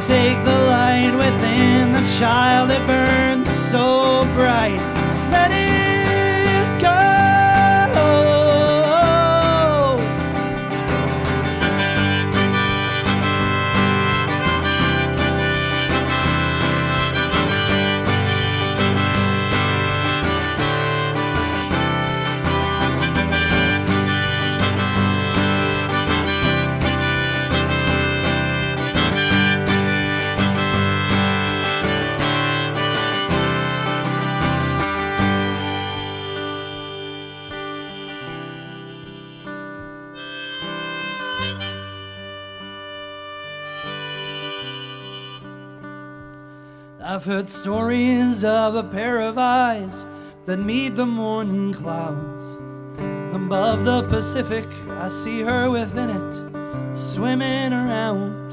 Take the light within the child that burns so bright. Let it go. I've heard stories of a pair of eyes that meet the morning clouds. Above the Pacific, I see her within it, swimming around.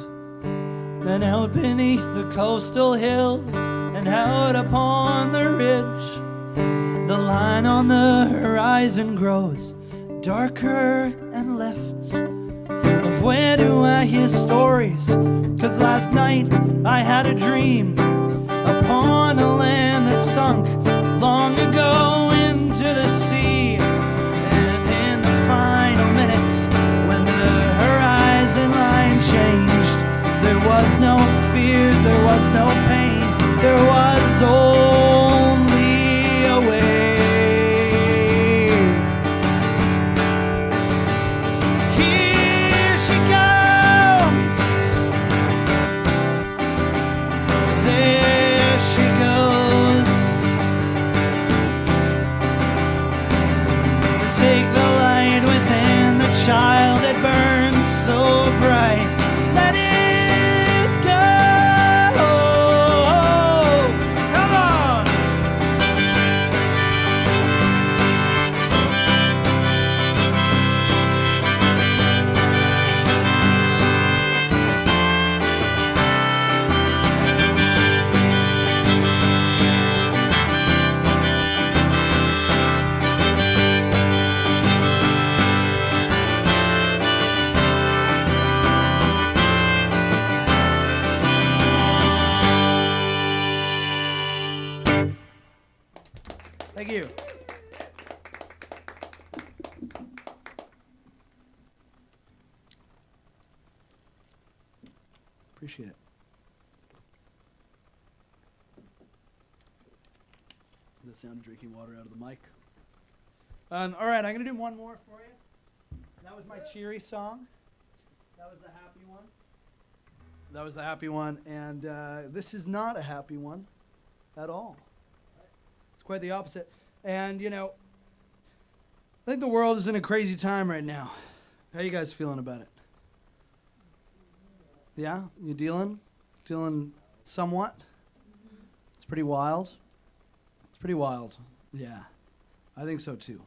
Then out beneath the coastal hills and out upon the ridge, the line on the horizon grows darker and lifts. Of where do I hear stories? 'Cause last night I had a dream upon a land that sunk long ago into the sea. And in the final minutes, when the horizon line changed, there was no fear, there was no pain, there was only a wave. Here she comes, there she goes. Take the light within the child that burns so bright. Let it go. Come on. Thank you. Appreciate it. The sound of drinking water out of the mic. All right, I'm going to do one more for you. That was my cheery song. That was the happy one. That was the happy one. And this is not a happy one at all. It's quite the opposite. And, you know, I think the world is in a crazy time right now. How you guys feeling about it? Yeah? You dealing? Dealing somewhat? It's pretty wild. It's pretty wild. Yeah. I think so too.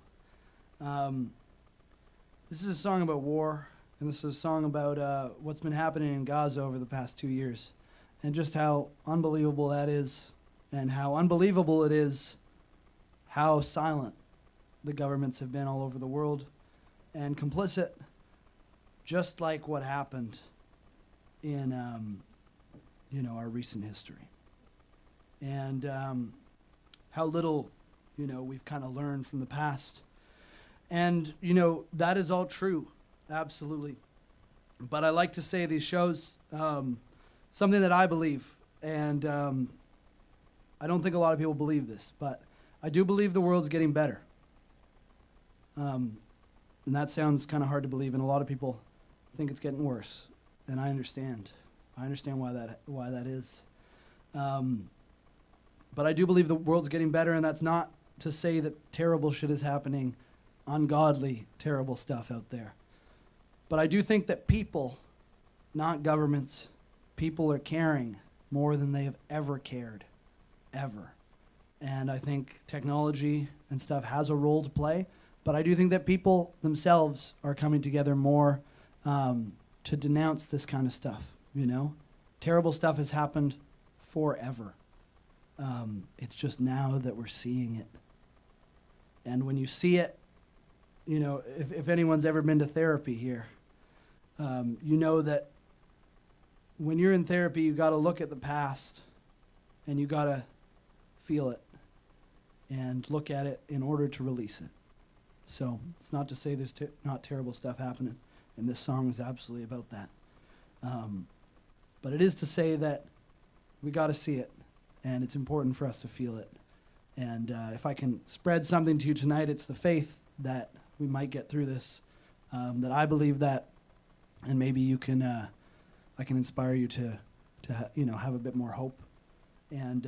This is a song about war, and this is a song about what's been happening in Gaza over the past 2 years, and just how unbelievable that is, and how unbelievable it is how silent the governments have been all over the world, and complicit, just like what happened in our recent history, and how little we've kind of learned from the past. And that is all true, absolutely. But I like to say these shows something that I believe, and I don't think a lot of people believe this, but I do believe the world's getting better. And that sounds kind of hard to believe, and a lot of people think it's getting worse. And I understand. I understand why that is. But I do believe the world's getting better, and that's not to say that terrible shit is happening, ungodly, terrible stuff out there. But I do think that people, not governments, people are caring more than they have ever cared, ever. And I think technology and stuff has a role to play, but I do think that people themselves are coming together more to denounce this kind of stuff, Terrible stuff has happened forever. It's just now that we're seeing it. And when you see it, if anyone's ever been to therapy here, you know that when you're in therapy, you got to look at the past and you got to feel it and look at it in order to release it. So it's not to say there's not terrible stuff happening, and this song is absolutely about that. But it is to say that we got to see it, and it's important for us to feel it. And if I can spread something to you tonight, it's the faith that we might get through this, that I believe that, and maybe you can, I can inspire you to have a bit more hope. And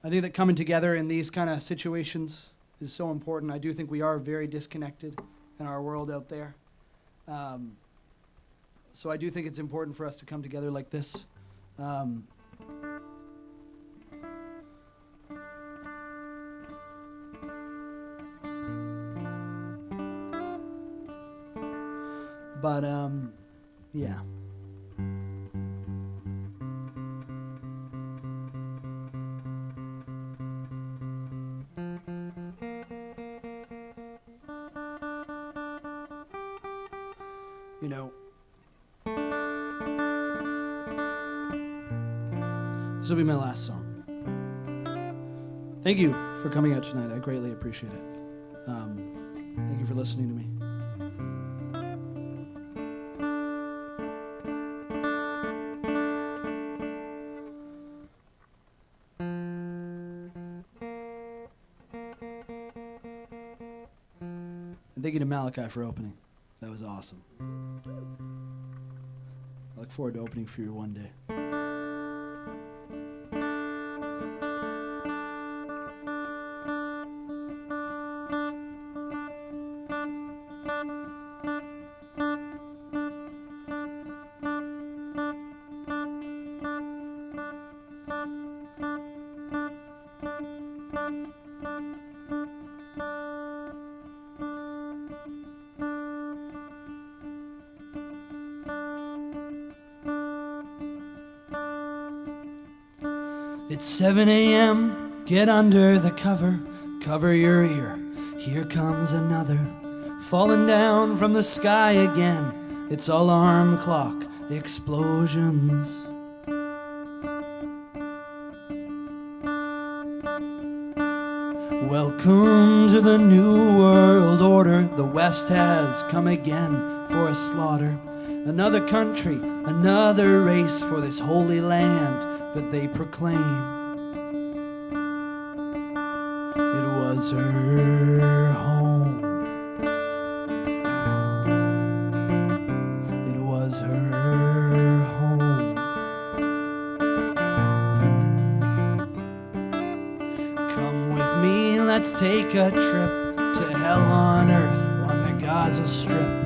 I think that coming together in these kind of situations is so important. I do think we are very disconnected in our world out there. So I do think it's important for us to come together like this. But yeah. You know, this will be my last song. Thank you for coming out tonight. I greatly appreciate it. Thank you for listening to me. And thank you to Malakai for opening. That was awesome. I look forward to opening for you one day. It's 7 a.m., get under the cover, cover your ear, here comes another, falling down from the sky again, it's alarm clock explosions. Welcome to the new world order, the West has come again for a slaughter. Another country, another race for this holy land that they proclaim. It was her home. It was her home. Come with me, let's take a trip to hell on earth on the Gaza Strip.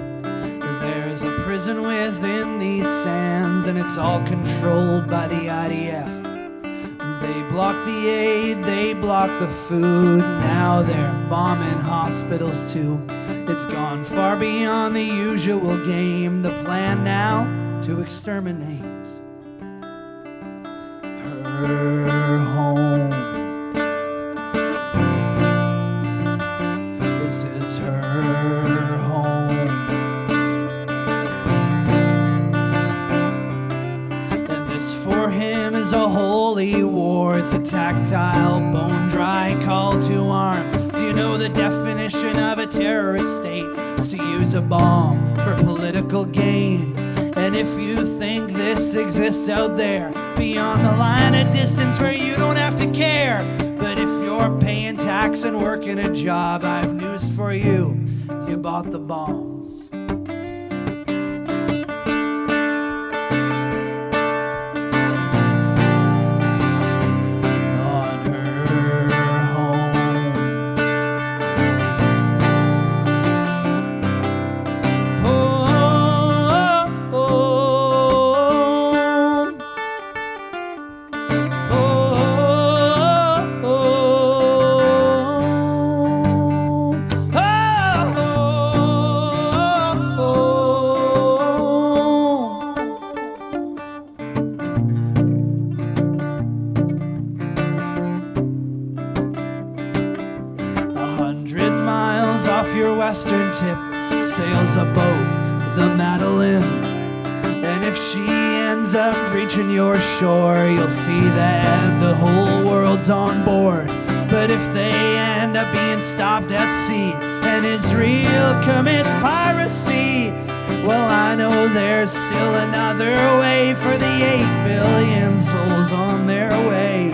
There's a prison within these sands, and it's all controlled by the IDF. They block the aid, they block the food, now they're bombing hospitals too. It's gone far beyond the usual game, the plan now to exterminate her home. This is her home. For him is a holy war. It's a tactile, bone-dry call to arms. Do you know the definition of a terrorist state? It's to use a bomb for political gain. And if you think this exists out there, beyond the line of distance where you don't have to care, but if you're paying tax and working a job, I've news for you. You bought the bombs. Western tip sails a boat, the Madeline, and if she ends ends up reaching your shore, you'll see that the whole world's on board. But if they end up being stopped at sea and Israel commits piracy, well, I know there's still another way for the 8 billion souls on their way.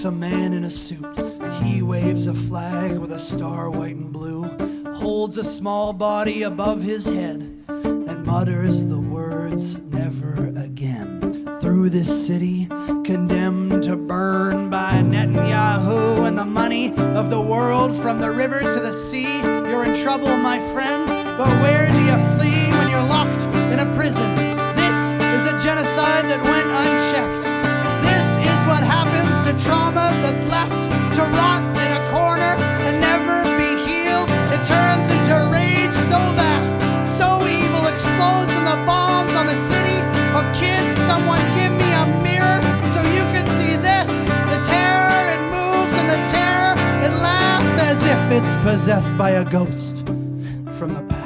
A man in a suit, he waves a flag with a star white and blue, holds a small body above his head, and mutters the words, never again. Through this city, condemned to burn by Netanyahu and the money of the world from the river to the sea, you're in trouble, my friend, but where do you flee when you're locked in a prison? This is a genocide that went unchecked. This is what happens to trauma that's left to rot in a corner and never be healed. It turns into rage so vast, so evil, explodes in the bombs on the city of kids. Someone give me a mirror so you can see this. The terror, it moves, and the terror, it laughs as if it's possessed by a ghost from the past.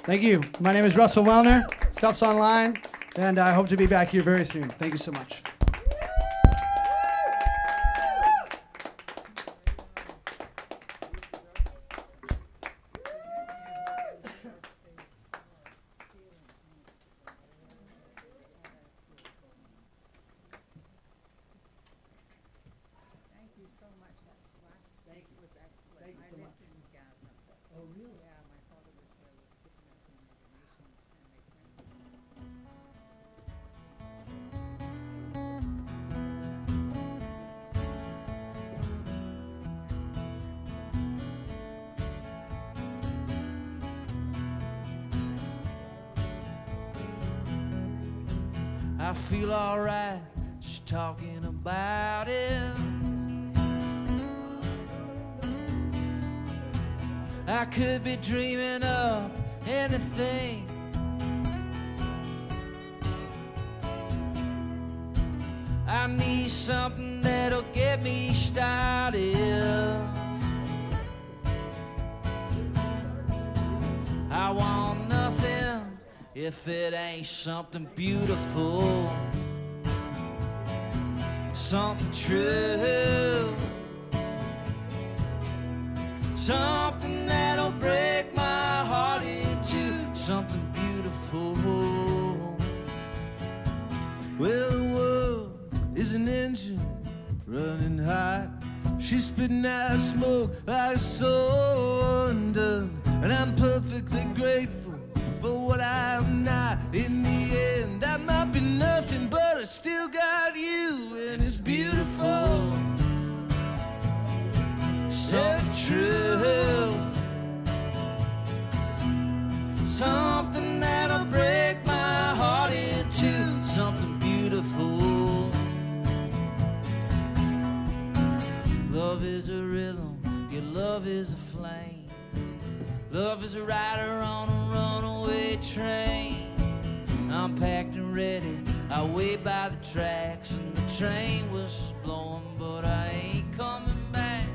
Thank you. My name is Russell Wellner. Stuff's online, and I hope to be back here very soon. Thank you so much. I feel alright just talking about it. I could be dreaming of anything. I need something that'll get me started. I want nothing if it ain't something beautiful, something true, something that'll break my heart into something beautiful. Well, the world is an engine running hot. She's spitting out smoke like so undone, and I'm perfectly grateful for what I'm not. In the end, I might be nothing, but I still got you, and it's beautiful. So true. Something that'll break my heart into something beautiful. Love is a rhythm, your love is a flame. Love is a rider on a runaway train. I'm packed and ready, I wait by the tracks, and the train was blowing, but I ain't coming back.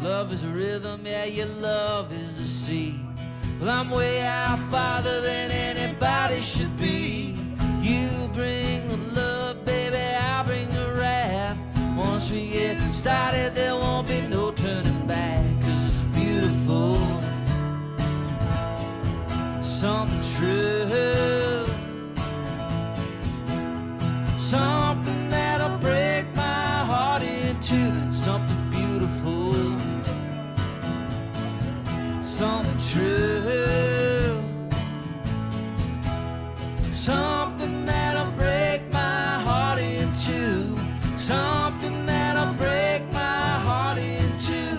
Love is a rhythm, yeah, your love is the sea. Well, I'm way out farther than anybody should be. You bring the love, baby, I'll bring the rap. Once we get started, there won't be no turning back, 'cause it's beautiful. Something true, something that'll break my heart into something beautiful. Something true, something that'll break my heart into something that'll break my heart into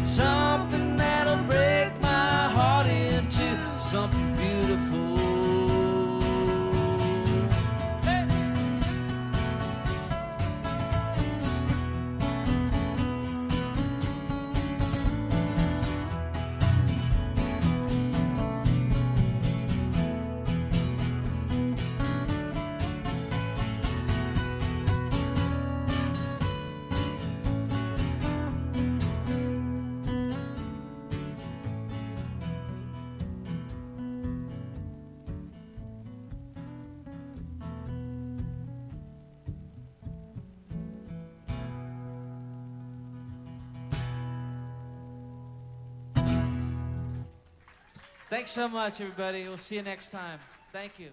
something that'll break my heart into something beautiful. Hey. Thanks so much, everybody. We'll see you next time. Thank you.